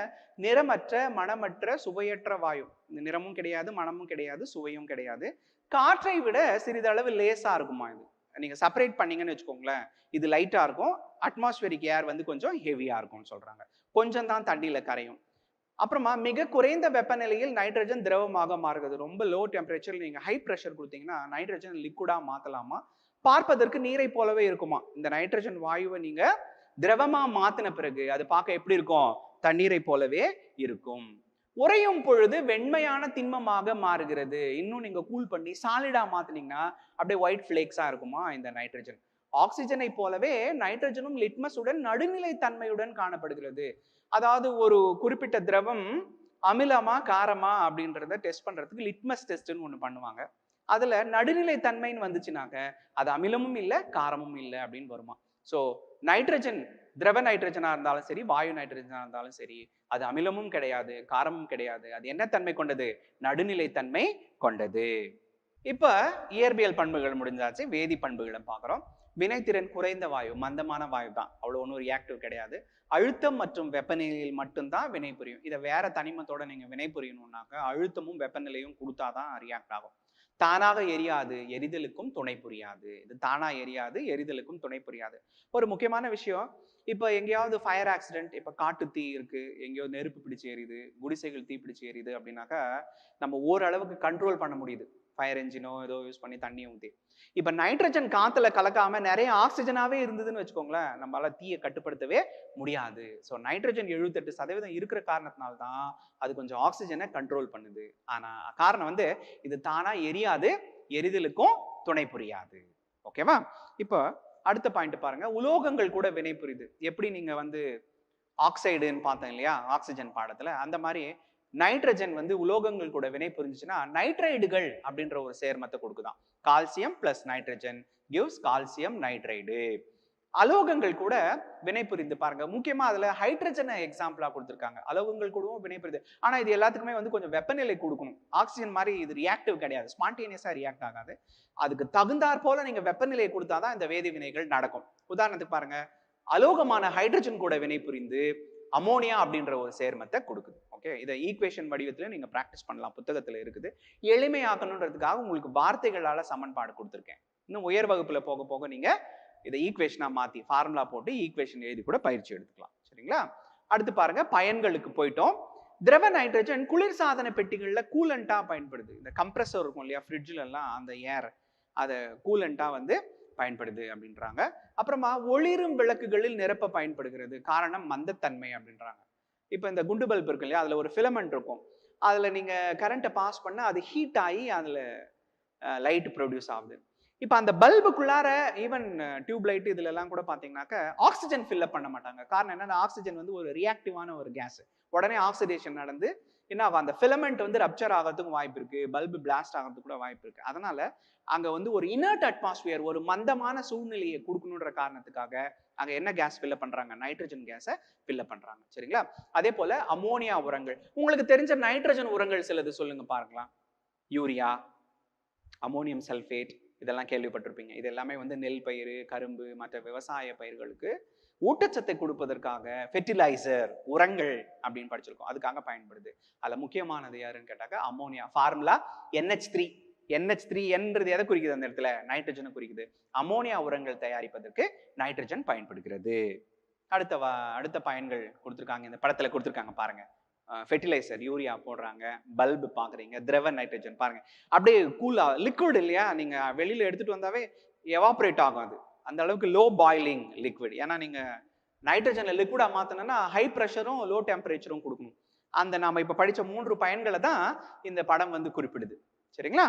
S4: நிறமற்ற, மணமற்ற, சுவையற்ற வாயு. இந்த நிறமும் கிடையாது, மனமும் கிடையாது, சுவையும் கிடையாது. காற்றை விட சிறிதளவு லேசா இருக்குமா இது. நீங்க செப்பரேட் பண்ணீங்கன்னு வச்சுக்கோங்களேன், இது லைட்டா இருக்கும், அட்மாஸ்பியரிக் ஏர் வந்து கொஞ்சம் ஹெவியா இருக்கும்னு சொல்றாங்க. கொஞ்சம் தான் தண்ணியில கரையும். அப்புறமா மிக குறைந்த வெப்பநிலையில் நைட்ரஜன் திரவமாக மாறுகிறது. ரொம்ப லோ டெம்பரேச்சர்ல நீங்க ஹை ப்ரெஷர் கொடுத்தீங்கன்னா நைட்ரஜன் லிக்விடா மாத்தலாமா, பார்ப்பதற்கு நீரை போலவே இருக்குமா. இந்த நைட்ரஜன் வாயுவை நீங்க திரவமா மாத்தின பிறகு அது பார்க்க எப்படி இருக்கும்? தண்ணீரை போலவே இருக்கும். உறையும் பொழுது வெண்மையான திண்மமாக மாறுகிறது. இன்னும் நீங்க கூல் பண்ணி சாலிடா மாத்தினீங்கன்னா அப்படியே ஒயிட் ஃபிளேக்ஸா இருக்குமா இந்த நைட்ரஜன். ஆக்சிஜனை போலவே நைட்ரஜனும் லிட்மஸ் உடன் நடுநிலை தன்மையுடன் காணப்படுகிறது. அதாவது ஒரு குறிப்பிட்ட திரவம் அமிலமா காரமா அப்படின்றத டெஸ்ட் பண்றதுக்கு லிட்மஸ் டெஸ்ட்னு ஒண்ணு பண்ணுவாங்க. அதுல நடுநிலை தன்மைன்னு வந்துச்சுனாக்க அது அமிலமும் இல்லை காரமும் இல்லை அப்படின்னு வருமா. ஸோ நைட்ரஜன் திரவ நைட்ரஜனா இருந்தாலும் சரி, வாயு நைட்ரஜனா இருந்தாலும் சரி, அது அமிலமும் கிடையாது, காரமும் கிடையாது. அது என்ன தன்மை கொண்டது? நடுநிலை தன்மை கொண்டது. இப்ப இயற்பியல் பண்புகள் முடிஞ்சாச்சு. வேதி பண்புகளை பார்க்குறோம். வினைத்திறன் குறைந்த வாயு, மந்தமான வாயு தான், அவ்வளோ ஒன்றும் ரியாக்டிவ் கிடையாது. அழுத்தம் மற்றும் வெப்பநிலையில் மட்டும்தான் வினை புரியும். இதை வேற தனிமத்தோட நீங்க வினை புரியணும்னாக்க அழுத்தமும் வெப்பநிலையும் கொடுத்தாதான் ரியாக்ட் ஆகும். தானாக எரியாது, எரிதலுக்கும் துணை புரியாது. இது தானா எரியாது, எரிதலுக்கும் துணை புரியாது. ஒரு முக்கியமான விஷயம், இப்போ எங்கேயாவது ஃபயர் ஆக்சிடென்ட், இப்போ காட்டு தீ இருக்கு, எங்கேயோ நெருப்பு பிடிச்சி எரியுது, குடிசைகள் தீ பிடிச்சி எரியுது அப்படின்னாக்கா நம்ம ஓரளவுக்கு கண்ட்ரோல் பண்ண முடியுது. ஃபயர் என்ஜினோ ஏதோ யூஸ் பண்ணி தண்ணியை ஊற்றி. இப்போ நைட்ரஜன் காத்துல கலக்காம நிறைய ஆக்சிஜனாவே இருந்ததுன்னு வச்சுக்கோங்களேன், நம்மளால தீயை கட்டுப்படுத்தவே முடியாது. ஸோ நைட்ரஜன் 78% இருக்கிற காரணத்தினால்தான் அது கொஞ்சம் ஆக்சிஜனை கண்ட்ரோல் பண்ணுது. ஆனா காரணம் வந்து இது தானா எரியாது, எரிதலுக்கும் துணை புரியாது. ஓகேவா? இப்போ அடுத்த பாயிண்ட் பாருங்க, உலோகங்கள் கூட வினை புரியுது. எப்படி நீங்க வந்து ஆக்சைடுன்னு பார்த்தோம் இல்லையா ஆக்சிஜன் பாடத்துல, அந்த மாதிரி நைட்ரஜன் வந்து உலோகங்கள் கூட வினை புரிஞ்சுச்சுன்னா நைட்ரைடுகள் அப்படின்ற ஒரு சேர்மத்தை கொடுக்குதான். Calcium plus nitrogen gives calcium nitride. அலோகங்கள் கூட வினை புரிந்து பாருங்க. முக்கியமா அதுல ஹைட்ரஜனை எக்ஸாம்பிளா கொடுத்துருக்காங்க. அலோகங்கள் கூடவும் வினை புரியுது. ஆனா இது எல்லாத்துக்குமே வந்து கொஞ்சம் வெப்பநிலை கொடுக்கணும். ஆக்சிஜன் மாதிரி இது ரியாக்டிவ் கிடையாது, ஸ்பான்டேனியஸா ரியாக்ட் ஆகாது. அதுக்கு தகுந்தாற் போல நீங்க வெப்பநிலையை கொடுத்தாதான் இந்த வேதி வினைகள் நடக்கும். உதாரணத்துக்கு பாருங்க, அலோகமான ஹைட்ரஜன் கூட வினை புரிந்து அமோனியா அப்படின்ற ஒரு சேர்மத்தை கொடுக்குது. ஓகே, இதை ஈக்குவேஷன் வடிவத்துல நீங்க பிராக்டிஸ் பண்ணலாம், புத்தகத்துல இருக்குது. எளிமையாக்கணுன்றதுக்காக உங்களுக்கு வார்த்தைகளால சமன்பாடு கொடுத்துருக்கேன். இன்னும் உயர் வகுப்புல போக போக நீங்க இதை ஈக்குவேஷனா மாத்தி ஃபார்முலா போட்டு ஈக்குவேஷன் எழுதி கூட பயிற்சி எடுத்துக்கலாம். சரிங்களா? அடுத்து பாருங்க, பயன்களுக்கு போயிட்டோம். திரவ நைட்ரஜன் குளிர்சாதன பெட்டிகள்ல கூலண்டா பயன்படுது. இந்த கம்ப்ரஸர் இருக்கும் இல்லையா ஃப்ரிட்ஜ்ல எல்லாம், அந்த ஏர் அதை கூலண்டா வந்து பயன்படுது அப்படின்றாங்க. அப்புறமா ஒளிரும் விளக்குகளில் நிரப்ப பயன்படுகிறது. காரணம் மந்தத்தன்மை அப்படின்றாங்க. இப்போ இந்த குண்டு பல்ப் இருக்கு இல்லையா, அதுல ஒரு ஃபிலமெண்ட் இருக்கும். அதுல நீங்க கரண்ட்டை பாஸ் பண்ண அது ஹீட் ஆகி அதுல லைட் ப்ரொடியூஸ் ஆகுது. இப்போ அந்த பல்புக்குள்ளார ஈவன் டியூப் லைட் இதுல எல்லாம் கூட பாத்தீங்கன்னாக்க ஆக்சிஜன் ஃபில்அப் பண்ண மாட்டாங்க. காரணம் என்னன்னா ஆக்சிஜன் வந்து ஒரு ரியாக்டிவான ஒரு கேஸ். உடனே ஆக்சிடேஷன் நடந்து என்ன ஆகும், அந்த ஃபிலமெண்ட் வந்து ரப்சர் ஆகிறதுக்கும் வாய்ப்பு இருக்கு, பல்பு பிளாஸ்ட் ஆகிறதுக்கு கூட வாய்ப்பு இருக்கு. அதனால அங்க வந்து ஒரு இனர்ட் அட்மாஸ்பியர், ஒரு மந்தமான சூழ்நிலையை கொடுக்கணுன்ற காரணத்துக்காக அங்க என்ன கேஸ் ஃபில்அப் பண்றாங்க, நைட்ரஜன் கேஸை ஃபில்அப் பண்றாங்க. சரிங்களா? அதே போல அமோனியா உரங்கள், உங்களுக்கு தெரிஞ்ச நைட்ரஜன் உரங்கள் சிலது சொல்லுங்க பார்க்கலாம். யூரியா, அமோனியம் சல்ஃபேட், இதெல்லாம் கேள்விப்பட்டிருப்பீங்க. இது எல்லாமே வந்து நெல் பயிர், கரும்பு, மற்ற விவசாய பயிர்களுக்கு ஊட்டச்சத்தை கொடுப்பதற்காக ஃபெர்டிலைசர், உரங்கள் அப்படின்னு படிச்சிருக்கோம், அதுக்காக பயன்படுது. அதுல முக்கியமானது யாருன்னு கேட்டாக்க அமோனியா. Formula NH3. NH3 என்றது எதை குறிக்குது? அந்த இடத்துல நைட்ரஜனை குறிக்குது. அமோனியா உரங்கள் தயாரிப்பதற்கு நைட்ரஜன் பயன்படுகிறது. அடுத்த பயன்கள் கொடுத்துருக்காங்க, இந்த படத்துல கொடுத்துருக்காங்க பாருங்க. ஃபெர்டிலைசர் யூரியா போடுறாங்க, பல்பு பாக்குறீங்க, திரவ நைட்ரஜன் பாருங்க அப்படியே கூலா லிக்விட் இல்லையா, நீங்க வெளியில எடுத்துட்டு வந்தாவே எவாபரேட் ஆகும். அது அந்த அளவுக்கு லோ பாயிலிங் லிக்விட். ஏன்னா நீங்க நைட்ரஜன்ல லிக்விடா மாத்தணும்னா ஹை ப்ரெஷரும் லோ டெம்பரேச்சரும் கொடுக்கணும். அந்த நாம இப்ப படிச்ச 3 பயன்களை தான் இந்த படம் வந்து குறிப்பிடுது. சரிங்களா?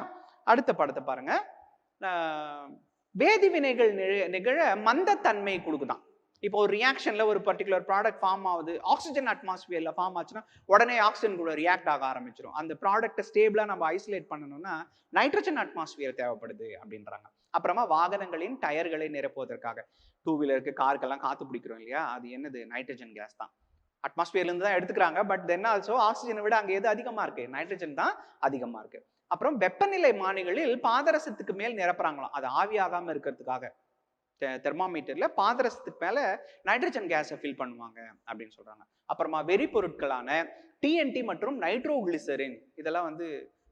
S4: அடுத்த படத்தை பாருங்க. வேதி வினைகள் நிகழ மந்தத்தன்மை கொடுக்குதான். இப்போ ஒரு ரியாக்ஷன்ல ஒரு பர்டிகுலர் ப்ராடக்ட் ஃபார்ம் ஆகுது, ஆக்சிஜன் அட்மாஸ்பியர்ல ஃபார்ம் ஆச்சுன்னா உடனே ஆக்சிஜன் கூட ரியாக்ட் ஆக ஆரம்பிச்சிடும். அந்த ப்ராடக்ட்டை ஸ்டேபிளா நம்ம ஐசோலேட் பண்ணணும்னா நைட்ரஜன் அட்மாஸ்பியர் தேவைப்படுது அப்படின்றாங்க. அப்புறமா வாகனங்களின் டயர்களை நிரப்புவதற்காக, 2 வீலருக்கு காருக்கெல்லாம் காத்து பிடிக்கிறோம் இல்லையா, அது என்னது, நைட்ரஜன் கேஸ் தான். அட்மாஸ்பியர்ல இருந்து தான் எடுத்துக்கிறாங்க. பட் தென் ஆல்சோ ஆக்சிஜனை விட அங்க எது அதிகமா இருக்கு, நைட்ரஜன் தான் அதிகமா இருக்கு. அப்புறம் வெப்பநிலை மானிகளில் பாதரசத்துக்கு மேல் நிரப்புறாங்களாம், அது ஆவியாகாம இருக்கிறதுக்காக. தெர்மாமீட்டர்ல பாதரசத்துக்கு மேல நைட்ரஜன் கேஸை ஃபில் பண்ணுவாங்க அப்படின்னு சொல்றாங்க. அப்புறமா வெறிப்பொருட்களான டிஎன்டி மற்றும் நைட்ரோகிளிசரின், இதெல்லாம் வந்து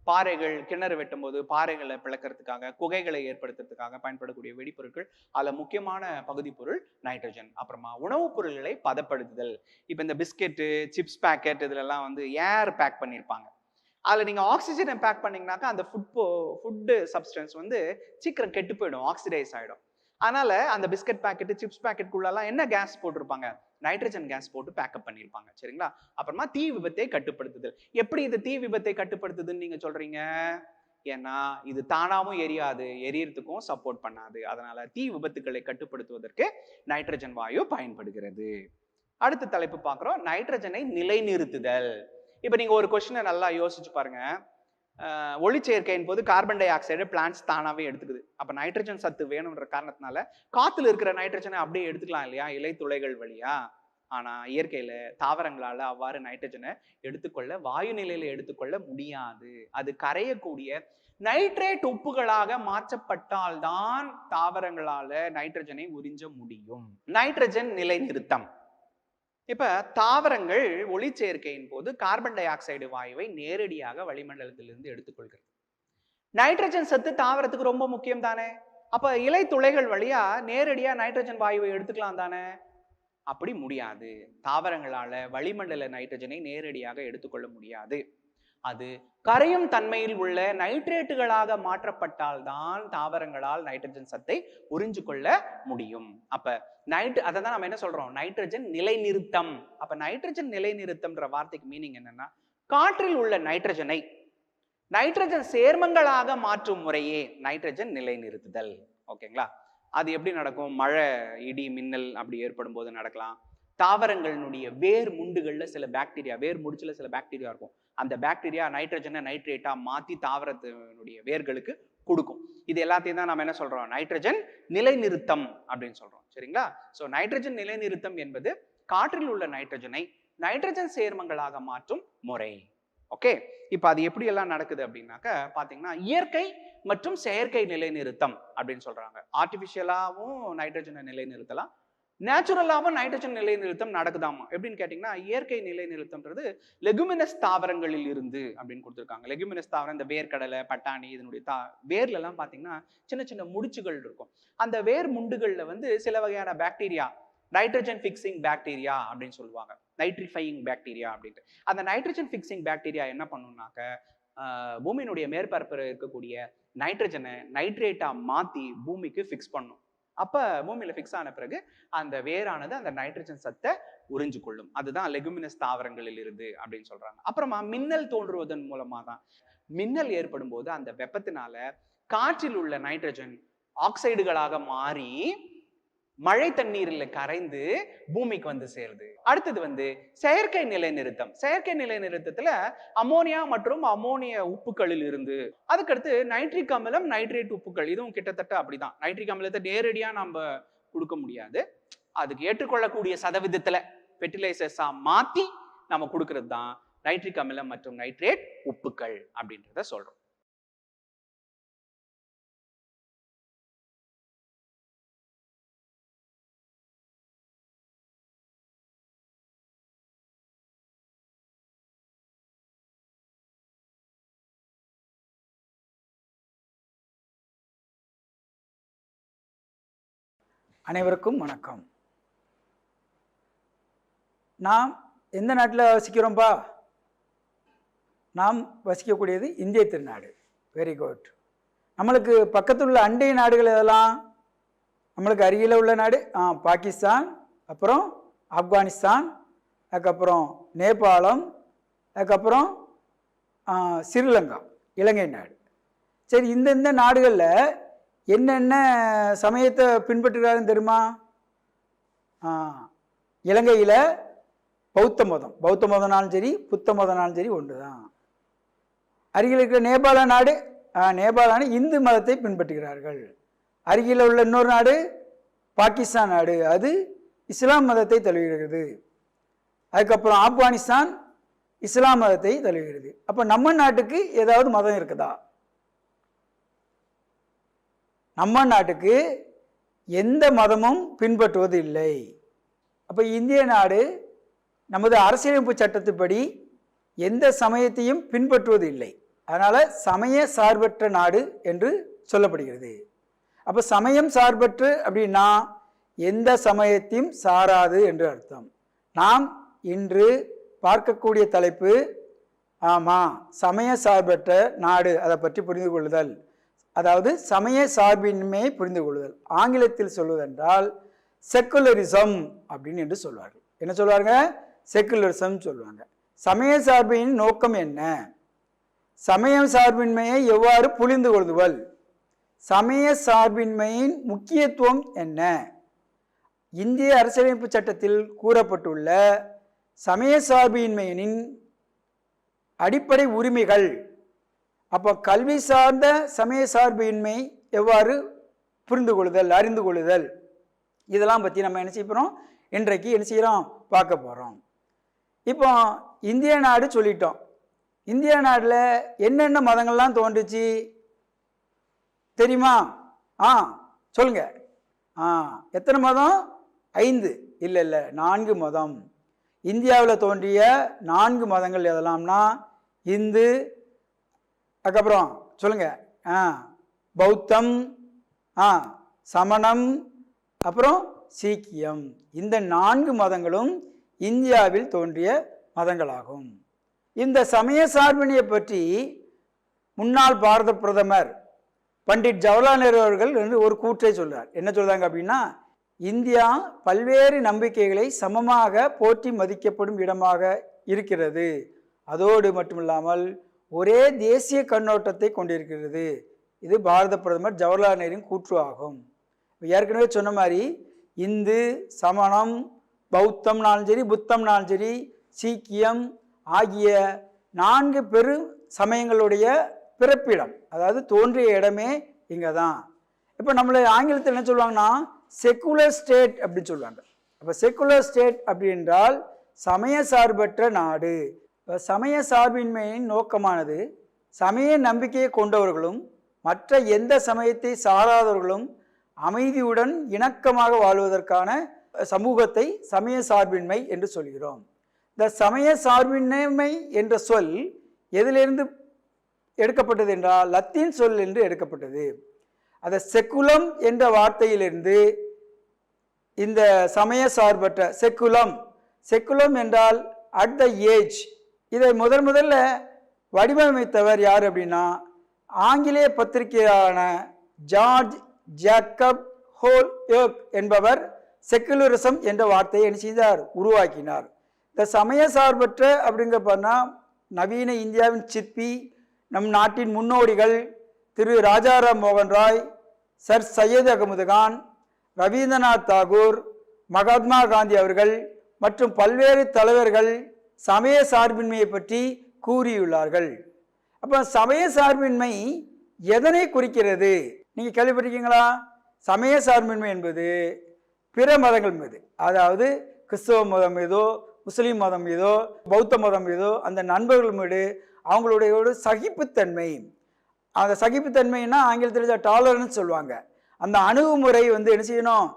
S4: பாறைகள், கிணறு வெட்டும் போது பாறைகளை பிளக்கிறதுக்காக, குகைகளை ஏற்படுத்துறதுக்காக பயன்படக்கூடிய வெடிப்பொருட்கள். அதுல முக்கியமான பகுதி பொருள் நைட்ரஜன். அப்புறமா உணவுப் பொருட்களை பதப்படுத்துதல். இப்ப இந்த பிஸ்கெட்டு, சிப்ஸ் பேக்கெட் இதுலலாம் வந்து ஏர் பேக் பண்ணியிருப்பாங்க. அதுல நீங்க ஆக்சிஜனை பேக் பண்ணீங்கன்னாக்கா அந்த ஃபுட் சப்ஸ்டன்ஸ் வந்து சீக்கிரம் கெட்டு போயிடும், ஆக்சிடைஸ் ஆயிடும். அதனால அந்த பிஸ்கட் பேக்கெட், சிப்ஸ் பேக்கெட்டுக்குள்ளலாம் என்ன கேஸ் போட்டிருப்பாங்க, நைட்ரஜன் கேஸ் போட்டு பேக்கப் பண்ணியிருப்பாங்க. சரிங்களா? அப்புறமா தீ விபத்தை கட்டுப்படுத்துதல். எப்படி இது தீ விபத்தை கட்டுப்படுத்துதுன்னு நீங்க சொல்றீங்க? ஏன்னா இது தானாவும் எரியாது, எரியறதுக்கும் சப்போர்ட் பண்ணாது. அதனால தீ விபத்துக்களை கட்டுப்படுத்துவதற்கு நைட்ரஜன் வாயு பயன்படுகிறது. அடுத்த தலைப்பு பார்க்குறோம், நைட்ரஜனை நிலைநிறுத்துதல். இப்ப நீங்க ஒரு கொஸ்டினை நல்லா யோசிச்சு பாருங்க. ஒளிச்சேர்க்கையின் போது கார்பன் டை ஆக்சைடு பிளான்ட்ஸ் தானாவே எடுத்துக்குது. அப்ப நைட்ரஜன் சத்து வேணும்ன்ற காரணத்தினால காத்துல இருக்கிற நைட்ரஜனை அப்படியே எடுத்துக்கலாம் இல்லையா, இலை துளைகள் வழியா. ஆனா இயற்கையில தாவரங்களால அவ்வாறு நைட்ரஜனை எடுத்துக்கொள்ள, வாயு நிலையில எடுத்துக்கொள்ள முடியாது. அது கரையக்கூடிய நைட்ரேட் உப்புகளாக மாற்றப்பட்டால்தான் தாவரங்களால நைட்ரஜனை உறிஞ்ச முடியும். நைட்ரஜன் நிலைநிறுத்தம். இப்ப தாவரங்கள் ஒளிச்சேர்க்கையின் போது கார்பன் டை ஆக்சைடு வாயுவை நேரடியாக வளிமண்டலத்திலிருந்து எடுத்துக்கொள்கிறது. நைட்ரஜன் சத்து தாவரத்துக்கு ரொம்ப முக்கியம் தானே. அப்ப இலை துளைகள் வழியா நேரடியா நைட்ரஜன் வாயுவை எடுத்துக்கலாம் தானே? அப்படி முடியாது. தாவரங்களால வளிமண்டல நைட்ரஜனை நேரடியாக எடுத்துக்கொள்ள முடியாது. அது கரையும் தன்மையில் உள்ள நைட்ரேட்டுகளாக மாற்றப்பட்டால் தான் தாவரங்களால் நைட்ரஜன் சத்தை உறிஞ்சு கொள்ள முடியும். அப்ப அதான் நம்ம என்ன சொல்றோம், நைட்ரஜன் நிலைநிறுத்தம். அப்ப நைட்ரஜன் நிலைநிறுத்தம்ன்ற வார்த்தைக்கு மீனிங் என்னன்னா, காற்றில் உள்ள நைட்ரஜனை நைட்ரஜன் சேர்மங்களாக மாற்றும் முறையே நைட்ரஜன் நிலைநிறுத்துதல். ஓகேங்களா? அது எப்படி நடக்கும்? மழை, இடி, மின்னல் அப்படி ஏற்படும் போது நடக்கலாம். தாவரங்களினுடைய வேர் முண்டுகள்ல சில பாக்டீரியா, வேர் முடிச்சுல சில பாக்டீரியா இருக்கும். அந்த பாக்டீரியா நைட்ரஜனை நைட்ரேட்டா மாத்தி தாவரத்தினுடைய வேர்களுக்கு கொடுக்கும். இது எல்லாத்தையும் தான் நம்ம என்ன சொல்றோம், நைட்ரஜன் நிலைநிறுத்தம் அப்படின்னு சொல்றோம். சரிங்களா? சோ நைட்ரஜன் நிலைநிறுத்தம் என்பது காற்றில் உள்ள நைட்ரஜனை நைட்ரஜன் சேர்மங்களாக மாற்றும் முறை. ஓகே, இப்ப அது எப்படி எல்லாம் நடக்குது அப்படின்னாக்க பாத்தீங்கன்னா, இயற்கை மற்றும் செயற்கை நிலைநிறுத்தம் அப்படின்னு சொல்றாங்க. ஆர்டிபிஷியலாவும் நைட்ரஜனை நிலைநிறுத்தலாம், நேச்சுரலாவும் நைட்ரஜன் நிலைநிறுத்தம் நடக்குதாமா. எப்படின்னு கேட்டீங்கன்னா, இயற்கை நிலைநிறுத்தம்ன்றது லெகுமினஸ் தாவரங்களில் இருந்து அப்படின்னு கொடுத்துருக்காங்க. லெகுமினஸ் தாவரம், இந்த வேர்க்கடலை, பட்டாணி, இதனுடைய வேர்ல எல்லாம் பாத்தீங்கன்னா சின்ன சின்ன முடிச்சுகள் இருக்கும். அந்த வேர் முண்டுகள்ல வந்து சில வகையான பாக்டீரியா, நைட்ரஜன் ஃபிக்சிங் பாக்டீரியா அப்படின்னு சொல்லுவாங்க, நைட்ரிஃபையிங் பாக்டீரியா அப்படின்ட்டு. அந்த நைட்ரஜன் ஃபிக்சிங் பாக்டீரியா என்ன பண்ணும்னாக்க, பூமியினுடைய மேற்பரப்பில் இருக்கக்கூடிய நைட்ரஜனை நைட்ரேட்டா மாத்தி பூமிக்கு ஃபிக்ஸ் பண்ணும். அப்ப பூமியில ஃபிக்ஸ் ஆன பிறகு அந்த வேரானது அந்த நைட்ரஜன் சத்தை உறிஞ்சு கொள்ளும். அதுதான் லெகுமினஸ் தாவரங்களில் இருந்து அப்படின்னு சொல்றாங்க. அப்புறமா மின்னல் தோன்றுவதன் மூலமா தான், மின்னல் ஏற்படும் போது அந்த வெப்பத்தினால காற்றில் உள்ள நைட்ரஜன் ஆக்சைடுகளாக மாறி மழை தண்ணீரில் கரைந்து பூமிக்கு வந்து சேருது. அடுத்தது வந்து செயற்கை நிலைநிறுத்தம். செயற்கை நிலைநிறுத்தத்துல அமோனியா மற்றும் அமோனிய உப்புகளில் இருந்து, அதுக்கடுத்து நைட்ரிக் அமிலம், நைட்ரேட் உப்புகள். இதுவும் கிட்டத்தட்ட அப்படிதான். நைட்ரிக் அமிலத்தை நேரடியா நம்ம கொடுக்க முடியாது, அதுக்கு ஏற்றுக்கொள்ளக்கூடிய சதவீதத்துல ஃபெர்டிலைசர்ஸா மாத்தி நம்ம கொடுக்கறது தான் நைட்ரிக் அமிலம் மற்றும் நைட்ரேட் உப்புகள் அப்படின்றத சொல்றோம்.
S5: அனைவருக்கும் வணக்கம். நாம் எந்த நாட்டில் வசிக்கிறோம்பா? நாம் வசிக்கக்கூடியது இந்திய திருநாடு. Very good. நம்மளுக்கு பக்கத்தில் உள்ள அண்டை நாடுகள் எதெல்லாம்? நம்மளுக்கு அருகில் உள்ள நாடு பாகிஸ்தான், அப்புறம் ஆப்கானிஸ்தான், அதுக்கப்புறம் நேபாளம், அதுக்கப்புறம் ஸ்ரீலங்கா, இலங்கை நாடு. சரி, இந்த நாடுகளில் என்னென்ன சமயத்தை பின்பற்றுகிறாருன்னு தெரியுமா? இலங்கையில் பௌத்த மதம்னாலும் சரி புத்த மதம்னாலும் சரி ஒன்று தான். அருகில் இருக்கிற நேபாள நாடு நேபாள இந்து மதத்தை பின்பற்றுகிறார்கள். அருகில் உள்ள இன்னொரு நாடு பாகிஸ்தான் நாடு, அது இஸ்லாம் மதத்தை தழுவுகிறது. அதுக்கப்புறம் ஆப்கானிஸ்தான் இஸ்லாம் மதத்தை தழுவுகிறது. அப்போ நம்ம நாட்டுக்கு ஏதாவது மதம் இருக்குதா? நம்ம நாட்டுக்கு எந்த மதமும் பின்பற்றுவது இல்லை. அப்போ இந்திய நாடு நமது அரசியலமைப்பு சட்டத்துப்படி எந்த சமயத்தையும் பின்பற்றுவது இல்லை. அதனால் சமய சார்பற்ற நாடு என்று சொல்லப்படுகிறது. அப்போ சமயம் சார்பற்று அப்படின்னா எந்த சமயத்தையும் சாராது என்று அர்த்தம். நாம் இன்று பார்க்கக்கூடிய தலைப்பு சமய சார்பற்ற நாடு, அதை பற்றி புரிந்து கொள்ளுதல், அதாவது சமய சார்பின்மையை புரிந்து கொள்ளுதல். ஆங்கிலத்தில் சொல்வதென்றால் செக்குலரிசம் அப்படின்னு என்று சொல்வார்கள். என்ன சொல்வாங்க? செக்குலரிசம் சொல்லுவாங்க. சமய சார்பின் நோக்கம் என்ன? சமய சார்பின்மையை எவ்வாறு புரிந்து கொள்ளுதல்? சமய சார்பின்மையின் முக்கியத்துவம் என்ன? இந்திய அரசியலமைப்பு சட்டத்தில் கூறப்பட்டுள்ள சமய சார்பின்மையின் அடிப்படை உரிமைகள். அப்போ கல்வி சார்ந்த சமய சார்பின்மை எவ்வாறு புரிந்து கொள்ளுதல், அறிந்து கொள்ளுதல், இதெல்லாம் பற்றி நம்ம என்ன செய்ய போகிறோம், இன்றைக்கு என்ன செய்கிறோம், பார்க்க போகிறோம். இப்போ இந்திய நாடு சொல்லிட்டோம். இந்திய நாட்டில் என்னென்ன மதங்கள்லாம் தோன்றுச்சு தெரியுமா? சொல்லுங்க. எத்தனை மதம்? 5 இல்லை 4 மதம். இந்தியாவில் தோன்றிய 4 மதங்கள் எதெல்லாம்னா இந்து, அதுக்கப்புறம் சொல்லுங்க, பௌத்தம், சமணம், அப்புறம் சீக்கியம். இந்த 4 மதங்களும் இந்தியாவில் தோன்றிய மதங்களாகும். இந்த சமய சார்பினையை பற்றி முன்னாள் பாரத பிரதமர் பண்டிட் ஜவஹர்லால் நேரு அவர்கள் ஒரு கூற்றை சொல்றார். என்ன சொல்றாங்க அப்படின்னா, இந்தியா பல்வேறு நம்பிக்கைகளை சமமாக போற்றி மதிக்கப்படும் இடமாக இருக்கிறது. அதோடு மட்டுமில்லாமல் ஒரே தேசிய கண்ணோட்டத்தை கொண்டிருக்கிறது. இது பாரத பிரதமர் ஜவஹர்லால் நேருவின் கூற்று ஆகும். ஏற்கனவே சொன்ன மாதிரி இந்து, சமணம், பௌத்தம்னாலும் சரி, புத்தம்னாலும் சரி, சீக்கியம் ஆகிய 4 பெரு சமயங்களுடைய பிறப்பிடம், அதாவது தோன்றிய இடமே இங்கே தான். இப்போ நம்மளை ஆங்கிலத்தில் என்ன சொல்லுவாங்கன்னா செக்குலர் ஸ்டேட் அப்படின்னு சொல்லுவாங்க. அப்போ செக்குலர் ஸ்டேட் அப்படி என்றால் சமய சார்பற்ற நாடு. சமய சார்பின்மையின் நோக்கமானது சமய நம்பிக்கையை கொண்டவர்களும் மற்ற எந்த சமயத்தை சாராதவர்களும் அமைதியுடன் இணக்கமாக வாழ்வதற்கான சமூகத்தை சமய சார்பின்மை என்று சொல்கிறோம். இந்த சமய சார்பின்மை என்ற சொல் எதிலிருந்து எடுக்கப்பட்டது என்றால் லத்தீன் சொல் என்று எடுக்கப்பட்டது. அந்த செக்குலம் என்ற வார்த்தையிலிருந்து இந்த சமய சார்பற்ற செக்குலம் என்றால் அட் த ஏஜ். இதை முதல்ல வடிவமைத்தவர் யார் அப்படின்னா ஆங்கிலேய பத்திரிகையான ஜார்ஜ் ஜேக்கப் ஹோல்யோக் என்பவர் செக்குலரிசம் என்ற வார்த்தையை என்ன செய்தார், உருவாக்கினார். இந்த சமய சார்பற்ற அப்படிங்கிறப்பன்னா நவீன இந்தியாவின் சிற்பி, நம் நாட்டின் முன்னோடிகள் திரு ராஜாராம் மோகன் ராய், சர் சையத் அகமது கான், ரவீந்திரநாத் தாகூர், மகாத்மா காந்தி அவர்கள் மற்றும் பல்வேறு தலைவர்கள் சமய சார்பின்மையை பற்றி கூறியுள்ளார்கள். அப்போ சமய சார்பின்மை எதனை குறிக்கிறது? நீங்கள் கேள்விப்பட்டிருக்கீங்களா? சமய சார்பின்மை என்பது பிற மதங்கள் மீது, அதாவது கிறிஸ்தவ மதம் மீதோ, முஸ்லீம் மதம் மீதோ, பௌத்த மதம் மீதோ அந்த நண்பர்கள் மீது அவங்களுடைய ஒரு சகிப்புத்தன்மை. அந்த சகிப்புத்தன்மைன்னா ஆங்கிலத்தில் டாலரன்ஸ் சொல்லுவாங்க. அந்த அணுகுமுறை என்ன செய்யணும்,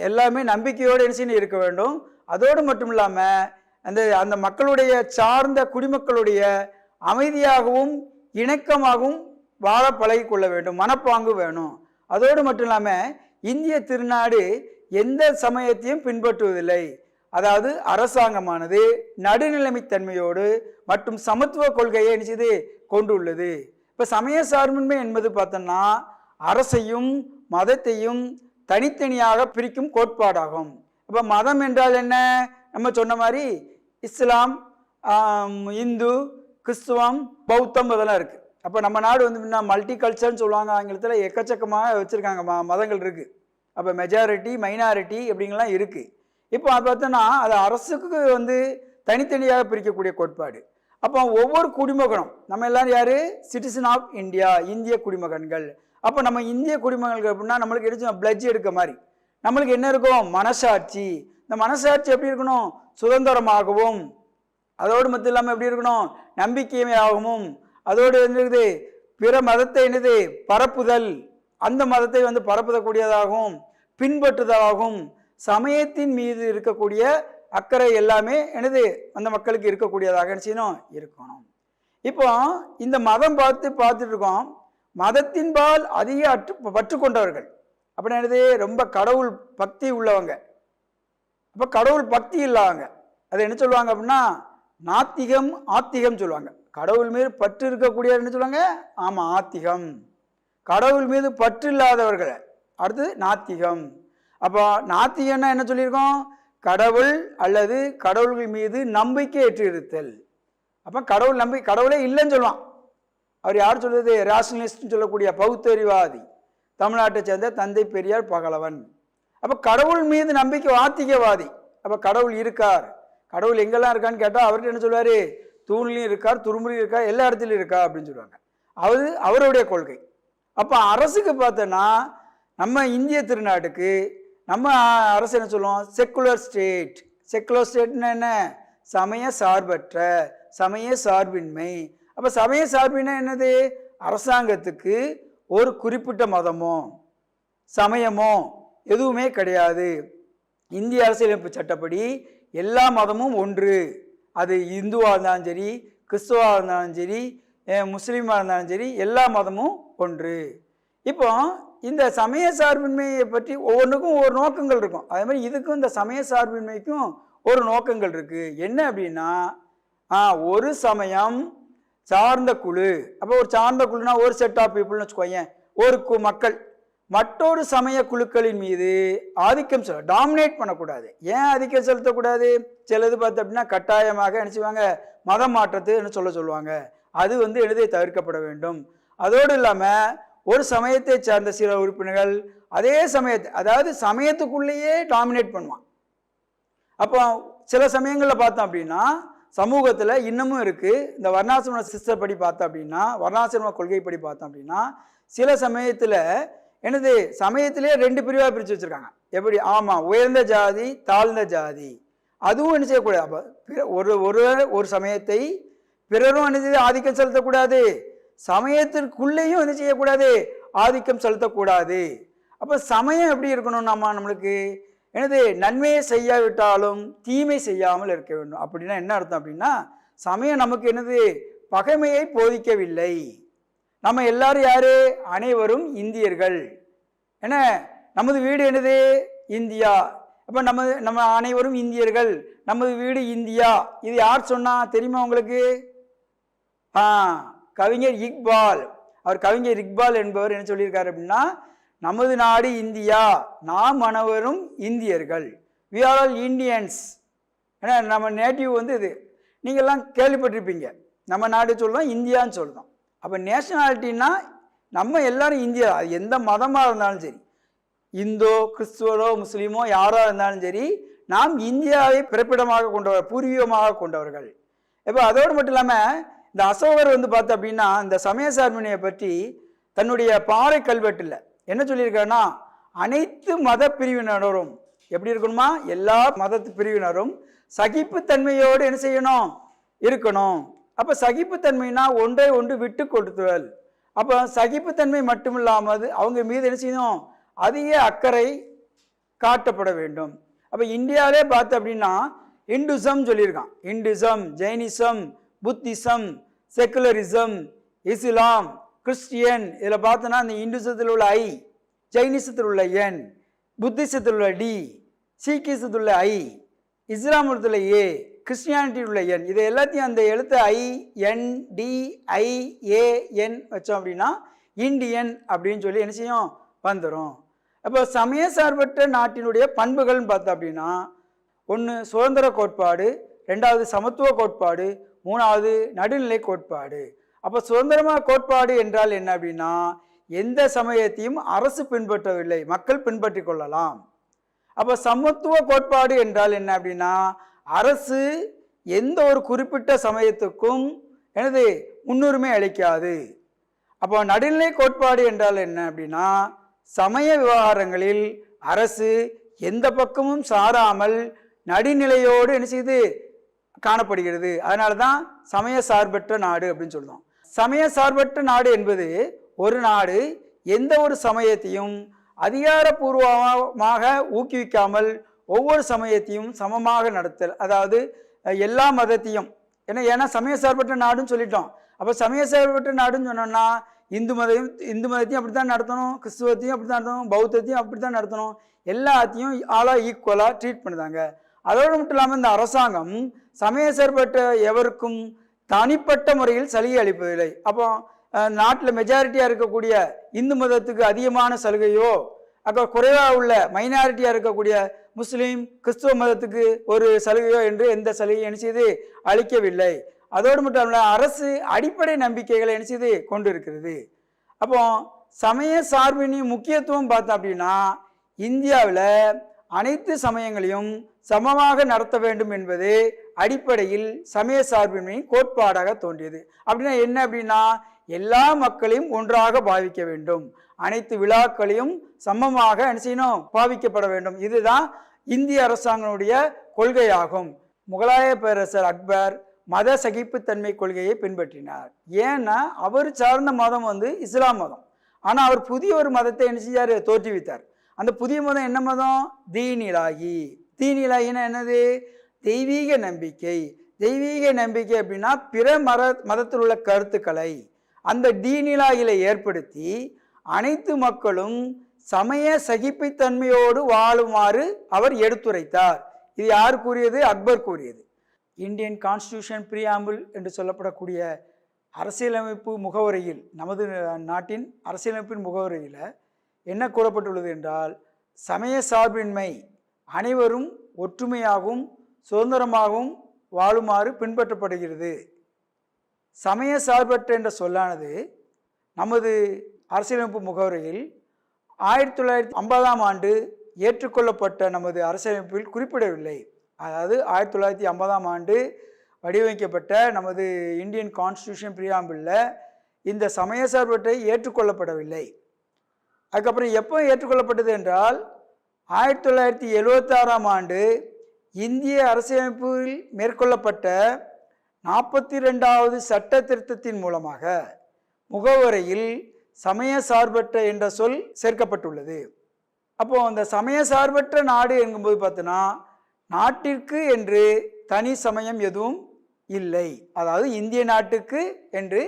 S5: எல்லாமே நம்பிக்கையோடு என்ன செய்யணும் இருக்க வேண்டும். அதோடு மட்டும் இல்லாமல் அந்த மக்களுடைய சார்ந்த குடிமக்களுடைய அமைதியாகவும் இணக்கமாகவும் வாழ பழகி கொள்ள வேண்டும், மனப்பாங்கு வேணும். அதோடு மட்டும் இல்லாமல் இந்திய திருநாடு எந்த சமயத்தையும் பின்பற்றுவதில்லை. அதாவது அரசாங்கமானது நடுநிலைமைத்தன்மையோடு மற்றும் சமத்துவ கொள்கையை என்ன செய்து கொண்டுள்ளது. இப்போ சமய சார்பின்மை என்பது பார்த்தோம்னா அரசையும் மதத்தையும் தனித்தனியாக பிரிக்கும் கோட்பாடாகும். இப்போ மதம் என்றால் என்ன? நம்ம சொன்ன மாதிரி இஸ்லாம், இந்து, கிறிஸ்துவம், பௌத்தம் இதெல்லாம் இருக்குது. அப்போ நம்ம நாடு மல்டி கல்ச்சர்னு சொல்லுவாங்க ஆங்கிலத்தில். எக்கச்சக்கமாக வச்சுருக்காங்க மதங்கள் இருக்குது. அப்போ மெஜாரிட்டி மைனாரிட்டி அப்படிங்கலாம் இருக்குது. இப்போ பார்த்தோன்னா அது அரசுக்கு வந்து தனித்தனியாக பிரிக்கக்கூடிய கோட்பாடு. அப்போ ஒவ்வொரு குடிமகனும் நம்ம எல்லாரும் யார்? சிட்டிசன் ஆஃப் இந்தியா, இந்திய குடிமகன்கள். அப்போ நம்ம இந்திய குடிமகன்கள் அப்படின்னா நம்மளுக்கு எடுத்து பிளட்ஜ் எடுக்க மாதிரி நம்மளுக்கு என்ன இருக்கும்? மனசாட்சி. இந்த மனசாட்சி எப்படி இருக்கணும்? சுதந்திரமாகவும், அதோடு மட்டும் இல்லாமல் எப்படி இருக்கணும்? நம்பிக்கையாகவும், அதோடு என்னது பிற மதத்தை என்னது பரப்புதல், அந்த மதத்தை வந்து பரப்புதக்கூடியதாகவும் பின்பற்றுதலாகவும் சமயத்தின் மீது இருக்கக்கூடிய அக்கறை எல்லாமே என்னது அந்த மக்களுக்கு இருக்கக்கூடியதாக என்ன செய்யணும்? இருக்கணும். இப்போ இந்த மதம் பார்த்துட்டு இருக்கோம். மதத்தின்பால் அதிக பற்று கொண்டவர்கள் அப்படின்னா என்னது? ரொம்ப கடவுள் பக்தி உள்ளவங்க. அப்போ கடவுள் பக்தி இல்லாதவங்க அதை என்ன சொல்லுவாங்க அப்படின்னா நாத்திகம், ஆத்திகம் சொல்லுவாங்க. கடவுள் மீது பற்று இருக்கக்கூடிய என்ன சொல்லுவாங்க? ஆமாம், ஆத்திகம். கடவுள் மீது பற்று இல்லாதவர்கள் அடுத்து நாத்திகம். அப்போ நாத்திகம்னா என்ன சொல்லியிருக்கோம்? கடவுள் அல்லது கடவுள்கள் மீது நம்பிக்கை ஏற்றிருத்தல். அப்போ கடவுளே இல்லைன்னு சொல்லுவான். அவர் யார் சொல்றது? ரேஷனலிஸ்ட்னு சொல்லக்கூடிய பௌத்தறிவாதி, தமிழ்நாட்டை சேர்ந்த தந்தை பெரியார் பகலவன். அப்போ கடவுள் மீது நம்பிக்கை ஆத்திகவாதி. அப்போ கடவுள் இருக்கார், கடவுள் எங்கெல்லாம் இருக்கான்னு கேட்டால் அவர்கிட்ட என்ன சொல்லுவார்? தூண்லையும் இருக்கார், துரும்புலையும் இருக்கார், எல்லா இடத்துலையும் இருக்கா அப்படின்னு சொல்லுவாங்க. அவருடைய கொள்கை. அப்போ அரசுக்கு பார்த்தோன்னா நம்ம இந்திய திருநாட்டுக்கு நம்ம அரசு என்ன சொல்லுவோம்? Secular state. செக்குலர் ஸ்டேட்னா என்ன? சமய சார்பற்ற, சமய சார்பின்மை. அப்போ சமய சார்பின்மை என்னது? அரசாங்கத்துக்கு ஒரு குறிப்பிட்ட மதமோ சமயமோ எதுவுமே கிடையாது. இந்திய அரசியலமைப்பு சட்டப்படி எல்லா மதமும் ஒன்று. அது இந்துவாக இருந்தாலும் சரி, கிறிஸ்துவாக இருந்தாலும் சரி, முஸ்லீமாக இருந்தாலும் சரி, எல்லா மதமும் ஒன்று. இப்போ இந்த சமய சார்பின்மையை பற்றி ஒவ்வொன்றுக்கும் ஒவ்வொரு நோக்கங்கள் இருக்கும். அதே மாதிரி இதுக்கும் இந்த சமய சார்பின்மைக்கும் ஒரு நோக்கங்கள் இருக்குது. என்ன அப்படின்னா ஒரு சமயம் சார்ந்த குழு. அப்போ ஒரு சார்ந்த குழுனா ஒரு செட் ஆஃப் பீப்புள்னு வச்சுக்கோங்க. ஒரு மக்கள் மற்றொரு சமய குழுக்களின் மீது ஆதிக்கம் டாமினேட் பண்ணக்கூடாது. ஏன் ஆதிக்கம் செலுத்தக்கூடாது? சிலது பார்த்து அப்படின்னா கட்டாயமாக என்ன செய்வாங்க? மதம் மாற்றத்துன்னு சொல்லுவாங்க. அது வந்து எழுதி தவிர்க்கப்பட வேண்டும். அதோடு இல்லாமல் ஒரு சமயத்தை சார்ந்த சில உறுப்பினர்கள் அதே சமயத்தை, அதாவது சமயத்துக்குள்ளேயே டாமினேட் பண்ணுவான். அப்போ சில சமயங்களில் பார்த்தோம் அப்படின்னா சமூகத்தில் இன்னமும் இருக்குது. இந்த வர்ணாசிரம சிஸ்டர் படி பார்த்தோம் அப்படின்னா, வர்ணாசிரம கொள்கைப்படி பார்த்தோம் அப்படின்னா சில சமயத்தில் என்னது சமயத்திலே 2 பிரிவாக பிரித்து வச்சுருக்காங்க. எப்படி? ஆமாம், உயர்ந்த ஜாதி, தாழ்ந்த ஜாதி. அதுவும் என்ன செய்யக்கூடாது. அப்போ ஒரு சமயத்தை பிறரும் என்ன செய்ய ஆதிக்கம் செலுத்தக்கூடாது, சமயத்திற்குள்ளேயும் என்ன செய்யக்கூடாது, ஆதிக்கம் செலுத்தக்கூடாது. அப்போ சமயம் எப்படி இருக்கணும்? நம்மளுக்கு என்னது நன்மையை செய்யாவிட்டாலும் தீமை செய்யாமல் இருக்க வேண்டும். அப்படின்னா என்ன அர்த்தம் அப்படின்னா சமயம் நமக்கு என்னது பகைமையை போதிக்கவில்லை. நம்ம எல்லாரும் யாரு? அனைவரும் இந்தியர்கள். என்ன நமது வீடு என்னது? இந்தியா. அப்போ நம்ம அனைவரும் இந்தியர்கள், நமது வீடு இந்தியா. இது யார் சொன்னா தெரியுமா உங்களுக்கு? கவிஞர் இக்பால். அவர் கவிஞர் இக்பால் என்பவர் என்ன சொல்லியிருக்காரு அப்படின்னா நமது நாடு இந்தியா, நாம் அனைவரும் இந்தியர்கள், வி ஆர் ஆல் இண்டியன்ஸ். ஏன்னா நம்ம நேட்டிவ் வந்து இது நீங்கள்லாம் கேள்விப்பட்டிருப்பீங்க. நம்ம நாடு சொல்லுவோம், இந்தியான்னு சொல்லுவோம். அப்போ நேஷனாலிட்டின்னா நம்ம எல்லாரும் இந்தியா. அது எந்த மதமாக இருந்தாலும் சரி, இந்தோ கிறிஸ்துவரோ முஸ்லீமோ யாராக இருந்தாலும் சரி, நாம் இந்தியாவை பிறப்பிடமாக கொண்டவர், பூர்வீகமாக கொண்டவர்கள். இப்போ அதோடு மட்டும் இல்லாமல் இந்த அசோகர் வந்து பார்த்தோம் அப்படின்னா இந்த சமய சார்பின்மையை பற்றி தன்னுடைய பாறை கல்வெட்டில் என்ன சொல்லியிருக்காருன்னா அனைத்து மத பிரிவினரும் எப்படி இருக்கணுமா? எல்லா மத பிரிவினரும் சகிப்புத்தன்மையோடு என்ன செய்யணும்? இருக்கணும். அப்போ சகிப்புத்தன்மைனா ஒன்றை ஒன்று விட்டு கொடுத்துதல். அப்போ சகிப்புத்தன்மை மட்டும் இல்லாமல் அவங்க மீது என்ன செய்யணும்? அதிக அக்கறை காட்டப்பட வேண்டும். அப்போ இந்தியாவிலே பார்த்து அப்படின்னா இந்துசம் சொல்லியிருக்கான். இந்துசம், ஜெயினிசம், புத்திசம், செக்குலரிசம், இஸ்லாம், கிறிஸ்டியன். இதில் பார்த்தோன்னா இந்த இந்துசத்தில் உள்ள ஐ, ஜெயினிசத்தில் உள்ள என், புத்திசத்தில் உள்ள டி, சீக்கியத்தில் உள்ள ஐ, இஸ்லாமத்தில் உள்ள ஏ, கிறிஸ்டியானிட்டியில் உள்ள என். இதை எல்லாத்தையும் அந்த எழுத்து ஐ என் டி ஐ ஏ என் வச்சோம் அப்படின்னா இந்தியன் அப்படின்னு சொல்லி என்ன செய்யும்? வந்துடும். அப்போ சமய சார்பற்ற நாட்டினுடைய பண்புகள்னு பார்த்தோம் அப்படின்னா ஒன்று சுதந்திர கோட்பாடு, 2வது சமத்துவ கோட்பாடு, 3வது நடுநிலை கோட்பாடு. அப்போ சுதந்திரமாக கோட்பாடு என்றால் என்ன அப்படின்னா எந்த சமயத்தையும் அரசு பின்பற்றவில்லை, மக்கள் பின்பற்றி கொள்ளலாம். அப்போ சமத்துவ கோட்பாடு என்றால் என்ன அப்படின்னா, அரசு எந்த ஒரு குறிப்பிட்ட சமயத்துக்கும் எனது முன்னுரிமை அளிக்காது. அப்போ நடுநிலை கோட்பாடு என்றால் என்ன அப்படின்னா, சமய விவகாரங்களில் அரசு எந்த பக்கமும் சாராமல் நடுநிலையோடு என்ன செய்து காணப்படுகிறது. அதனால தான் சமய சார்பற்ற நாடு அப்படின்னு சொல்லுவோம். சமய சார்பற்ற நாடு என்பது ஒரு நாடு எந்த ஒரு சமயத்தையும் அதிகாரப்பூர்வமாக ஊக்குவிக்காமல் ஒவ்வொரு சமயத்தையும் சமமாக நடத்தல், அதாவது எல்லா மதத்தையும், ஏன்னா சமய சார்பற்ற நாடுன்னு சொல்லிட்டோம். அப்போ சமய சார்பற்ற நாடுன்னு சொன்னோம்னா இந்து மதத்தையும் அப்படி தான் நடத்தணும், கிறிஸ்துவத்தையும் அப்படி தான் நடத்தணும், பௌத்தத்தையும் அப்படி தான் நடத்தணும், எல்லாத்தையும் ஆளாக ஈக்குவலாக ட்ரீட் பண்ணுதாங்க. அதோடு மட்டும் இல்லாமல் இந்த அரசாங்கம் சமய சார்பற்ற எவருக்கும் தனிப்பட்ட முறையில் சலுகை அளிப்பதில்லை. அப்போ நாட்டில் மெஜாரிட்டியாக இருக்கக்கூடிய இந்து மதத்துக்கு அதிகமான சலுகையோ, அப்போ குறைவாக உள்ள மைனாரிட்டியாக இருக்கக்கூடிய முஸ்லீம் கிறிஸ்துவ மதத்துக்கு ஒரு சலுகையோ என்று எந்த சலுகையும் என்ன செய்து அளிக்கவில்லை. அதோடு மட்டும் இல்லாமல் அரசு அடிப்படை நம்பிக்கைகளை என்ன செய்து கொண்டு இருக்கிறது. அப்போ சமய சார்பின் முக்கியத்துவம் பார்த்தோம் அப்படின்னா, இந்தியாவில் அனைத்து சமயங்களையும் சமமாக நடத்த வேண்டும் என்பது அடிப்படையில் சமய சார்பின்மை கோட்பாடாக தோன்றியது. அப்படின்னா என்ன அப்படின்னா, எல்லா மக்களையும் ஒன்றாக பாவிக்க வேண்டும், அனைத்து விழாக்களையும் சமமாக என்ன செய்யணும், பாவிக்கப்பட வேண்டும். இதுதான் இந்திய அரசாங்கனுடைய கொள்கையாகும். முகலாய பேரரசர் அக்பர் மத சகிப்புத்தன்மை கொள்கையை பின்பற்றினார். ஏன்னா அவர் சார்ந்த மதம் இஸ்லாம் மதம். ஆனால் அவர் புதிய ஒரு மதத்தை என்ன செஞ்சார், தோற்றுவித்தார். அந்த புதிய மதம் என்ன மதம்? தீன் இலாஹி. தீன் இலாஹின்னா என்னது? தெய்வீக நம்பிக்கை. தெய்வீக நம்பிக்கை அப்படின்னா பிற மதத்தில் உள்ள கருத்துக்களை அந்த தீன் இலாஹில ஏற்படுத்தி அனைத்து மக்களும் சமய சகிப்புத்தன்மையோடு வாழுமாறு அவர் எடுத்துரைத்தார். இது யார் கூறியது? அக்பர் கூறியது. இந்தியன் கான்ஸ்டியூஷன் பிரியாம்பிள் என்று சொல்லப்படக்கூடிய அரசியலமைப்பு முகவரியில், நமது நாட்டின் அரசியலமைப்பின் முகவரியில் என்ன கூறப்பட்டுள்ளது என்றால், சமய சார்பின்மை அனைவரும் ஒற்றுமையாகவும் சுதந்திரமாகவும் வாழுமாறு பின்பற்றப்படுகிறது. சமய சார்பற்ற என்ற சொல்லானது நமது அரசியலமைப்பு முகவரியில் 1950ஆம் ஆண்டு ஏற்றுக்கொள்ளப்பட்ட நமது அரசியலமைப்பில் குறிப்பிடவில்லை. அதாவது 1950ஆம் ஆண்டு வடிவமைக்கப்பட்ட நமது இந்தியன் கான்ஸ்டியூஷன் பிரியாம்பிளில் இந்த சமய சார்பற்றை ஏற்றுக்கொள்ளப்படவில்லை. அதுக்கப்புறம் எப்போ ஏற்றுக்கொள்ளப்பட்டது என்றால் 1976ஆம் ஆண்டு இந்திய அரசியலமைப்பில் மேற்கொள்ளப்பட்ட 42வது சட்ட திருத்தத்தின் மூலமாக முகவரையில் சமய சார்பற்ற என்ற சொல் சேர்க்கப்பட்டுள்ளது. அப்போ அந்த சமய சார்பற்ற நாடு என்கும்போது பார்த்தோன்னா, நாட்டிற்கு என்று தனி சமயம் எதுவும் இல்லை. அதாவது இந்திய நாட்டுக்கு என்று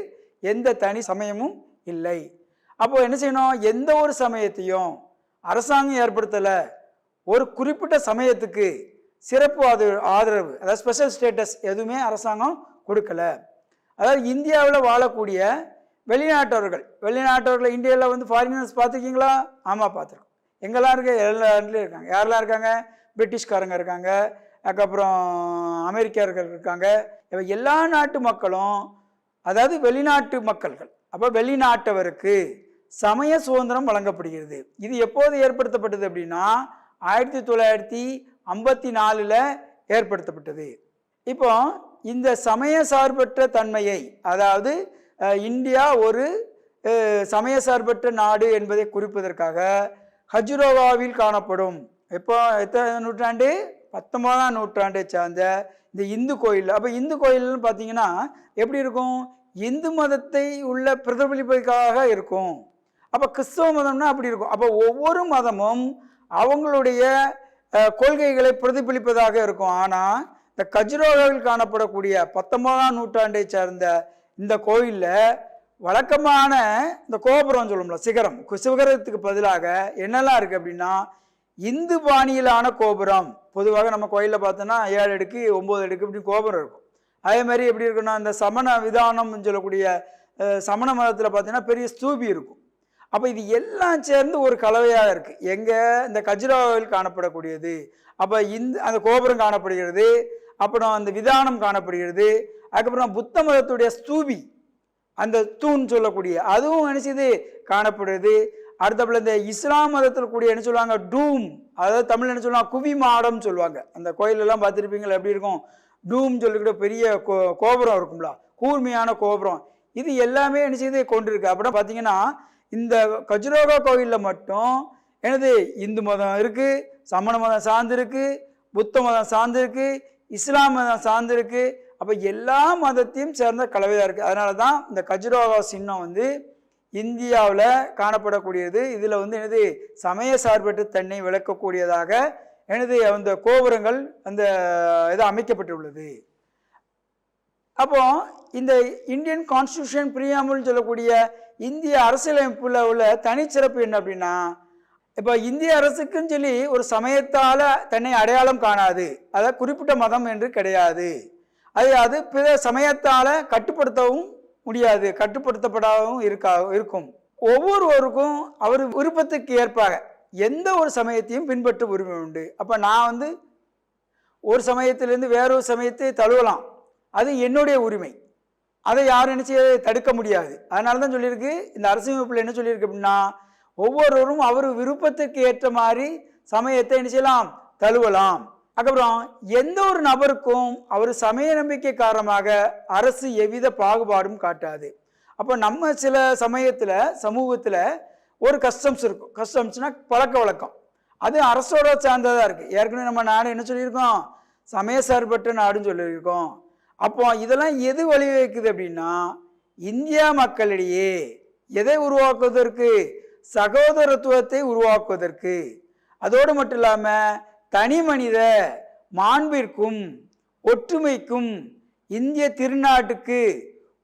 S5: எந்த தனி சமயமும் இல்லை. அப்போ என்ன செய்யணும், எந்த ஒரு சமயத்தையும் அரசாங்கம் ஏற்படுத்தலை, ஒரு குறிப்பிட்ட சமயத்துக்கு சிறப்பு ஆதரவு, அதாவது ஸ்பெஷல் ஸ்டேட்டஸ் எதுவுமே அரசாங்கம் கொடுக்கல. அதாவது இந்தியாவில் வாழக்கூடிய வெளிநாட்டவர்கள் இந்தியாவில் ஃபாரினர்ஸ் பார்த்துருக்கீங்களா? ஆமாம், பார்த்துருக்கோம். எங்கெல்லாம் இருக்க? எல்லா இடத்துலையும் இருக்காங்க. யாரெல்லாம் இருக்காங்க? பிரிட்டிஷ்காரங்க இருக்காங்க, அதுக்கப்புறம் அமெரிக்கர்கள் இருக்காங்க. எல்லா நாட்டு மக்களும், அதாவது வெளிநாட்டு மக்கள்கள், அப்போ வெளிநாட்டவருக்கு சமய சுதந்திரம் வழங்கப்படுகிறது. இது எப்போது ஏற்படுத்தப்பட்டது அப்படின்னா 1954 ஏற்படுத்தப்பட்டது. இப்போ இந்த சமய சார்பற்ற தன்மையை, அதாவது இந்தியா ஒரு சமய சார்பற்ற நாடு என்பதை குறிப்பதற்காக ஹஜுரோவாவில் காணப்படும், இப்போ எத்தனை நூற்றாண்டு? 19ஆம் நூற்றாண்டை சார்ந்த இந்த இந்து கோயில். அப்போ இந்து கோயில்னு பார்த்தீங்கன்னா எப்படி இருக்கும்? இந்து மதத்தை உள்ள பிரதிபலிப்பதற்காக இருக்கும். அப்போ கிறிஸ்தவ மதம்னா அப்படி இருக்கும். அப்போ ஒவ்வொரு மதமும் அவங்களுடைய கொள்கைகளை பிரதிபலிப்பதாக இருக்கும். ஆனால் இந்த கஜுரோவில் காணப்படக்கூடிய 19ஆம் நூற்றாண்டை சார்ந்த இந்த கோயிலில் வழக்கமான இந்த கோபுரம் சொல்லும்ல, சிகரத்துக்கு பதிலாக என்னெல்லாம் இருக்குது அப்படின்னா, இந்து பாணியிலான கோபுரம். பொதுவாக நம்ம கோயிலில் பார்த்தோன்னா 7 அடுக்கு 9 அடுக்கு இப்படி கோபுரம் இருக்கும். அதே மாதிரி எப்படி இருக்குன்னா, இந்த சமண விதானம்னு சொல்லக்கூடிய சமண மதத்தில் பார்த்தீங்கன்னா பெரிய ஸ்தூபி இருக்கும். அப்போ இது எல்லாம் சேர்ந்து ஒரு கலவையாக இருக்குது. எங்கே? இந்த கஜுராவில் காணப்படக்கூடியது. அப்போ அந்த கோபுரம் காணப்படுகிறது, அப்புறம் அந்த விதானம் காணப்படுகிறது, அதுக்கப்புறம் புத்த மதத்துடைய ஸ்தூபி, அந்த தூண் சொல்லக்கூடிய அதுவும் என்ன செய்து காணப்படுது. அடுத்தப்பல இந்த இஸ்லாம் மதத்தில் கூடிய என்ன சொல்லுவாங்க டூம், அதாவது தமிழ் என்ன சொல்லுவாங்க குவி மாடம் சொல்லுவாங்க. அந்த கோயிலெல்லாம் பார்த்துருப்பீங்களா எப்படி இருக்கும், டூம் சொல்லிக்கிட்ட பெரிய கோபுரம் இருக்கும்ல, கூர்மையான கோபுரம். இது எல்லாமே என்ன செய்து கொண்டிருக்கு. அப்படின்னா பார்த்தீங்கன்னா இந்த கஜுராஹோ கோயிலில் மட்டும் என்னது இந்து மதம் இருக்குது, சமண மதம் சார்ந்திருக்கு, புத்த மதம் சார்ந்திருக்கு, இஸ்லாம் மதம் சார்ந்திருக்கு. அப்போ எல்லா மதத்தையும் சேர்ந்த கலவையாக இருக்குது. அதனால தான் இந்த கஜுராஹோ சின்னம் வந்து இந்தியாவில் காணப்படக்கூடியது. இதில் வந்து எனது சமய சார்பற்ற தன்னை விளக்கக்கூடியதாக எனது அந்த கோபுரங்கள் அந்த இது அமைக்கப்பட்டுள்ளது. அப்போ இந்த இந்தியன் கான்ஸ்டியூஷன் பிரியாம்பிள்னு சொல்லக்கூடிய இந்திய அரசியலமைப்பில் உள்ள தனிச்சிறப்பு என்ன அப்படின்னா, இப்போ இந்திய அரசுக்குன்னு சொல்லி ஒரு சமயத்தால் தன்னை அடையாளம் காணாது, அதாவது குறிப்பிட்ட மதம் என்று கிடையாது. அது பிற சமயத்தால் கட்டுப்படுத்தவும் முடியாது, கட்டுப்படுத்தப்படாகவும் இருக்கும். ஒவ்வொருவருக்கும் அவர் விருப்பத்துக்கு ஏற்பாக எந்த ஒரு சமயத்தையும் பின்பற்ற உரிமை உண்டு. அப்போ நான் வந்து ஒரு சமயத்திலேருந்து வேறொரு சமயத்தை தழுவலாம், அது என்னுடைய உரிமை, அதை யாரும் என்ன செய்ய தடுக்க முடியாது. அதனால தான் சொல்லியிருக்கு இந்த அரசியலமைப்பில் என்ன சொல்லியிருக்கு அப்படின்னா, ஒவ்வொருவரும் அவர் விருப்பத்துக்கு ஏற்ற மாதிரி சமயத்தை என்ன செய்யலாம் தழுவலாம். அதுக்கப்புறம் எந்த ஒரு நபருக்கும் அவர் சமய நம்பிக்கை காரணமாக அரசு எவ்வித பாகுபாடும் காட்டாது. அப்போ நம்ம சில சமயத்தில் சமூகத்தில் ஒரு கஸ்டம்ஸ் இருக்கும், கஸ்டம்ஸ்னா பழக்க வழக்கம், அது அரசோட சார்ந்ததாக இருக்குது. ஏற்கனவே நம்ம நாடு என்ன சொல்லியிருக்கோம், சமய சார்பற்ற நாடுன்னு சொல்லியிருக்கோம். அப்போ இதெல்லாம் எது வழிவகுக்குது அப்படின்னா, இந்தியா மக்களிடையே எதை உருவாக்குவதற்கு, சகோதரத்துவத்தை உருவாக்குவதற்கு, அதோடு மட்டும் இல்லாமல் தனி மனித மாண்பிற்கும் ஒற்றுமைக்கும் இந்திய திருநாட்டுக்கு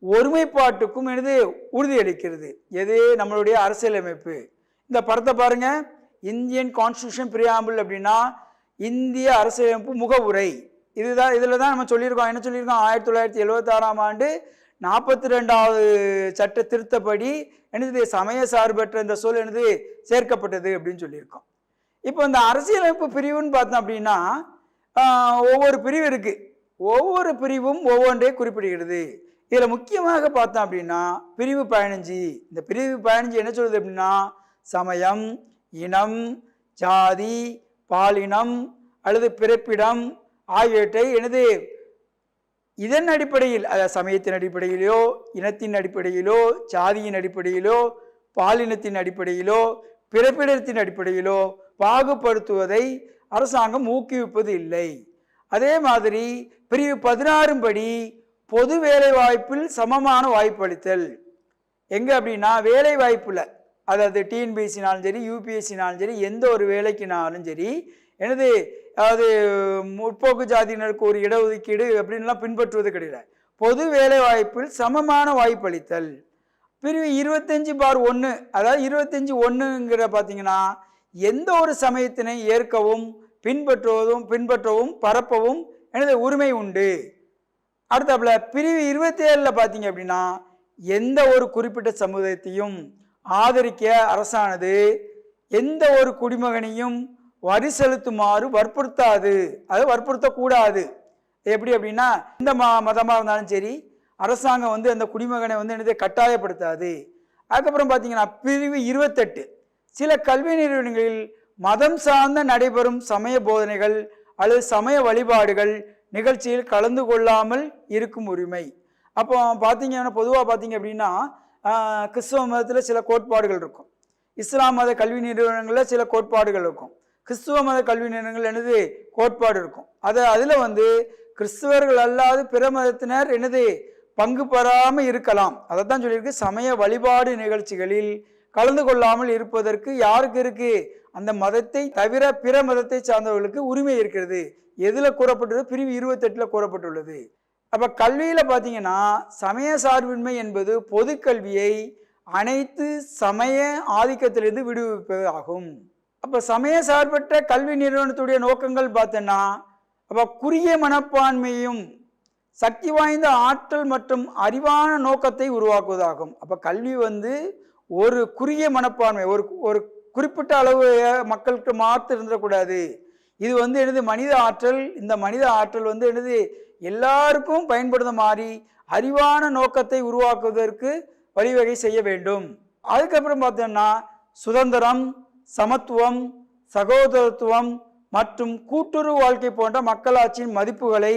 S5: ஒருமைப்பாட்டுக்கும் எனது உறுதியளிக்கிறது. எது நம்மளுடைய அரசியலமைப்பு. இந்த படத்தை பாருங்க, இந்தியன் கான்ஸ்டியூஷன் பிரியாம்பிள் அப்படின்னா இந்திய அரசியலமைப்பு முகவுரை. இதுதான், இதில் தான் நம்ம சொல்லியிருக்கோம். என்ன சொல்லியிருக்கோம், 1976ஆம் ஆண்டு 42வது சட்ட திருத்தப்படி எனது சமய சார்பற்ற இந்த சொல் எனது சேர்க்கப்பட்டது அப்படின்னு சொல்லியிருக்கோம். இப்போ இந்த அரசியலமைப்பு பிரிவுன்னு பார்த்தோம் அப்படின்னா ஒவ்வொரு பிரிவு இருக்குது, ஒவ்வொரு பிரிவும் ஒவ்வொன்றே குறிப்பிடுகிறது. இதில் முக்கியமாக பார்த்தோம் அப்படின்னா பிரிவு 15. இந்த பிரிவு 15 என்ன சொல்லுது அப்படின்னா, சமயம், இனம், ஜாதி, பாலினம் அல்லது பிறப்பிடம் ஆகியவற்றை எனது இதன் அடிப்படையில், அதாவது சமயத்தின் அடிப்படையிலோ, இனத்தின் அடிப்படையிலோ, ஜாதியின் அடிப்படையிலோ, பாலினத்தின் அடிப்படையிலோ, பிறப்பிடத்தின் அடிப்படையிலோ பாகுபடுத்துவதை அரசாங்கம் ஊக்குவிப்பது இல்லை. அதே மாதிரி பிரிவு 16 படி பொது வேலை வாய்ப்பில் சமமான வாய்ப்பு அளித்தல். எங்கே அப்படின்னா வேலை வாய்ப்பில், அதாவது டிஎன்பிஎஸ்சினாலும் சரி, யூபிஎஸ்சினாலும் சரி, எந்த ஒரு வேலைக்குனாலும் சரி எனது அதாவது முற்போக்கு ஜாதியினருக்கு ஒரு இடஒதுக்கீடு அப்படின்லாம் பின்பற்றுவது கிடையாது. பொது வேலை வாய்ப்பில் சமமான வாய்ப்பு அளித்தல். பிரிவு 25/1, அதாவது 25(1)ங்கிற பார்த்தீங்கன்னா எந்த ஒரு சமயத்தினை ஏற்கவும் பின்பற்றவும் பரப்பவும் எனது உரிமை உண்டு. அடுத்தாப்புல பிரிவு 27 பார்த்தீங்க அப்படின்னா எந்த ஒரு குறிப்பிட்ட சமுதாயத்தையும் ஆதரிக்க அரசானது எந்த ஒரு குடிமகனையும் வரி செலுத்துமாறு வற்புறுத்தாது, அது வற்புறுத்தக்கூடாது. எப்படி அப்படின்னா எந்த மதமாக இருந்தாலும் சரி அரசாங்கம் வந்து அந்த குடிமகனை வந்து என்னது கட்டாயப்படுத்தாது. அதுக்கப்புறம் பார்த்தீங்கன்னா பிரிவு 28 சில கல்வி நிறுவனங்களில் மதம் சார்ந்த நடைபெறும் சமய போதனைகள் அல்லது சமய வழிபாடுகள் நிகழ்ச்சியில் கலந்து கொள்ளாமல் இருக்கும் உரிமை. அப்போ பார்த்தீங்கன்னா பொதுவாக பார்த்தீங்க அப்படின்னா கிறிஸ்தவ மதத்தில் சில கோட்பாடுகள் இருக்கும், இஸ்லாம் மத கல்வி நிறுவனங்களில் சில கோட்பாடுகள் இருக்கும், கிறிஸ்துவ மத கல்வி நிறுவனங்கள் என்னது கோட்பாடு இருக்கும். அதில் வந்து கிறிஸ்தவர்கள் அல்லாது பிற மதத்தினர் என்னது பங்கு பெறாமல் இருக்கலாம். அதை தான் சொல்லியிருக்கு, சமய வழிபாடு நிகழ்ச்சிகளில் கலந்து கொள்ளாமல் இருப்பதற்கு யாருக்கு இருக்கு, அந்த மதத்தை தவிர பிற மதத்தை சார்ந்தவர்களுக்கு உரிமை இருக்கிறது. எதில் கூறப்பட்டுள்ளது, பிரிவு 28 கூறப்பட்டுள்ளது. அப்போ கல்வியில் பார்த்தீங்கன்னா சமய சார்பின்மை என்பது பொது கல்வியை அனைத்து சமய ஆதிக்கத்திலிருந்து விடுவிப்பது ஆகும். அப்போ சமய சார்பற்ற கல்வி நிறுவனத்துடைய நோக்கங்கள் பார்த்தோன்னா அப்போ குறுகிய மனப்பான்மையும் சக்தி வாய்ந்த ஆற்றல் மற்றும் அறிவான நோக்கத்தை உருவாக்குவதாகும். அப்போ கல்வி வந்து ஒரு குறுகிய மனப்பான்மை, ஒரு குறிப்பிட்ட அளவு மக்களுக்கு மாற்று இருந்துடக்கூடாது. இது வந்து எனது மனித ஆற்றல், இந்த மனித ஆற்றல் வந்து எனது எல்லாருக்கும் பயன்படுத்த மாதிரி அறிவான நோக்கத்தை உருவாக்குவதற்கு வழிவகை செய்ய வேண்டும். அதுக்கப்புறம் பார்த்தோம்னா சுதந்திரம், சமத்துவம், சகோதரத்துவம் மற்றும் கூட்டுறவு வாழ்க்கை போன்ற மக்களாட்சியின் மதிப்புகளை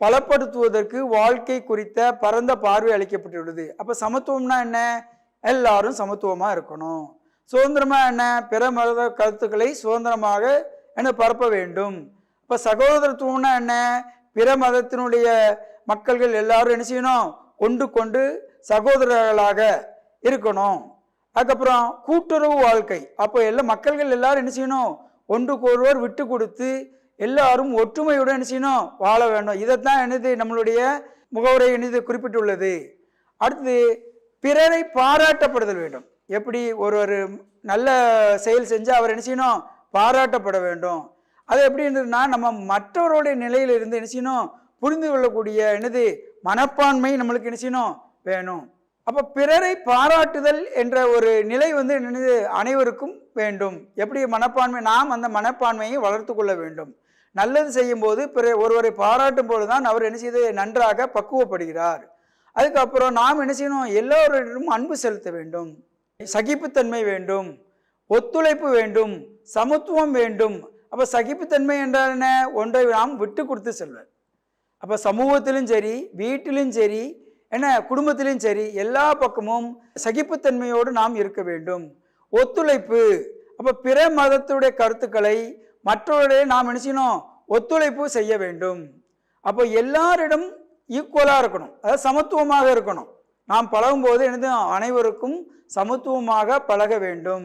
S5: பலப்படுத்துவதற்கு வாழ்க்கை குறித்த பரந்த பார்வை அளிக்கப்பட்டுள்ளது. அப்போ சமத்துவம்னா என்ன? எல்லாரும் சமத்துவமாக இருக்கணும். சுதந்திரமா என்ன? பிற மத கருத்துக்களை சுதந்திரமாக என்ன பரப்ப வேண்டும். இப்போ சகோதரத்துவம்னா என்ன? பிற மதத்தினுடைய மக்கள்கள் எல்லாரும் என்ன செய்யணும்? ஒன்று கொண்டு சகோதரர்களாக இருக்கணும். அதுக்கப்புறம் கூட்டுறவு வாழ்க்கை, அப்போ எல்லா மக்கள்கள் எல்லாரும் என்ன செய்யணும்? ஒன்றுக்கு ஒருவர் விட்டு கொடுத்து எல்லாரும் ஒற்றுமையுடன் என்ன செய்யணும்? வாழ வேண்டும். இதைத்தான் என்னது நம்மளுடைய முகவுரை என்னது குறிப்பிட்டுள்ளது. அடுத்து பிறரை பாராட்டப்படுதல் வேண்டும். எப்படி ஒரு நல்ல செயல் செஞ்சால் அவர் என்ன செய்யணும்? பாராட்டப்பட வேண்டும். அது எப்படி இருந்ததுன்னா நம்ம மற்றவருடைய நிலையில இருந்து என்ன செய்யணும்? புரிந்து கொள்ளக்கூடிய என்னது மனப்பான்மை நம்மளுக்கு என்ன செய்யணும்? வேணும். அப்போ பிறரை பாராட்டுதல் என்ற ஒரு நிலை வந்து என்னது அனைவருக்கும் வேண்டும். எப்படி மனப்பான்மை? நாம் அந்த மனப்பான்மையை வளர்த்து கொள்ள வேண்டும். நல்லது செய்யும் போது ஒருவரை பாராட்டும் போதுதான் அவர் என்ன செய்து நன்றாக பக்குவப்படுகிறார். அதுக்கப்புறம் நாம் என்ன செய்யணும்? எல்லோரிடமும் அன்பு செலுத்த வேண்டும், சகிப்புத்தன்மை வேண்டும், ஒத்துழைப்பு வேண்டும், சமத்துவம் வேண்டும். அப்போ சகிப்புத்தன்மை என்றால் என்ன? ஒன்றை நாம் விட்டு கொடுத்து செல்வர். அப்போ சமூகத்திலும் சரி, வீட்டிலும் சரி, என்ன குடும்பத்திலும் சரி, எல்லா பக்கமும் சகிப்புத்தன்மையோடு நாம் இருக்க வேண்டும். ஒத்துழைப்பு, அப்போ பிற மதத்துடைய கருத்துக்களை மற்றவருடைய நாம் என்ன செய்யணும்? ஒத்துழைப்பு செய்ய வேண்டும். அப்போ எல்லாரிடம் ஈக்குவலாக இருக்கணும், அதாவது சமத்துவமாக இருக்கணும். நாம் பழகும்போது என்னது அனைவருக்கும் சமத்துவமாக பழக வேண்டும்.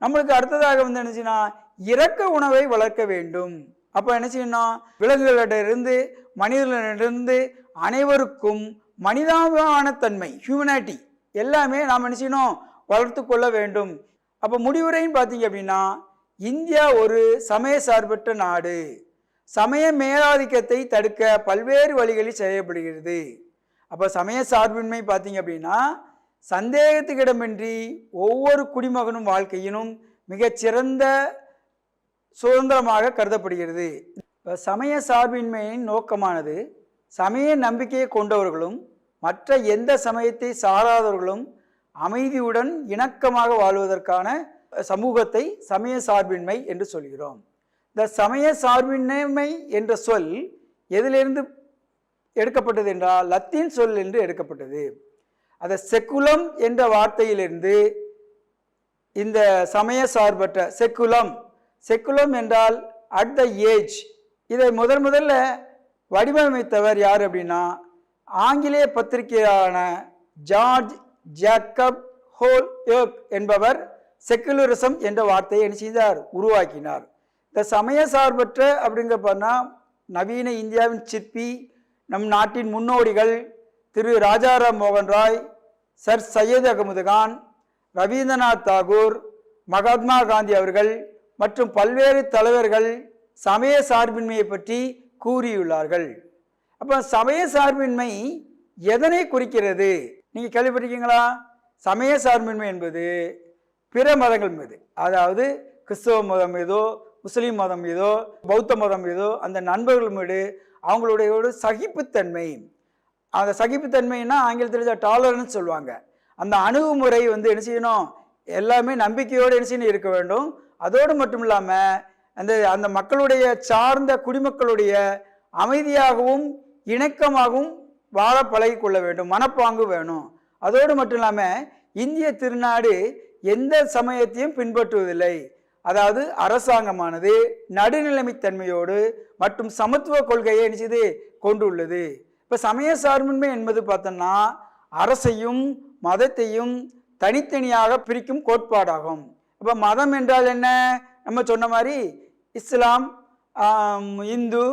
S5: நம்மளுக்கு அடுத்ததாக வந்து என்ன செய்யணும்? இரக்க உணவை வளர்க்க வேண்டும். அப்போ என்ன செய்யணும்? விலங்குகளிடமிருந்து மனிதர்களிடமிருந்து அனைவருக்கும் மனிதாபிமான தன்மை, ஹியூமனிட்டி எல்லாமே நாம் என்ன செய்யணும்? வளர்த்து கொள்ள வேண்டும். அப்போ முடிவுரைன்னு பார்த்தீங்க அப்படின்னா, இந்தியா ஒரு சமய சார்பற்ற நாடு. சமய மேலாதிக்கத்தை தடுக்க பல்வேறு வழிகளில் செய்யப்படுகிறது. அப்போ சமய சார்பின்மை பார்த்தீங்க அப்படின்னா, சந்தேகத்துக்கிடமின்றி ஒவ்வொரு குடிமகனும் வாழ்க்கையினும் மிகச்சிறந்த சுதந்திரமாக கருதப்படுகிறது. இப்போ சமய சார்பின்மையின் நோக்கமானது சமய நம்பிக்கையை கொண்டவர்களும் மற்ற எந்த சமயத்தை சாராதவர்களும் அமைதியுடன் இணக்கமாக வாழ்வதற்கான சமூகத்தை சமய சார்பின்மை என்று சொல்கிறோம். இந்த சமய சார்பின்மை என்ற சொல் எதிலிருந்து எடுக்கப்பட்டது என்றால் லத்தீன் சொல் என்று எடுக்கப்பட்டது. அது செக்குலம் என்ற வார்த்தையிலிருந்து இந்த சமய சார்பற்ற செக்குலம் என்றால் அட் த ஏஜ். இதை முதல்ல வடிவமைத்தவர் யார் அப்படின்னா, ஆங்கிலேய பத்திரிகையான ஜார்ஜ் ஜேக்கப் ஹோல்யோக் என்பவர் செக்குலரிசம் என்ற வார்த்தையை என்ன செய்தார்? உருவாக்கினார். இந்த சமய சார்பற்ற அப்படிங்கிறப்பன்னா நவீன இந்தியாவின் சிற்பி, நம் நாட்டின் முன்னோடிகள் திரு ராஜாராம் மோகன் ராய், சர் சையத் அகமது கான், ரவீந்திரநாத் தாகூர், மகாத்மா காந்தி அவர்கள் மற்றும் பல்வேறு தலைவர்கள் சமய சார்பின்மையை பற்றி கூறியுள்ளார்கள். அப்போ சமய சார்பின்மை எதனை குறிக்கிறது? நீங்கள் கேள்விப்பட்டிருக்கீங்களா? சமய சார்பின்மை என்பது பிற மதங்கள் மீது, அதாவது கிறிஸ்தவ மதம் மீதோ, முஸ்லீம் மதம் மீதோ, பௌத்த மதம் மீதோ அந்த நண்பர்கள் மீது அவங்களுடைய சகிப்புத்தன்மை. அந்த சகிப்புத்தன்மைன்னா ஆங்கிலத்தில் டாலரன்ஸ் சொல்லுவாங்க. அந்த அணுகுமுறை வந்து என்ன செய்யணும்? எல்லாமே நம்பிக்கையோடு என்ன செய்யணும்? இருக்க வேண்டும். அதோடு மட்டும் இல்லாமல் அந்த மக்களுடைய சார்ந்த குடிமக்களுடைய அமைதியாகவும் இணக்கமாகவும் வாழ பழகி கொள்ள வேண்டும், மனப்பாங்கு வேணும். அதோடு மட்டும் இல்லாமல் இந்திய திருநாடு எந்த சமயத்தையும் பின்பற்றுவதில்லை. அதாவது அரசாங்கமானது நடுநிலைமைத்தன்மையோடு மற்றும் சமத்துவ கொள்கையை நிச்சயது கொண்டுள்ளது. இப்போ சமய சார்பின்மை என்பது பார்த்தோம்னா அரசையும் மதத்தையும் தனித்தனியாக பிரிக்கும் கோட்பாடாகும். இப்போ மதம் என்றால் என்ன? நம்ம சொன்ன மாதிரி இஸ்லாம், இந்து,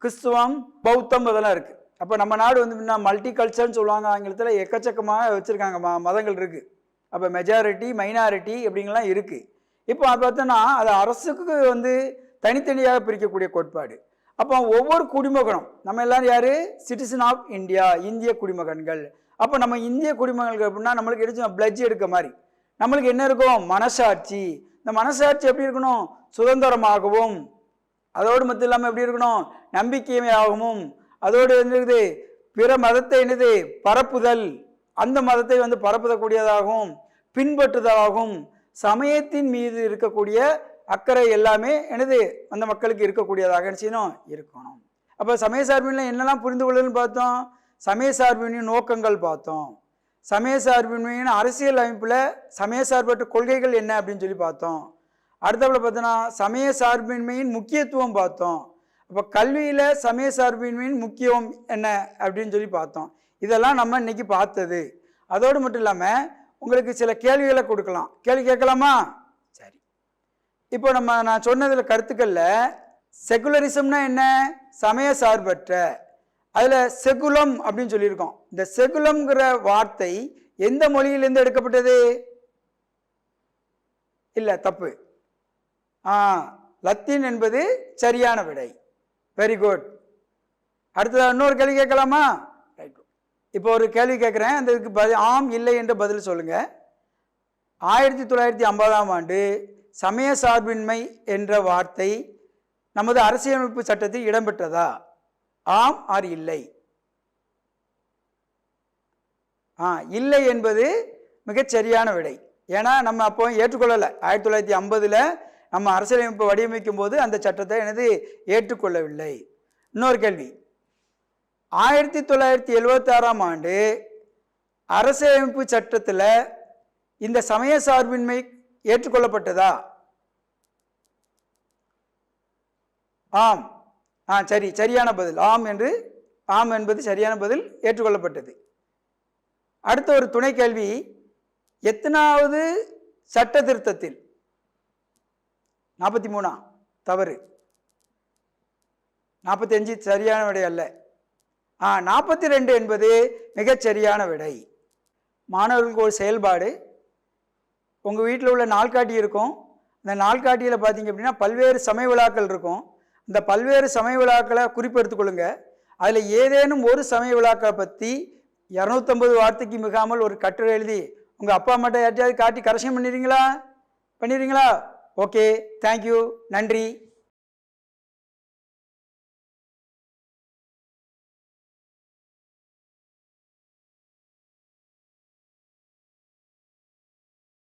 S5: கிறிஸ்துவம், பௌத்தம் இதெல்லாம் இருக்குது. அப்போ நம்ம நாடு வந்து மல்டி கல்ச்சர்னு சொல்லுவாங்க ஆங்கிலத்தில். எக்கச்சக்கமாக வச்சுருக்காங்க, மதங்கள் இருக்குது. அப்போ மெஜாரிட்டி மைனாரிட்டி அப்படிங்கலாம் இருக்குது. இப்போ அது பார்த்தோன்னா அது அரசுக்கு வந்து தனித்தனியாக பிரிக்கக்கூடிய கோட்பாடு. அப்போ ஒவ்வொரு குடிமகனும் நம்ம எல்லாரும் யார்? சிட்டிசன் ஆஃப் இந்தியா, இந்திய குடிமகன்கள். அப்போ நம்ம இந்திய குடிமகன்கள் அப்படின்னா நம்மளுக்கு எடுத்து பிளட்ஜ் எடுக்க மாதிரி நம்மளுக்கு என்ன இருக்கும்? மனசாட்சி. இந்த மனசாட்சி எப்படி இருக்கணும்? சுதந்திரமாகவும், அதோடு மட்டும் இல்லாமல் எப்படி இருக்கணும்? நம்பிக்கையாகவும், அதோடு என்னது பிற மதத்தை என்னது பரப்புதல், அந்த மதத்தை வந்து பரப்புதக்கூடியதாகவும் பின்பற்றுதலாகவும் சமயத்தின் மீது இருக்கக்கூடிய அக்கறை எல்லாமே எனது அந்த மக்களுக்கு இருக்கக்கூடியதாக செய்யணும் இருக்கணும். அப்போ சமய சார்பின்மையில் என்னெல்லாம் புரிந்து கொள்ளணும்னு பார்த்தோம். சமய சார்பின்மையின் நோக்கங்கள் பார்த்தோம். சமய சார்பின்மையின் அரசியல் அமைப்பில் சமய சார்பற்ற கொள்கைகள் என்ன அப்படின்னு சொல்லி பார்த்தோம். அடுத்தபடியில் பார்த்தோன்னா சமய சார்பின்மையின் முக்கியத்துவம் பார்த்தோம். அப்போ கல்வியில் சமய சார்பின்மையின் முக்கியம் என்ன அப்படின்னு சொல்லி பார்த்தோம். இதெல்லாம் நம்ம இன்னைக்கு பார்த்தது. அதோடு மட்டும் இல்லாமல் உங்களுக்கு சில கேள்விகளை கொடுக்கலாம். கேள்வி கேட்கலாமா? சரி, இப்போ நான் சொன்னதில் கருத்துக்களில் செகுலரிசம்னா என்ன? சமய சார்பற்ற. அதில் செகுலம் அப்படின்னு சொல்லியிருக்கோம். இந்த செகுலம்ங்கிற வார்த்தை எந்த மொழியிலிருந்து எடுக்கப்பட்டது? இல்லை, தப்பு. லத்தீன் என்பது சரியான விடை. Very good. அடுத்தது இன்னொரு கேள்வி கேட்கலாமா? ரைட். இப்போ ஒரு கேள்வி கேட்குறேன், அந்த இதுக்கு பதில் ஆம் இல்லை என்ற பதில் சொல்லுங்க. 1950ஆம் ஆண்டு சமய சார்பின்மை என்ற வார்த்தை நமது அரசியலமைப்பு சட்டத்தில் இடம்பெற்றதா? ஆம் ஆர் இல்லை? இல்லை என்பது மிகச் சரியான விடை. ஏன்னா நம்ம அப்போ ஏற்றுக்கொள்ளலை. 1950 நம்ம அரசியலமைப்பு வடிவமைக்கும் போது அந்த சட்டத்தை ஏற்றுக்கொள்ளவில்லை. இன்னொரு கேள்வி, 1976ஆம் ஆண்டு அரசியலமைப்பு சட்டத்தில் இந்த சமய சார்பின்மை ஏற்றுக்கொள்ளப்பட்டதா? ஆம். சரி, சரியான பதில் ஆம் என்பது சரியான பதில், ஏற்றுக்கொள்ளப்பட்டது. அடுத்த ஒரு துணை கேள்வி, எத்தனாவது சட்ட திருத்தத்தில்? 43 தவறு. 45 சரியான விடை அல்ல. 42 என்பது மிகச் சரியான விடை. மாணவர்களுக்கு ஒரு செயல்பாடு, உங்கள் வீட்டில் உள்ள நாள்காட்டி இருக்கும். அந்த நாள்காட்டியில் பார்த்தீங்க அப்படின்னா பல்வேறு சமய விழாக்கள் இருக்கும். இந்த பல்வேறு சமய விழாக்களை குறிப்பெடுத்துக்கொள்ளுங்க. அதில் ஏதேனும் ஒரு சமய விழாக்களை பற்றி 250 வார்த்தைக்கு மிகாமல் ஒரு கட்டுரை எழுதி உங்கள் அப்பா அம்மாட்ட யார்ட்டையாவது காட்டி கரெக்ஷன் பண்ணிடுறீங்களா? ஓகே, தேங்க்யூ, நன்றி.